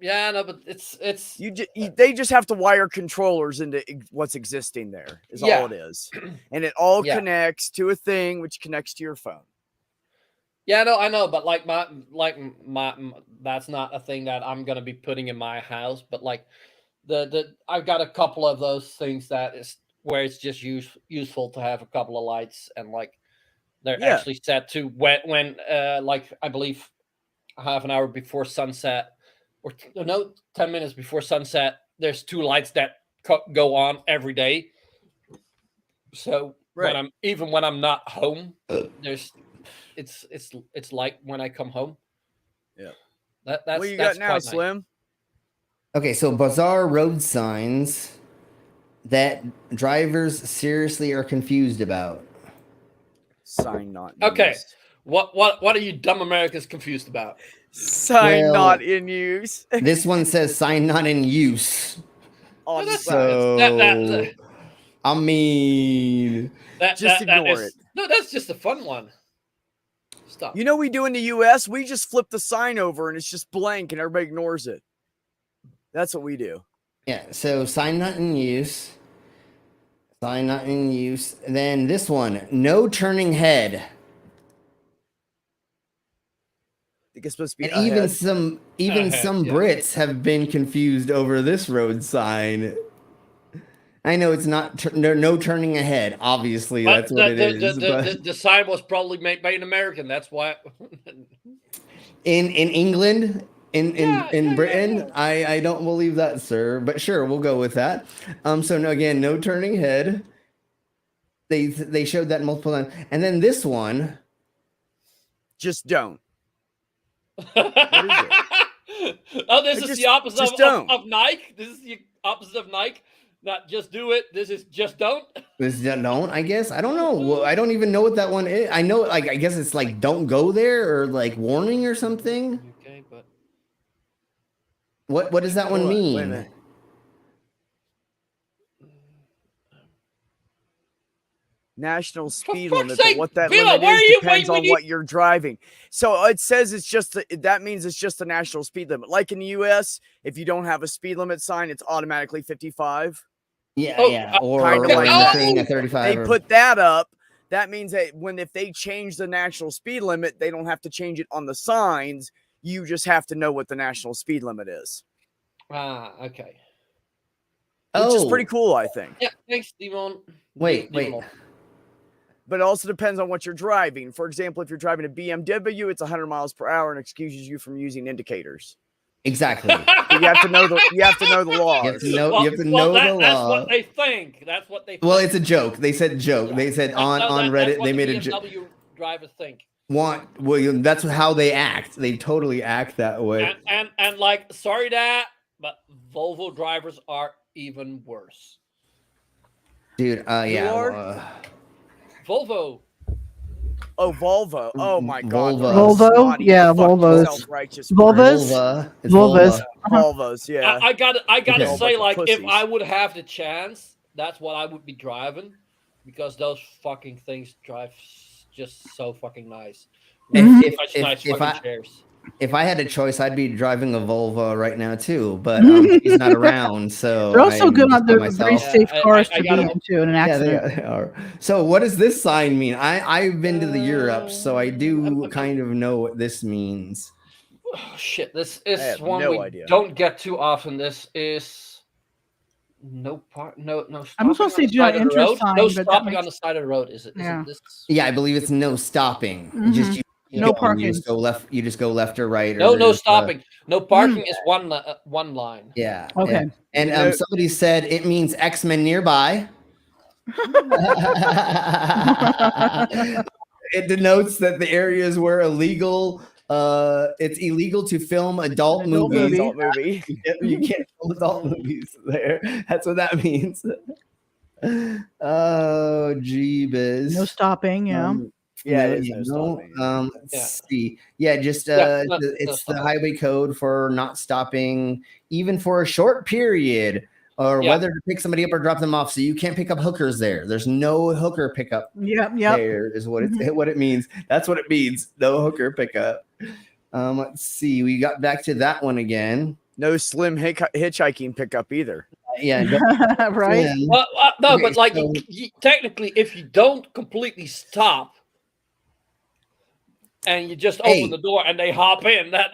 Yeah, no, but it's They just have to wire controllers into what's existing there. Is Yeah. all it is, and it all Yeah. connects to a thing which connects to your phone. Yeah, no, I know, but like my that's not a thing that I'm gonna be putting in my house. But like the I've got a couple of those things that is where it's just useful to have a couple of lights, and like they're Yeah. actually set to when like I believe half an hour before sunset, or 10 minutes before sunset. There's two lights that go on every day. So Right. when I'm not home, it's like when I come home. Yeah. That's What you that's got now, quite nice. Slim? Okay, so bizarre road signs that drivers seriously are confused about. Sign not. Okay, used. what are you dumb Americans confused about? Sign Well, not in use. This one says sign not in use. On So I mean, Just ignore it. No, that's just a fun one. Stop. You know, we do in the U.S. We just flip the sign over and it's just blank, and everybody ignores it. That's what we do. yeah. So sign not in use. Sign not in use. Then this one, no turning head. I think it's supposed to be And even ahead. some Ahead, yeah. Brits have been confused over this road sign. I know it's not no turning ahead. Obviously, But that's what it is. But the sign was probably made by an American. That's why. in England, in Britain, I don't believe that, sir. But sure, we'll go with that. So no, again, no turning head. They showed that multiple times, and then this one, just don't. Oh, this is the opposite of Nike. This is the opposite of Nike. Not just do it. This is just don't. This don't. I guess I don't know. Well, I don't even know what that one is. I know, like, I guess it's like don't go there or like warning or something. Okay, but what does that one mean? Wait a minute. National speed limit, but what that Vila, limit is depends on what you're driving. So it says it's just that means it's just the national speed limit. Like in the U.S., if you don't have a speed limit sign, it's automatically 55. Yeah, Oh, yeah, or kind of like anything that. at 35. They put that up. That means that if they change the national speed limit, they don't have to change it on the signs. You just have to know what the national speed limit is. Okay. Which is pretty cool, I think. Yeah, thanks, Demon. Wait. But it also depends on what you're driving. For example, if you're driving a BMW, it's 100 miles per hour and excuses you from using indicators. Exactly. So you have to know the laws. You have to know the law. That's what they think. That's what they think. Well, it's a joke. They said joke. Yeah. They said on Reddit they made a joke. BMW drivers think. That's how they act. They totally act that way. And like, sorry that, but Volvo drivers are even worse. Dude, yeah. Volvo. Oh, Volvo. Oh my God. Volvo. Yeah, Volvos. Volvos. Volvos. Yeah. I gotta say, like, if I would have the chance, that's what I would be driving, because those fucking things drive just so fucking nice. If I had a choice, I'd be driving a Volvo right now too, but he's not around, so they're also good on the very safe cars to be into in an accident. Yeah, so what does this sign mean? I've been to the Europe, so I do kind of know what this means. Oh, shit, this is one we don't get too often. This is no I'm supposed to say do not enter sign, no stopping on the side of the road. Is it? Yeah. Yeah, I believe it's no stopping. Mm-hmm. No parking. You just go left or right. No stopping. No parking is one line. Yeah. Okay. And somebody said it means X-Men nearby. It denotes that the areas where it's illegal to film adult movies. Adult movie. You can't film adult movies there. That's what that means. Oh, jeebus. No stopping. Yeah. Let's see. Yeah, just it's the highway code for not stopping, even for a short period, or whether to pick somebody up or drop them off. So you can't pick up hookers there. There's no hooker pickup. There is what it means. That's what it means. No hooker pickup. Let's see. We got back to that one again. No slim hitchhiking pickup either. Yeah. Right. Well, no, but like technically, if you don't completely stop, and you just open the door and they hop in, then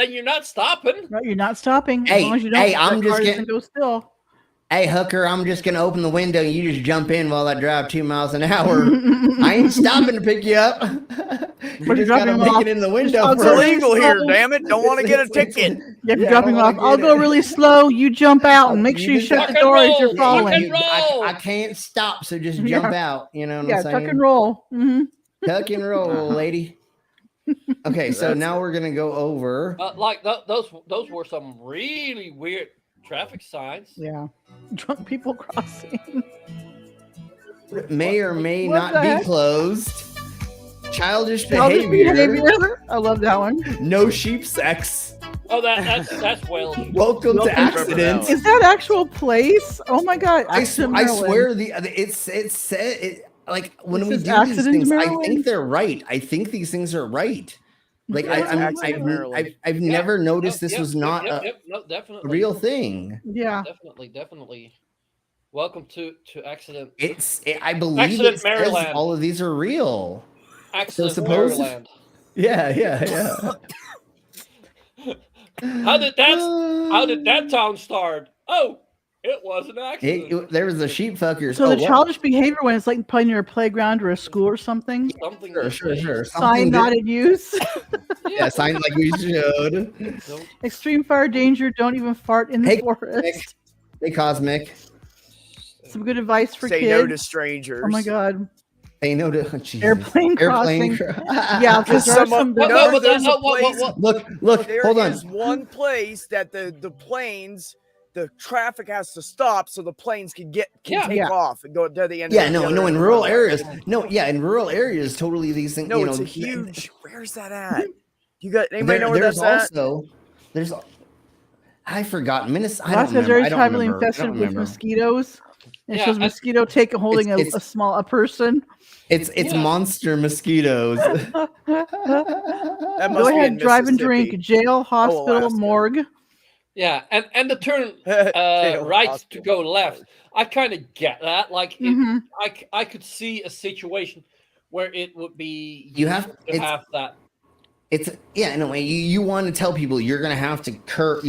you're not stopping. No, you're not stopping. Hey, as long as you don't, I'm just gonna go still. Hey, hooker, I'm just gonna open the window. You just jump in while I drive 2 miles an hour. I ain't stopping to pick you up. You just gotta make it in the window. It's illegal here, damn it! Don't want to get a ticket. You're dropping off. I'll go really slow. You jump out and make sure you shut the door as you're falling. I can't stop, so just jump out. You know what I'm saying? Tuck and roll. Mm-hmm. Tuck and roll, lady. Okay, so now we're gonna go over. Like those were some really weird traffic signs. Yeah, drunk people crossing. May or may not be closed. Childish behavior. I love that one. No sheep sex. Oh, that's Wales. Welcome to accident. Is that actual place? Oh my god! I Accident, swear Maryland. it's like when It we says do these accident, things, I Maryland? think they're right. I think these things are right. Like Yeah, it's I've accident, Maryland. never noticed this Yep, was yep, not yep, a, yep, no, a definitely. real thing. Yeah. Definitely. Welcome to accident. I believe Accident, it says Maryland. all of these are real. Accident, suppose- Maryland. Yeah. How did that town start? Oh, it was an accident. There was the sheep fuckers. So Oh, the what? childish behavior when it's like playing near a playground or a school or something. Something. Sure. Sign Something not that- in use. Yeah, sign like we should. Extreme fire danger. Don't even fart in the Hey, forest. Hey, Cosmic. Some good advice for Say kids. no to strangers. Oh my god. Say no to Jesus. Airplane crossing. Yeah, because there are some. There's a place. Look, There hold on. is one place that the planes, the traffic has to stop so the planes can take off and go to the end. Yeah, of the other no, in end of the rural runway. areas. No, yeah, in rural areas, totally these things. No, you it's know, a huge. Where's that at? You got anybody know where there's that's at? also there's I forgot Minnesota. I Alaska's don't very remember. heavily I don't infested with remember. mosquitoes. It Yeah, shows I- mosquito holding a person. It's monster mosquitoes. That Go must be ahead, in drive and drink. Mississippi. Jail, hospital, Alaska. morgue. Yeah, and the turn right to go left. I kind of get that. Like, I could see a situation where it would be You have- to have that. It's in a way you want to tell people you're gonna have to curve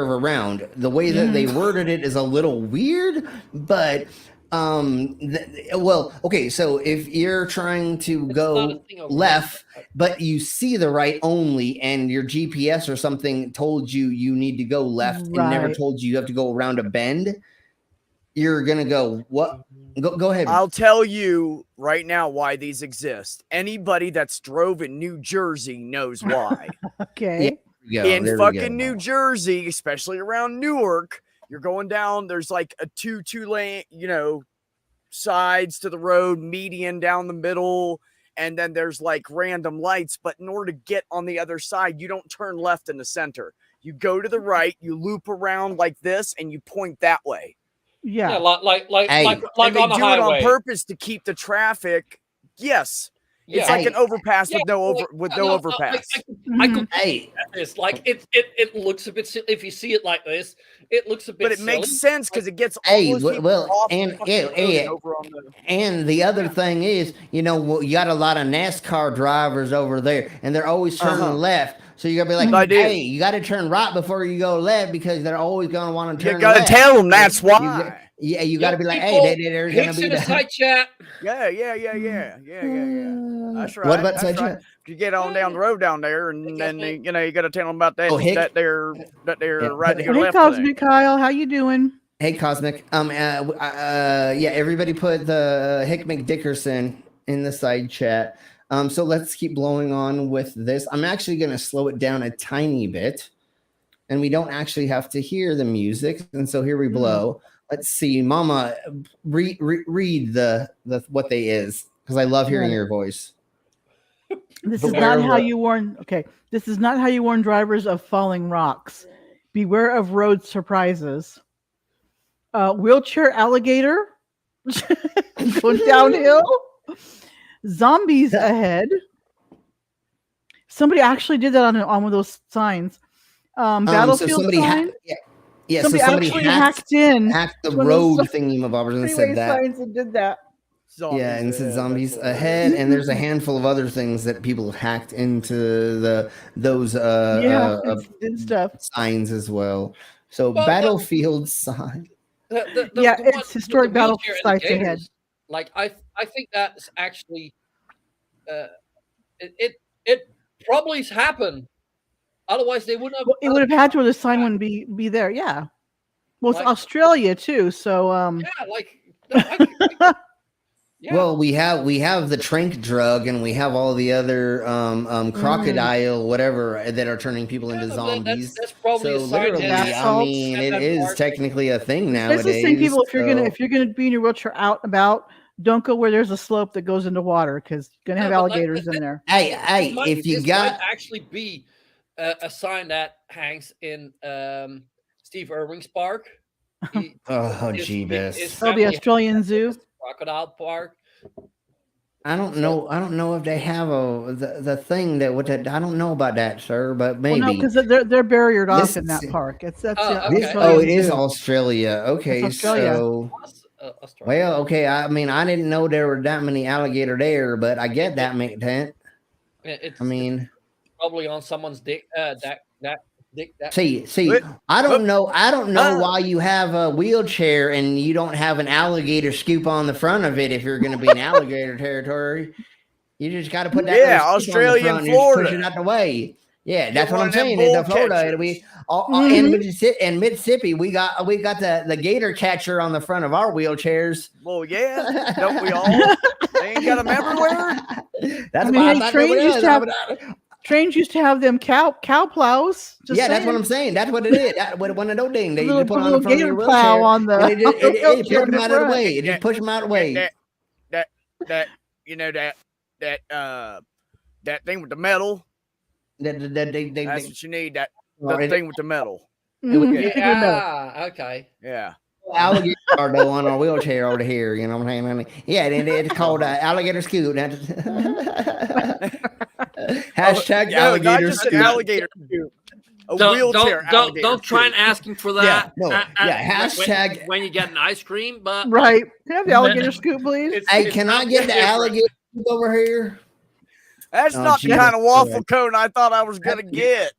around. The way that they worded it is a little weird, but okay. So if you're trying to go left, but you see the right only, and your GPS or something told you need to go left and never Right. told you have to go around a bend, you're gonna go what? Go ahead. I'll tell you right now why these exist. Anybody that's drove in New Jersey knows why. Okay. In fucking New Jersey, especially around Newark, you're going down. There's like a two lane, sides to the road, median down the middle, and then there's like random lights. But in order to get on the other side, you don't turn left in the center. You go to the right, you loop around like this, and you point that way. Yeah, like And on they the do highway. it on purpose to keep the traffic. Yes, it's like an overpass with no overpass. I could this like it looks a bit silly. If you see it like this, it looks a bit. But it makes silly. sense because it gets all those people off the fucking road over on the. And the other thing is, you got a lot of NASCAR drivers over there, and they're always turning left. So you gotta be like, hey, you gotta turn right before you go left because they're always gonna want to turn. You gotta left. tell them that's why. You gotta be like, hey, there's gonna be the side chat. Yeah. That's right. What about that's side right. chat? You get on down the road down there, and then you gotta tell them about that. Oh, Hick- that they're right to go Hey, left. Cosmic Kyle, how you doing? Hey, Cosmic. Everybody put the Hick McDickerson in the side chat. So let's keep blowing on with this. I'm actually going to slow it down a tiny bit, and we don't actually have to hear the music. And so here we blow. Let's see, Mama, read the what they is, because I love hearing your voice. This is not how you warn. Okay, this is not how you warn drivers of falling rocks. Beware of road surprises. Wheelchair alligator going downhill. Zombies ahead. Somebody actually did that on one of those signs. Battlefield sign. Somebody actually hacked the road thingy bobbers and said that. Signs and did that. Yeah, and said zombies ahead, and there's a handful of other things that people have hacked into those stuff signs as well. So battlefield sign. It's historic battlefield sites ahead. Like I think that's actually it probably happened. Otherwise, they wouldn't have. It would have had to, or the sign wouldn't be there. Yeah. Well, it's Australia too, so Well, we have the trank drug, and we have all the other crocodile whatever that are turning people into zombies. That's probably so a sign literally, that- I mean, it is technically a thing nowadays. It's the same people. If you're so- gonna be in your wheelchair out and about, don't go where there's a slope that goes into water because you're gonna have alligators in there. Hey, if you got might actually be a sign that hangs in Steve Irwing's park. Jeebus. Oh, the Australian Zoo. Crocodile Park. I don't know. I don't know if they have the thing that would. I don't know about that, sir. But maybe. Well, no, because they're barriered off in that park. That's it Australian is Zoo. Australia. Okay, It's Australia. so. Well, okay. I mean, I didn't know there were that many alligator there, but I get that makes sense. It's probably on someone's dick. See, I don't know why you have a wheelchair and you don't have an alligator scoop on the front of it if you're going to be in alligator territory. You just got to put that. Yeah, Australia and Florida. Push it out the way. Yeah, that's what one I'm of them saying. In bull Florida, catchers. it'll be in Mississippi. We got the gator catcher on the front of our wheelchairs. Well, yeah, don't we all? They ain't got them everywhere. That's I mean, trains used to have them cow plows. That's what I'm saying. That's what it is. One of those things they Little- put on little the front of your gator plow wheelchair. on the- and it wheelchair push them in out the of the front. way. It just push them out of the way. That thing with the metal. That's what you need. That thing with the metal. Yeah. Okay. Yeah. Alligator though on our wheelchair over here. You know what I'm saying? Yeah, it's called alligator scoot. Hashtag alligator just an scoot. alligator scoot. A wheelchair alligator don't try and asking for that. Hashtag when you get an ice cream, but Right. Can I have the alligator scoop, please? Hey, can I get the alligator scoop over here? That's Oh, not the Jesus kind of waffle Christ. cone I thought I was gonna get.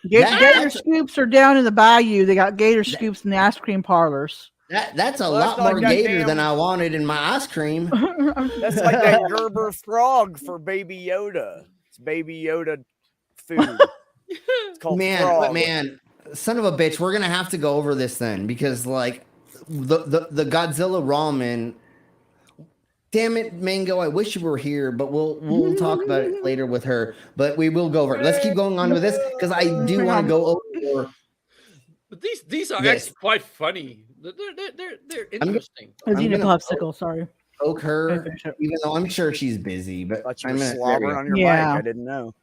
Gator scoops are down in the bayou. They got gator scoops in the ice cream parlors. That's a Well, lot that's not more gator goddamn- than I wanted in my ice cream. That's like that Gerber frog for Baby Yoda. It's Baby Yoda food. It's called frog. Man, son of a bitch, we're gonna have to go over this then because like the Godzilla ramen. Damn it, Mango! I wish you were here, but we'll talk about it later with her. But we will go over it. Let's keep going on with this because I do want to go over. But these are Yes. actually quite funny. They're interesting. Xena popsicle. Sorry. Poke her, even though I'm sure she's busy. But Thought you I'm were gonna slobbering on your mic. I didn't know.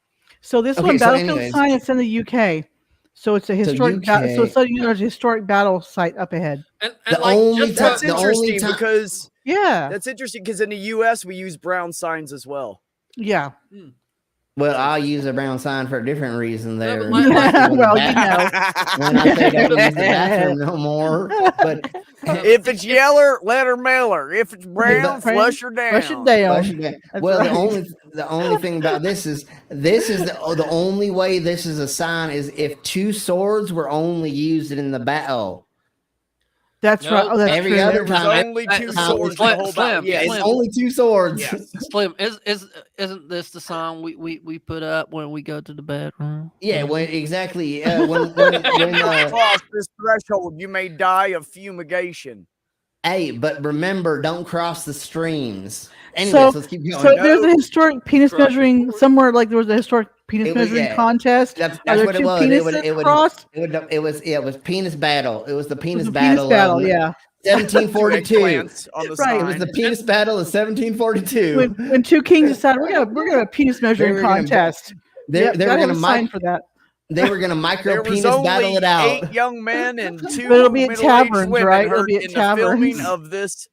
So this Okay, one, so Battlefield anyways. Science in the UK. So it's a historic. So it's a historic battle site up ahead. That's interesting because Yeah. that's interesting because in the U.S. we use brown signs as well. Yeah. Well, I'll use a brown sign for a different reason there. Well, you know. When I say don't use the bathroom no more. But if it's yeller, let her mailer. If it's brown, flush her down. Flush it down. Flush it down. That's Well, right. the only thing about this is the only way this is a sign is if two swords were only used in the battle. That's right. Oh, that's Every true. other time, only two time- swords the whole battle. Yeah, it's only two swords. Slim, isn't this the song we put up when we go to the bedroom? Yeah, when exactly when cross this threshold, you may die of fumigation. Hey, but remember, don't cross the streams. Anyways, let's keep going. So there's a historic penis measuring somewhere. Like there was a historic penis measuring contest. That's Are there what it two was. penises crossed? It was penis battle. It was the penis It was a battle. penis battle, yeah. 1742. Eggplants on the Right. It was the penis battle of 1742. When two kings decided we're gonna have a penis measuring contest. They were gotta have gonna a sign for that. They were gonna micro There was penis only battle it out. 8 young men and 2 But it'll be at middle-aged taverns, women right? It'll hurt be at in the filming taverns. of this.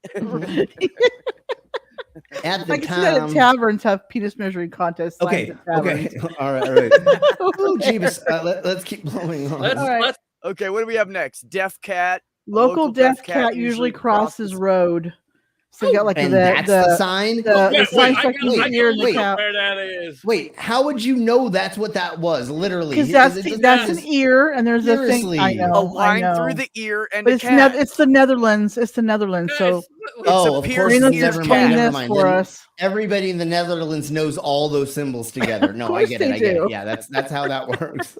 At the I can see that at time. taverns have penis measuring contests. signs Okay. at taverns. Okay. All right. Oh, Jeebus. Let's keep blowing on. All right. Okay, what do we have next? Deaf cat. Local deaf cat usually crosses road. So you got like And the that's the sign? The sign stuck in the ear and the wait. cow. Where that is? Wait, how would you know that's what that was? Literally, Because Is that's it an ear, and there's a Seriously. thing. I know, A line I know. through the ear and But a it's cat. it's the Netherlands. It's the Netherlands. So Oh, of course. Rena's Never explained mind. Never this mind. for Then us. Everybody in the Netherlands knows all those symbols together. No, I course get it. they I get do. it. Yeah, that's how that works.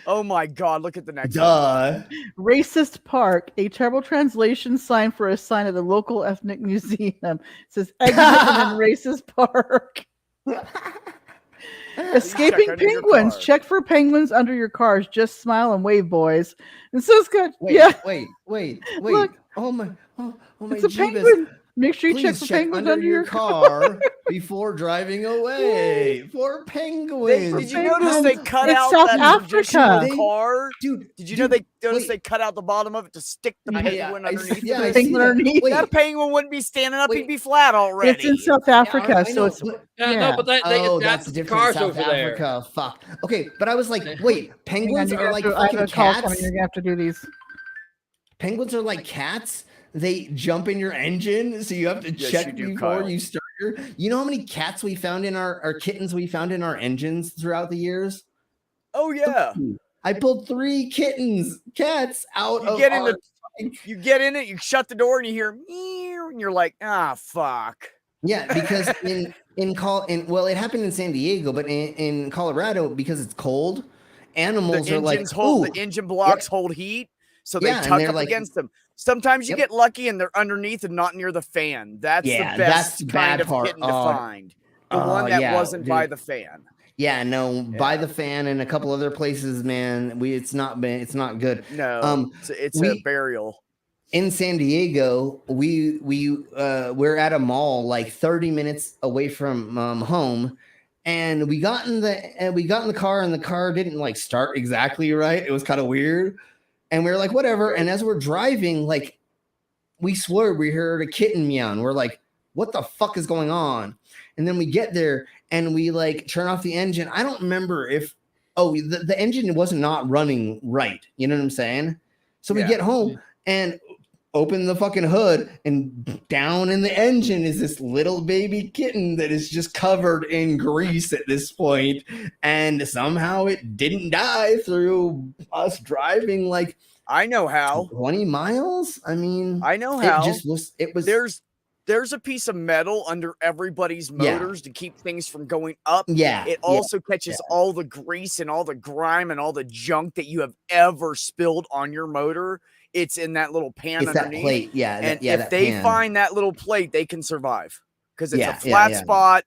Oh my God! Look at the next. Duh. Racist Park, a terrible translation sign for a sign at the local ethnic museum. It says exit and then Racist Park. Escaping under your penguins. car. Check for penguins under your cars. Just smile and wave, boys. And so it's good. Wait, Yeah. wait. Look. Oh my It's a Jeebus. penguin. Make sure you check Please for check penguins under your car before driving away. For penguins. Did you notice they cut It's out South that traditional Africa. car? Dude, did you know they notice they cut out the bottom of it to stick the penguin underneath? Yeah, it? I see that. Wait, That penguin wouldn't be standing up; he'd be flat already. It's in South Africa, I so know, it's but- No, but they oh, that's adapted the different. cars South over there. Africa. Fuck. Okay, but I was like, wait, penguins Hang on, are like I have fucking a call coming. cats. You're gonna have to do these. Penguins are like cats. They jump in your engine, so you have to Yes, check you do, before Kyle. you start your. You know how many cats we found in our kittens we found in our engines throughout the years? Oh yeah. I pulled 3 cats out You of get in our. you get in it, you shut the door, and you hear meow, and you're like, ah, fuck. Yeah, because well, it happened in San Diego, but in Colorado, because it's cold, animals The are like, engines hold "Ooh, the engine blocks hold heat, so they Yeah, and tuck they're up like- against them. Sometimes you Yep. get lucky and they're underneath and not near the fan. That's Yeah, the that's best the kind bad of part. kitten to Oh, find. The one that yeah, wasn't by dude. the fan. Yeah, no, by the fan and a couple other places, man. It's not good. No, it's a burial. In San Diego, we're at a mall like 30 minutes away from home, and we got in the car, and the car didn't like start exactly right. It was kind of weird, and we were like, whatever. And as we're driving, like, we swore we heard a kitten meow, and we're like, what the fuck is going on? And then we get there and we like turn off the engine. I don't remember if the engine wasn't not running right. You know what I'm saying? So we Yeah. get home and open the fucking hood, and down in the engine is this little baby kitten that is just covered in grease at this point, and somehow it didn't die through us driving like I know how 20 miles. I mean, I know how. It was there's a piece of metal under everybody's Yeah. motors to keep things from going up. Yeah, It yeah, also catches all the grease and all the grime and all the junk that you have ever spilled on your motor. It's in that little pan It's that underneath. plate, yeah, And yeah, if that they pan. find that little plate, they can survive because it's Yeah, a yeah, flat yeah. spot,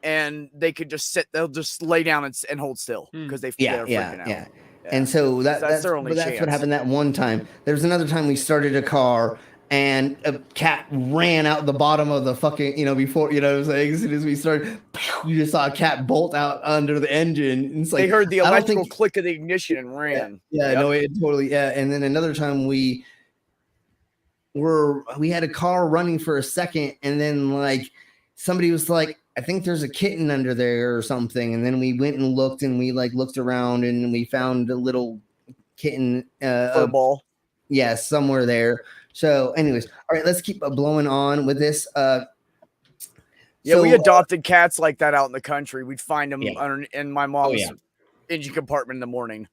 and they could just sit. They'll just lay down and hold still because they're freaking out. Yeah. And so that's their only that's what chance. happened that one time. There was another time we started a car and a cat ran out the bottom of the fucking, before, what I'm saying, as soon as we started, you just saw a cat bolt out under the engine. And it's like, They heard the I don't electrical think- click of the ignition and ran. Yeah, Yep. no, it totally, yeah. And then another time we had a car running for a second, and then like somebody was like, I think there's a kitten under there or something. And then we went and looked, and we like looked around, and we found a little kitten Fur ball. Yeah, somewhere there. So anyways, all right, let's keep blowing on with this. Yeah, we so, adopted cats like that out in the country. We'd find them Yeah. in my mom's yeah. engine compartment in the morning.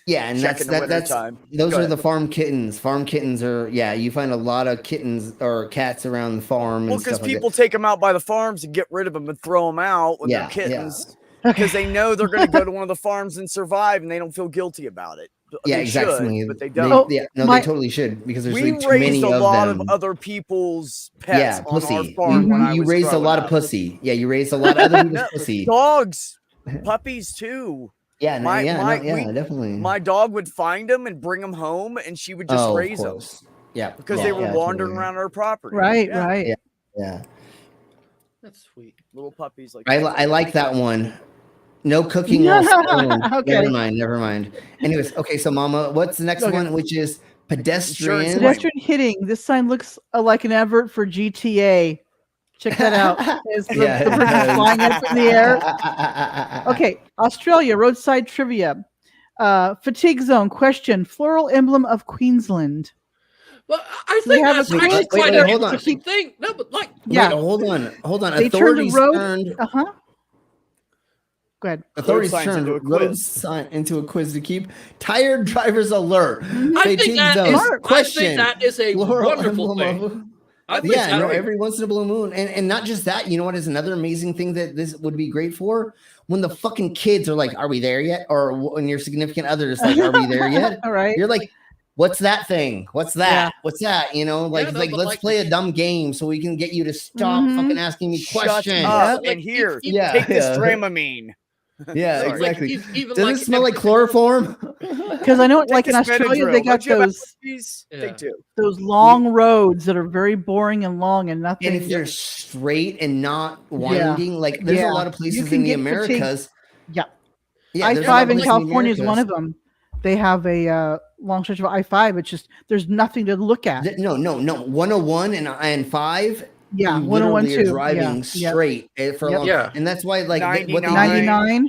Yeah, and Check in the winter time. those Go are ahead. the farm kittens. Farm kittens are, you find a lot of kittens or cats around the farm. Well, and because stuff like people that. take them out by the farms and get rid of them and throw them out when Yeah, they're kittens because they know they're going to go to one of the farms and survive, and they don't feel guilty about it. Yeah, They should, exactly. but they They, don't. they totally should, because there's We like too raised many a of lot them. of other people's pets Yeah, on our pussy. farm when I You was raised a growing lot of up. pussy. Yeah, you raised a lot of other people's No, pussy. dogs, puppies too. Yeah, no, definitely. My dog would find them and bring them home, and she would just Oh, of raise them. course. Yeah, because yeah, they were yeah, wandering totally. around our property. Right, Yeah. right. Yeah. That's sweet. Little puppies like I like that one. No cooking while stoned. Okay. Never mind. Anyways, okay, so Mama, what's the next Okay. one, which is pedestrian? Pedestrian hitting. This sign looks like an advert for GTA. Check that out. It's the Yeah, it person does. flying up in the air. Okay, Australia roadside trivia. Fatigue zone question. Floral emblem of Queensland. Well, I So they think have that's a actually quiz? quite Wait, an hold on. interesting thing. No, but like, Yeah. Wait, hold on. They turned the Authorities road. turned Go ahead. Authorities signs turned into a road quiz. sign into a quiz to keep tired drivers alert. I think Fatigue that zone. is, I Question. think that is a Floral wonderful emblem thing. of- I think Yeah, that no, is- every once in a blue moon. And not just that, you know what is another amazing thing that this would be great for? When the fucking kids are like, are we there yet? Or when your significant other is like, are we there yet? All right. You're like, what's that thing? What's that? Yeah. What's that? You know, like, Yeah, no, like but let's like- play a dumb game so we can get you to stop Mhm. fucking asking me Shut questions. up Like, and here, Yeah, take this yeah. Dramamine. Yeah, Sorry. exactly. even Does like it smell like chloroform? Because I know, like in Take a Australia, Benadryl. they got Don't you have those allergies? Yeah. Take two. long roads that are very boring and long and And nothing. if they're straight and not Yeah. winding, like there's Yeah. a lot of You places can in the get fatigued. Americas. Yeah. Yeah, there's a lot I-5 of in places in the California is one Americas. of them. They have a long stretch of I-5. It's just there's nothing to look at. No. 101 and 5. Yeah, you 101 literally are too. driving Yeah. straight for a Yep. long. Yeah. And that's why, like, 99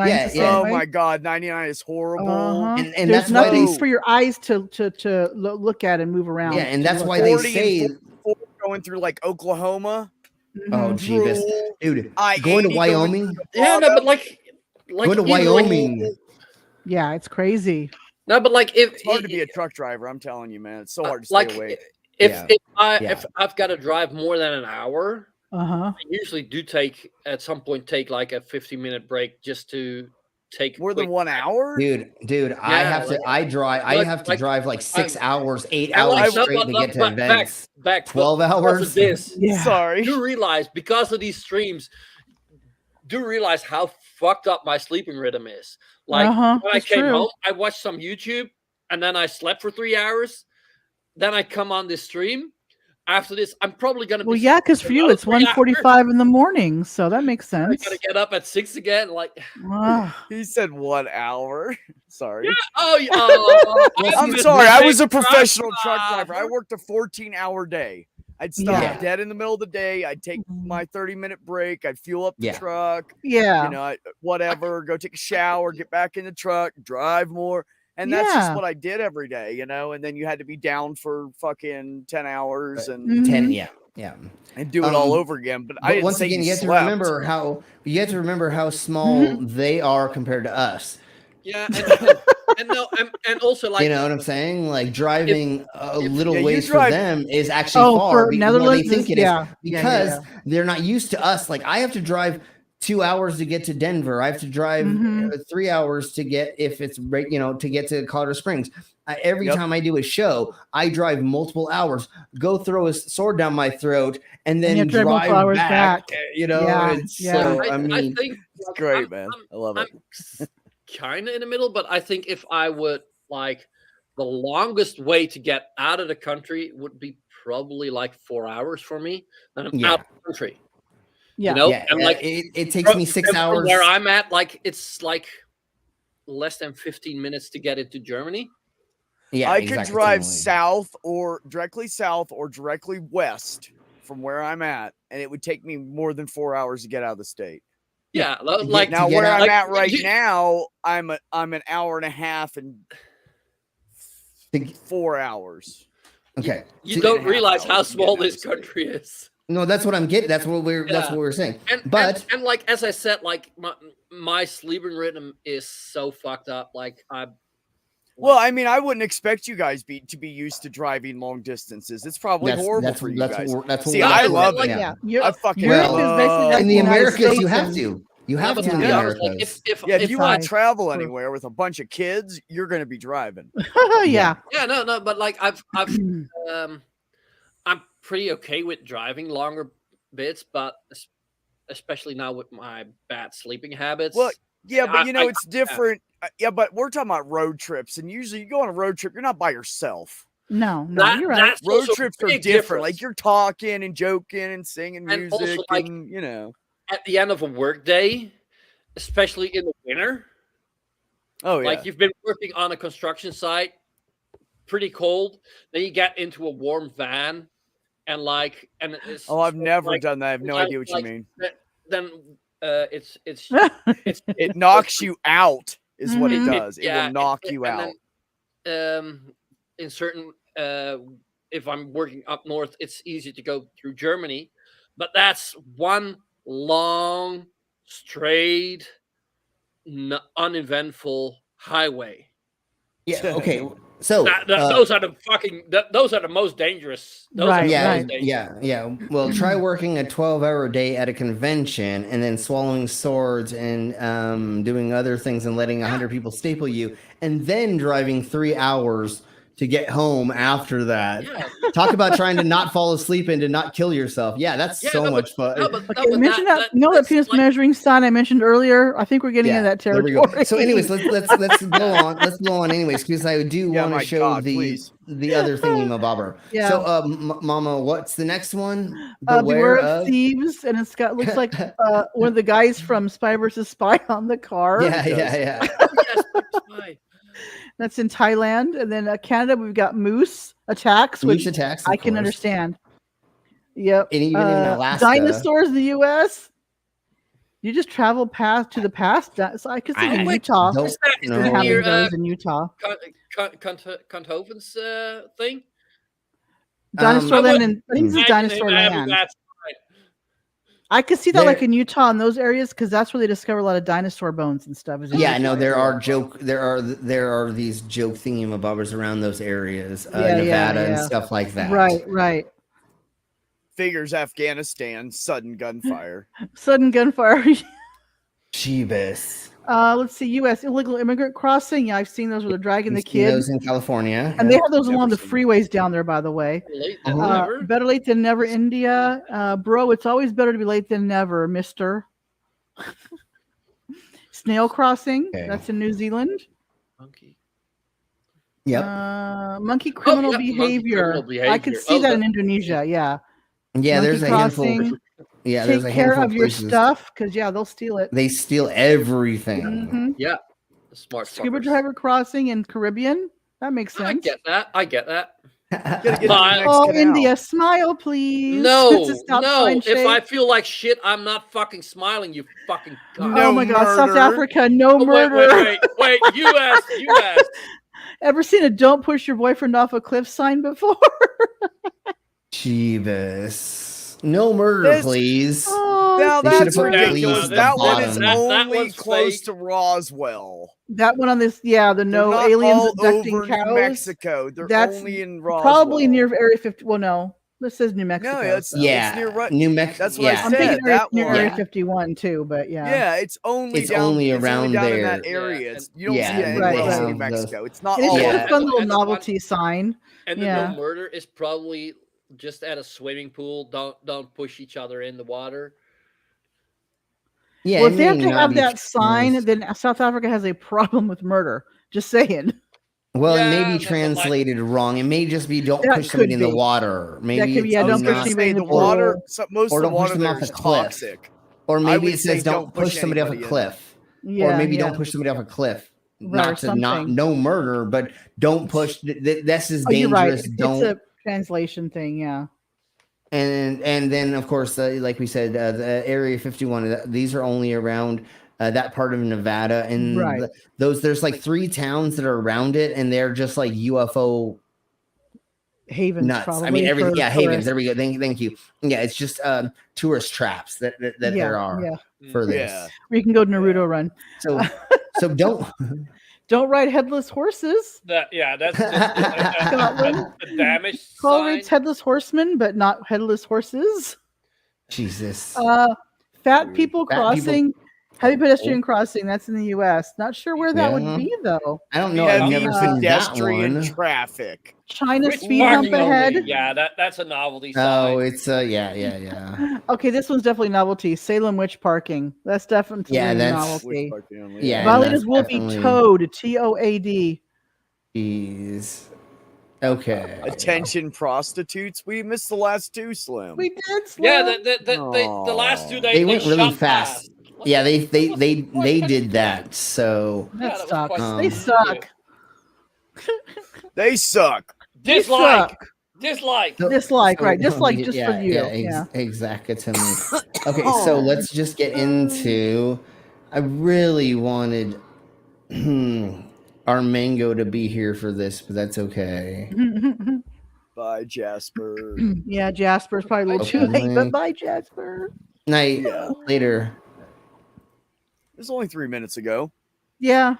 Yeah, is the yeah. same Oh way. my God, 99 is horrible. Uh-huh. And There's that's why nothing they. for your eyes to look at and move around. Yeah, and to that's look why at. they 40 say. and 44 going through like Oklahoma. Oh, Jeebus, dude, I-80 going to going Wyoming. Yeah, no, but like Going to even, like, Wyoming. Yeah, it's crazy. no, but like if It's hard to be a truck driver. I'm telling you, man. It's so hard to stay like awake. if I've got to drive more than an hour, Uh-huh. I usually do take like a 15-minute break just to take More than quick 1 hour, Dude, I have to. I have to drive like 6 hours, 8 and, like, hours no, straight but to no, get to back- events. back 12 because of hours. this. Yeah. Sorry. Do realize because of these streams, do realize how fucked up my sleeping rhythm is. Like when I That's came true. home, I watched some YouTube and then I slept for 3 hours. Then I come on this stream. After this, I'm probably gonna be Well, yeah, because for you it's 1:45 in the morning, so that makes I sense. gotta get up at 6 again. Like Ah. He said 1 hour. Sorry. I'm I'm sorry. I was a professional truck driver. I worked a 14-hour day. I'd stop Yeah. dead in the middle of the day. I'd take my 30-minute break. I'd fuel up the Yeah. truck. Yeah. You know, whatever. Go take a shower, get back in the truck, drive more. And that's Yeah. just what I did every day, you know. And then you had to be down for fucking 10 hours and 10. Yeah. and do it all over again. But I didn't once say again, you you have to slept. remember how small they are compared to us. Yeah, and also like You know what I'm saying? Like driving a little yeah, you ways drive- for them is actually Oh, far for because Netherlands they think is- it is yeah. because they're not used to us. Like I have to drive 2 hours to get to Denver. I have to drive 3 hours to get to get to Colorado Springs. Every Yep. time I do a show, I drive multiple hours, go throw a sword down my throat, and then you have to drive multiple drive hours back. back. You know, Yeah, it's yeah. so. I I mean, think It's great, man. I love it. kind of in the middle, but I think if I would like the longest way to get out of the country would be probably like 4 hours for me. Then I'm out of the country. Yeah. You know, yeah, and like it takes me 6 from hours. where I'm at, like it's like less than 15 minutes to get into Germany. Yeah, I exactly, could drive totally. south or directly west from where I'm at, and it would take me more than 4 hours to get out of the state. Yeah, like Now to get where out- I'm at right you- now, I'm an hour and a half and 4 hours. Okay. You don't realize how small this country is. No, that's what I'm getting. That's what we're saying. But and like as I said, like my sleeping rhythm is so fucked up. Like Well, I mean, I wouldn't expect you guys to be used to driving long distances. It's probably horrible for you guys. See, I love it. I fucking love in the Americas, you have to. You have to in the Yeah. Americas. If you want to travel anywhere with a bunch of kids, you're going to be driving. Yeah. Yeah, no, but like I'm pretty okay with driving longer bits, but especially now with my bad sleeping habits. Well, yeah, but you know, I- it's different. Yeah, but we're talking about road trips, and usually you go on a road trip, you're not by yourself. No, you're right. that's Road also a trips are big different. difference. Like you're talking and joking and singing And music, also, like, and you know. At the end of a work day, especially in the winter. Oh, yeah. Like you've been working on a construction site, pretty cold. Then you get into a warm van, and it's Oh, I've never like- done that. I have no like- idea what like, you mean. Then it's It knocks you out, is what it Mhm. does. It will knock you and out. Then, in certain, if I'm working up north, it's easy to go through Germany, but that's one long, straight, uneventful highway. Yeah. Okay. So those are those are the most dangerous. Those are the most dangerous. Yeah. Well, try working a 12-hour day at a convention and then swallowing swords and doing other things and letting 100 people staple you, and then driving 3 hours to get home after that. Talk about trying to not fall asleep and to not kill yourself. Yeah, that's so much fun. Okay, mention that penis measuring sign I mentioned earlier. I think we're getting into that there we territory. go. So, anyways, let's go on. Let's go on, anyways, because I do want to show the other thingy-mabobber. Yeah. So, Mama, what's the next one? Beware of Thieves, and looks like one of the guys from Spy vs. Spy on the car. Yeah. That's in Thailand, and then Canada we've got Moose Attacks, which I can understand. Yep. And even in Alaska, dinosaurs in the U.S. You just travel to the past. So I could see in Utah. Having those in Utah. Conthoven's thing. Dinosaur Land, and I think this is Dinosaur Land. I could see that like in Utah in those areas because that's where they discover a lot of dinosaur bones and stuff. Yeah, no, there are these joke thingamabobbers around those areas, Nevada and stuff like that. Right. Figures Afghanistan, sudden gunfire. Jeebus. Let's see, U.S. illegal immigrant crossing. Yeah, I've seen those where they're dragging the kids. Those in California, and they have those along the freeways down there. By the way, better late than never. India, bro, it's always better to be late than never, Mister. Snail crossing. That's in New Zealand. Monkey. Yep. Monkey criminal behavior. I could see that in Indonesia. Yeah. Yeah, there's a handful. Yeah, there's a handful of your stuff because they'll steal it. They steal everything. Mm-hmm. Yeah, smart. Scuba diver crossing in Caribbean. That makes sense. I get that. India, smile, please. No. If I feel like shit, I'm not fucking smiling. You fucking. Oh my God, South Africa, no murder. Wait, U.S. Ever seen a "Don't push your boyfriend off a cliff" sign before? Jeebus. No murder, please. Now that's ridiculous. That one is only close to Roswell. That one on this, the no aliens abducting cows. New Mexico. They're only in Roswell. Probably near Area 50. Well, no, this says New Mexico. No, it's near New Mexico. That's what I I'm said. thinking near Area 51 too, but yeah, it's only around down there in that area. You don't see it anywhere else in New Mexico. It's not all. It's just a fun little novelty sign. And the no murder is probably just at a swimming pool. Don't push each other in the water. Yeah, well, if they have to have that sign, then South Africa has a problem with murder. Just saying. Well, it may be translated wrong. It may just be don't push somebody in the water. Maybe don't push anybody in the water. Most of the water there is toxic. Or maybe it says don't push somebody off a cliff. Or maybe don't push somebody off a cliff. Not no murder, but don't push. This is dangerous. Don't. It's a translation thing, yeah. And then of course, like we said, the Area 51. These are only around that part of Nevada, and there's like 3 towns that are around it, and they're just like UFO havens. Nuts. Probably, I mean, everything. Yeah, havens. There we go. Thank you. Yeah, it's just tourist traps that there are for this. Yeah. Where you can go Naruto run. So don't ride headless horses. That's a damage. Call rates headless horsemen, but not headless horses. Jesus. Fat people crossing. Heavy pedestrian crossing. That's in the U.S. Not sure where that would be though. I don't know. I've never seen pedestrian traffic. China speed hump ahead. Yeah, that's a novelty. Oh, it's yeah. Okay, this one's definitely novelty. Salem witch parking. That's definitely novelty. Yeah, violators will be towed. TOAD. Jeez. Okay. Attention, prostitutes. We missed the last 2, Slim. We did. Slim. Yeah, the last 2 they went really fast. Yeah, they did that. So that sucks. They suck. They suck. Dislike. Right. Dislike just for you. Exactly. Okay, so let's just get into. I really wanted our Mango to be here for this, but that's okay. Bye, Jasper. Yeah, Jasper's probably a little too late, but bye, Jasper. Night. Later. It was only 3 minutes ago. Yeah.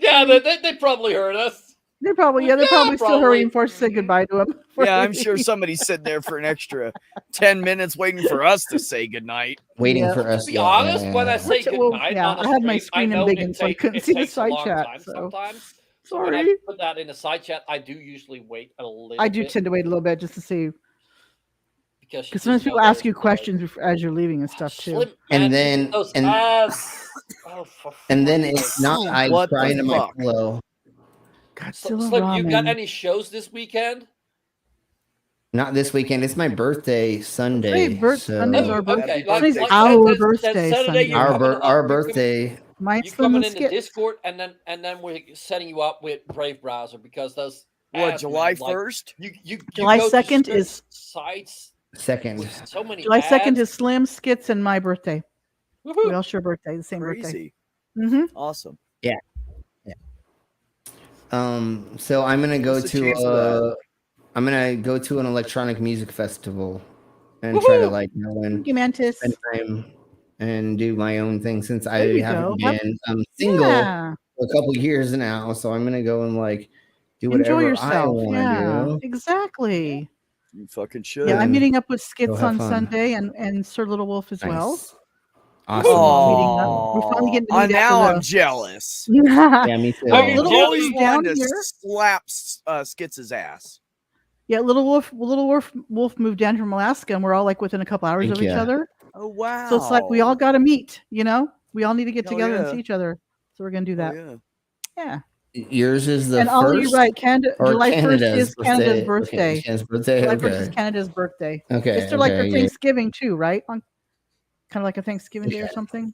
Yeah, they probably heard us. They're probably still hurrying for us to say goodbye to him. Yeah, I'm sure somebody's sitting there for an extra 10 minutes waiting for us to say goodnight. Waiting for us. To be honest, when I say goodnight, I had my screen in big, so I couldn't see the side chat. Sometimes. So when I Sorry. put that in the side chat, I do usually wait a little I do bit tend to wait a little bit just to see. because Because sometimes people ask you questions as you're leaving and stuff too. And then those and ass. Oh, for and then fuck's if sake. not, I What cry the into my fuck? pillow. Godzilla Slim, you got ramen. any shows this weekend? Not this weekend. It's my birthday Sunday. Sunday's our birthday. Okay, like Sunday's then our birthday. Saturday you're Our coming up. our You're birthday. My You Slim coming and in the Skip. Discord, and then we're setting you up with Brave Browser because those What, ads, July man, like, 1st? You July go to 2nd certain is sites Second. with so many July 2nd ads. is Slim, Skits, and my birthday. Woohoo. We all share birthday, the same Crazy. birthday. Mm-hmm. Awesome. Yeah. So I'm gonna go What's the to chance of that? I'm gonna go to an electronic music festival and try to Woohoo! like go and Thank you, Mantis. spend time and do my own thing since There I you haven't go. been single Yeah. for a couple years now. So I'm gonna go and like do Enjoy whatever I yourself. want to Yeah, do. exactly. You fucking should. Yeah, I'm And meeting up with go Skits have on fun. Sunday and Sir Little Wolf as well. Nice. Awesome. We're awesome. meeting up. We're finally getting to meet now after I'm jealous. Yeah, me too. Well, I've Little Wolf always is down wanted to here. slap Skits' ass. Yeah, Little Wolf moved down from Alaska, and we're all like within a couple hours Thank of each ya. other. Oh wow! So it's like we all got to meet. You know, we all need to get Hell together and yeah. see each other. So we're gonna do that. Oh, Yeah. Yours is the And Ollie, first, you're right. Canada, or July 1st Canada's is Canada's birthday. Okay, Canada's birthday. July 1st is Okay. Canada's birthday. Okay. It's their like their okay, yeah. Thanksgiving too, right? On kind of like a Thanksgiving day or something.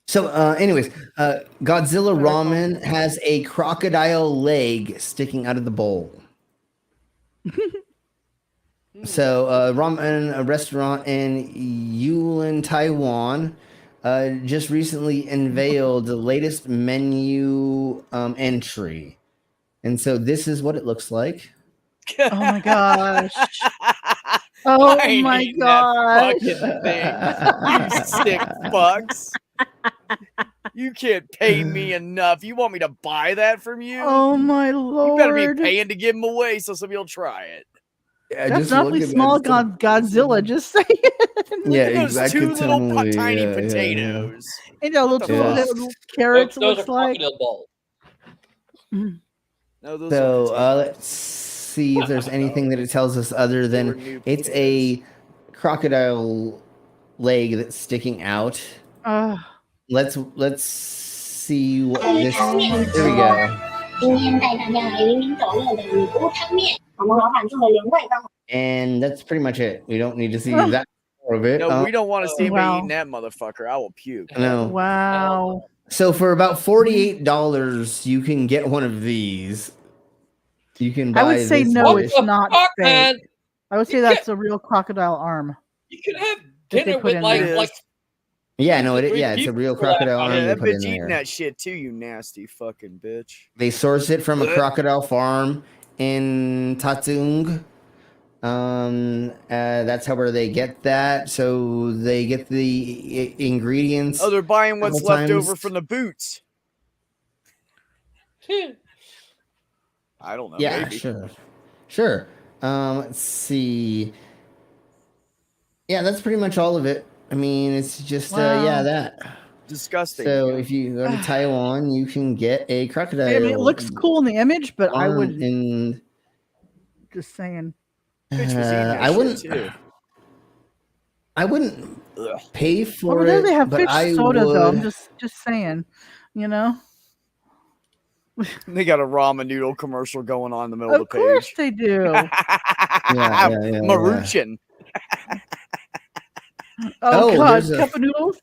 So, anyways, Godzilla Ramen has a crocodile leg sticking out of the bowl. So, ramen, a restaurant in Yulin, Taiwan, just recently unveiled the latest menu entry. And so this is what it looks like. Oh my gosh. Oh I ain't my eating gosh. that fucking thing. You sick fucks. You can't pay me enough. You want me to buy that from you? Oh my You lord. better be paying to give them away so somebody will try it. Yeah, That's just awfully look at small, that. Godzilla. Just say it. Yeah, Those exactly. two little Totally. tiny Yeah, potatoes. You know, What the little, fuck? little carrots. Those Looks are like. crocodile balls. No, those So are let's see if there's anything that it tells us other They were than new it's a crocodile leg that's sticking out. Let's see what this. There we go. 今天带大家来林林找乐的女巫汤面，我们老板做的原味刚好。 And that's pretty much it. We don't need to see that more of it. No, we don't want to see anybody wow. eating that motherfucker. I will puke. No. Wow. So for about $48, you can get one of these. You can buy. I would say this no, dish. it's not fake. man? I would say that's a real crocodile arm. You can have that they dinner put with in like there. like Yeah, no, Three it's a people real for that. crocodile arm Yeah, they that put in bitch eating there. that shit too, you nasty fucking bitch. They source it from a crocodile farm in Tatung. That's how where they get that. So they get the ingredients. Oh, they're buying what's couple left over times. from the boots. I don't know. Yeah, maybe. sure. Let's see. Yeah, that's pretty much all of it. I mean, it's just Wow. that. Disgusting. So if you go to Taiwan, you can get a crocodile. I mean, it looks cool in the image, but I arm would and just saying. Bitch was eating that I shit, wouldn't. too. I wouldn't pay for Over there it. they have but fish I soda would. though. I'm just saying, you know. They got a ramen noodle commercial going on in the middle of Of the course page. they do. Maruchan. Oh God, there's a- cup of noodles.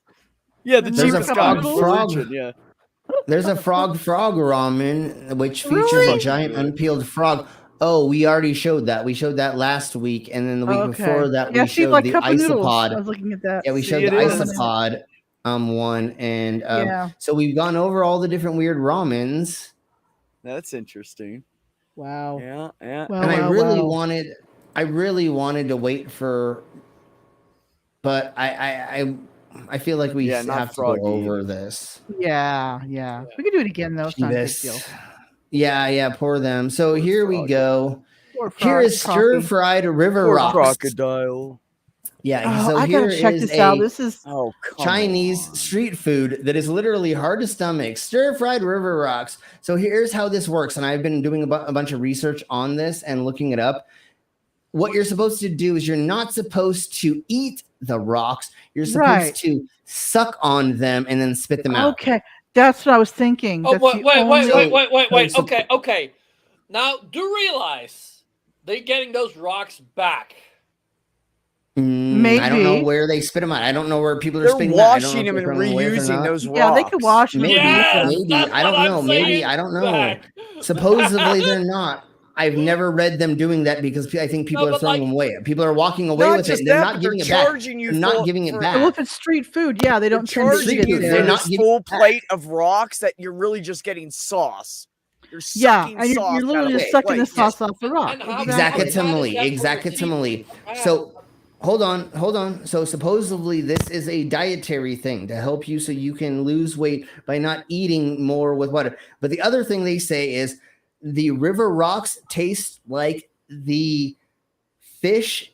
Yeah, the There's a cheapest frog kind. frog. Maruchan, yeah. There's a frog ramen which features Really? a giant unpeeled frog. Oh, we already showed that. We showed that last week, and then the week Okay. before that Yeah, we see, showed like the cup of noodles. I isopod. was looking at that. Yeah, we See, showed it the is. isopod one, and Yeah. so we've gone over all the different weird ramens. That's interesting. Wow. Yeah, yeah. Wow, And wow, I really wanted to wait for, but I feel like we Yeah, not have to froggy go over either. this. Yeah. We can do it again though. It's not a big This. deal. Yeah, pour them. So here we froggy. go. Poor Here frog- is stir froggy. fried river Poor rocks. crocodile. Yeah, Oh, so I here gotta check is this out. a This is Chinese street food that is literally hard to stomach, stir-fried river rocks. So here's how this works, and I've been doing a bunch of research on this and looking it up. What you're supposed to do is you're not supposed to eat the rocks. You're supposed Right. to suck on them and then spit them out. Okay, that's what I was thinking. Oh, That's wait, the only- wait. Okay. Now, do realize they're getting those rocks back. I don't know where they spit them out. I don't know where people are They're spitting them out. I don't know washing if them they're and throwing them away if they're reusing not. those rocks. Yeah, they could wash them. Maybe, maybe. I don't know. Maybe. I don't know. Back. Supposedly they're not. I've never read them doing that because I think people are throwing them away. People are walking away Not with it. just And they're that, not but giving they're it back. charging you They're not for- giving it for- back. Well, if it's street food, yeah, they don't tend to charging get you there. for They're not this giving full it back. plate of rocks that you're really just getting sauce. You're Yeah, sucking and you're sauce literally out of just the sucking the plate. sauce off the rock. Exactly. So hold on. So supposedly this is a dietary thing to help you so you can lose weight by not eating more with water. But the other thing they say is the river rocks taste like the fish,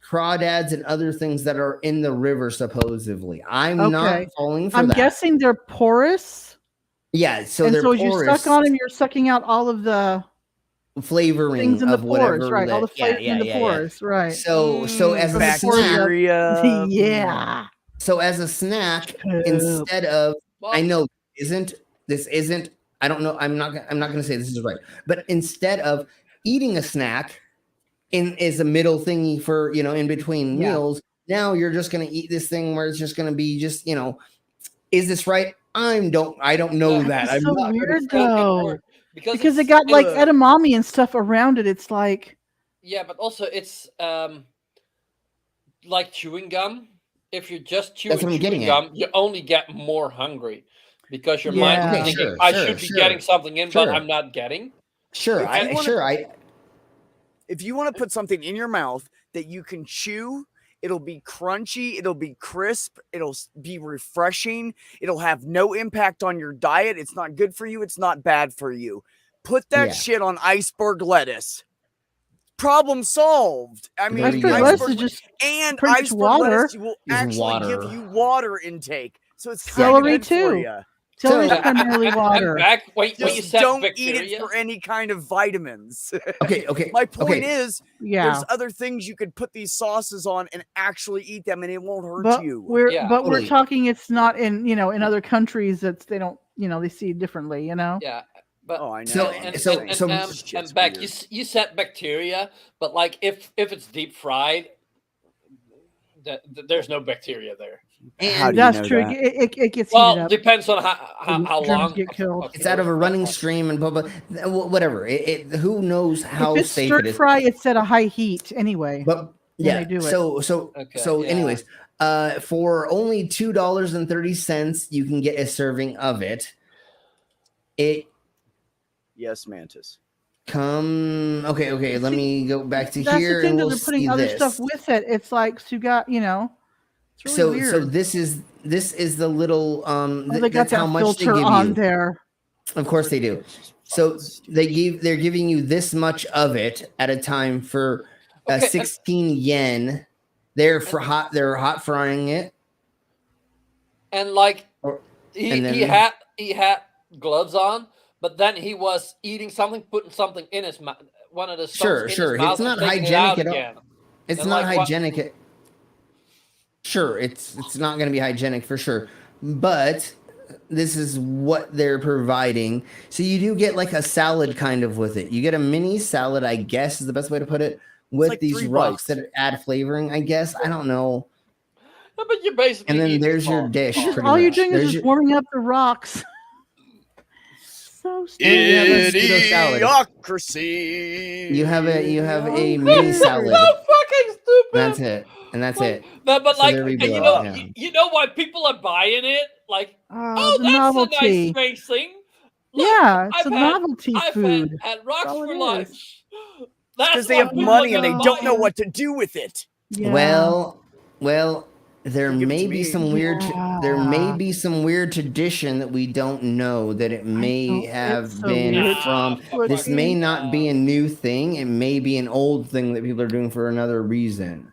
crawdads, and other things that are in the river, supposedly. I'm not falling for I'm that. guessing they're porous. Yeah, so and they're so as you porous. suck on them, you're sucking out all of the flavoring things in the of whatever pores, right? All the that- flavor in the pores, right? So as a bacteria. snack, yeah. So as a snack, instead of I know this isn't I don't know I'm not going to say this is right, but instead of eating a snack is a middle thingy for in between meals, now you're just going to eat this thing where it's just going to be just is this right? I don't know that. It's I'm so not weird gonna- though, because it's- it got like Ugh. edamame and stuff around it. It's like Yeah, but also it's like chewing gum. If you're just chewing That's what I'm getting chewing at. gum, you only get more hungry because your Yeah. mind Okay, is thinking, sure, I sure, should be sure. getting something in, but Sure. I'm not getting. Sure, If you want to put something in your mouth that you can chew, it'll be crunchy, it'll be crisp, it'll be refreshing, it'll have no impact on your diet. It's not good for you, it's not bad for you. Put that Yeah. shit on iceberg lettuce. Problem solved. I mean, iceberg lettuce is just and pretty much iceberg water. lettuce will Is actually water. give you water intake. So it's kinda Celery good for too. ya. Celery is primarily And water. back when you Just said don't bacteria, eat it for any kind of vitamins. Okay. My point okay. is, Yeah. there's other things you could put these sauces on and actually eat them, and it won't hurt But you. we're Totally. talking. It's not in in other countries that they don't they see it differently. yeah. But Oh, I know. So- I'm so- saying. so- This shit's and back weird. you said bacteria, but like if it's deep fried, there's no bacteria there. How do you That's know true. that? It gets Well, heated up. depends on how Germs long get killed. It's out of a running stream and blah blah. Whatever. Who knows how If it's safe stir it is? fry, it's at a high heat anyway. But when yeah. they do it. So Okay, yeah. anyways, for only $2.30, you can get a serving of it. It Yes, Mantis. okay. Let me go back to That's here the thing and that we'll they're see putting other this. stuff with it. It's like so you got it's really weird. So this is the little Oh, they got that's that how much they filter give on you. there. Of course they do. So they're giving you this much of it at a time for Okay, 16 yen. They're hot frying it. And like Or- he and then- he had gloves on, but then he was eating something, putting something in his mouth. One of the Sure. His mouth It's not and taking it hygienic out at all. again. It's And not like what- hygienic. Sure, it's not going to be hygienic for sure, but this is what they're providing. So you do get like a salad kind of with it. You get a mini salad, I guess is the best way to put it, with like these 3 rocks bites. that add flavoring. I guess I don't know. No, but you basically And then eat there's your all- dish. Just, pretty all you're much. doing There's is just your- warming up the rocks. So stupid. Idiocracy. You have a mini salad. So fucking stupid. That's it, and that's it. But So like there we and go, yeah. you know why people are buying it? Like, oh, the that's novelty. a nice strange thing. Look, Yeah, it's I've a had- novelty I've food. had rocks all for it lunch. That's Because they why have people money are and they gonna don't buy know it. what to do with it. Yeah. Well, there Give it may to be me. some weird. There may be some weird tradition that we don't know that it may don't- have it's so been weird. from. This may not be a new thing. It may be an old thing that people are doing for another reason.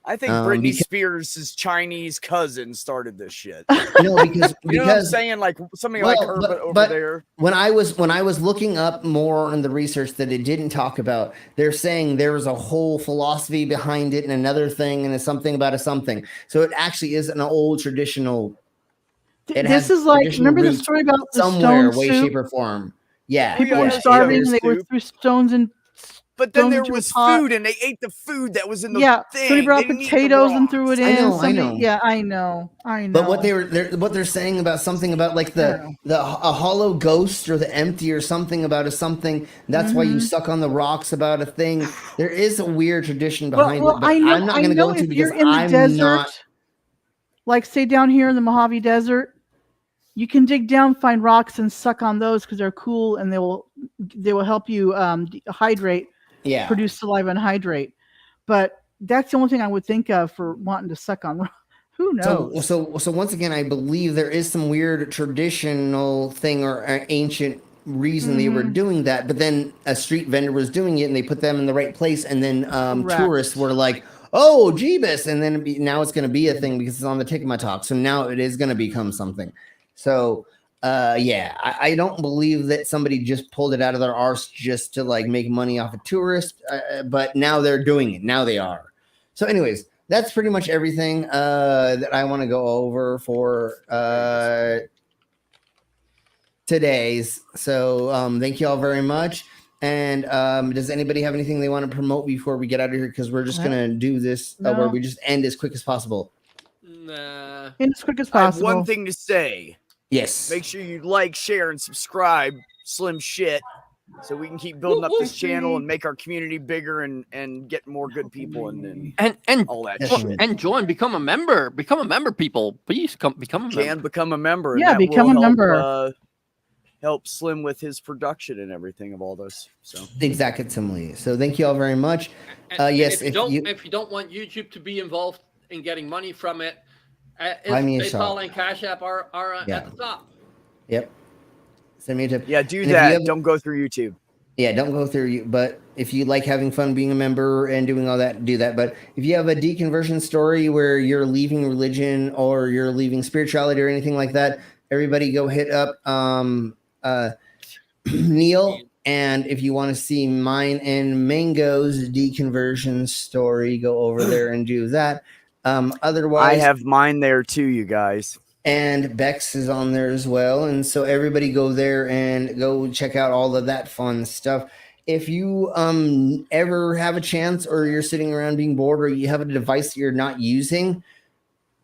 I think Britney Spears' Chinese cousin started this shit. No, because you know what I'm saying, like something like her, but over there. When I was looking up more on the research that it didn't talk about, they're saying there was a whole philosophy behind it and another thing and it's something about a something. So it actually is an old traditional. This is like, remember the story about the somewhere, stone way, soup? shape, or form. Yeah, People were starving and they were through stones and. But then there was food, and they ate the food that was in the thing. Somebody brought potatoes and threw it in. I know. Yeah, I know. But what they're saying about something about like a hollow ghost or the empty or something about a something. That's why you suck on the rocks about a thing. There is a weird tradition behind it, but I'm not going to go into because I'm not. Like say down here in the Mojave Desert, you can dig down, find rocks, and suck on those because they're cool and they will help you hydrate. Yeah. Produce saliva and hydrate. But that's the only thing I would think of for wanting to suck on. Who knows? So once again, I believe there is some weird traditional thing or ancient reason they were doing that. But then a street vendor was doing it and they put them in the right place. And then tourists were like, oh, Jeebus. And then now it's going to be a thing because it's on the tip of my talk. So now it is going to become something. So I don't believe that somebody just pulled it out of their arse just to like make money off a tourist, but now they're doing it. Now they are. So anyways, that's pretty much everything that I want to go over for today's. So thank you all very much. And does anybody have anything they want to promote before we get out of here? Because we're just going to do this where we just end as quick as possible. End as quick as possible. I have one thing to say. Yes. Make sure you like, share, and subscribe. Slim shit. So we can keep building up this channel and make our community bigger and get more good people and all that shit. And join, become a member. Become a member, people. Please become a member. Become a member. Yeah, become a member. Help Slim with his production and everything of all this. So exactly. So thank you all very much. Yes, if you don't want YouTube to be involved in getting money from it, PayPal and Cash App are at the top. Yep. Send me a tip. Yeah, do that. Don't go through YouTube. Yeah, don't go through you. But if you like having fun being a member and doing all that, do that. But if you have a deconversion story where you're leaving religion or you're leaving spirituality or anything like that, everybody go hit up Neil. And if you want to see mine and Mango's deconversion story, go over there and do that. Otherwise, I have mine there too, you guys. And Bex is on there as well. And so everybody go there and go check out all of that fun stuff. If you ever have a chance or you're sitting around being bored or you have a device that you're not using,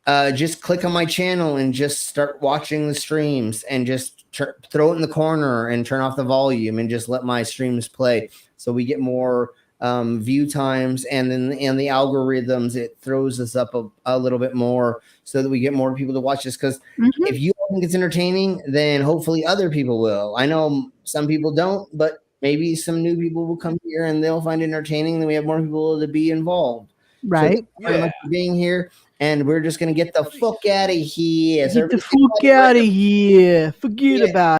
just click on my channel and just start watching the streams and just throw it in the corner and turn off the volume and just let my streams play. So we get more view times, and then the algorithms, it throws us up a little bit more so that we get more people to watch this. Because if you think it's entertaining, then hopefully other people will. I know some people don't, but maybe some new people will come here and they'll find it entertaining. Then we have more people to be involved. Right. So thank you very much for being here, and we're just gonna get the fuck out of here. Get the fuck out of here. Forget about it.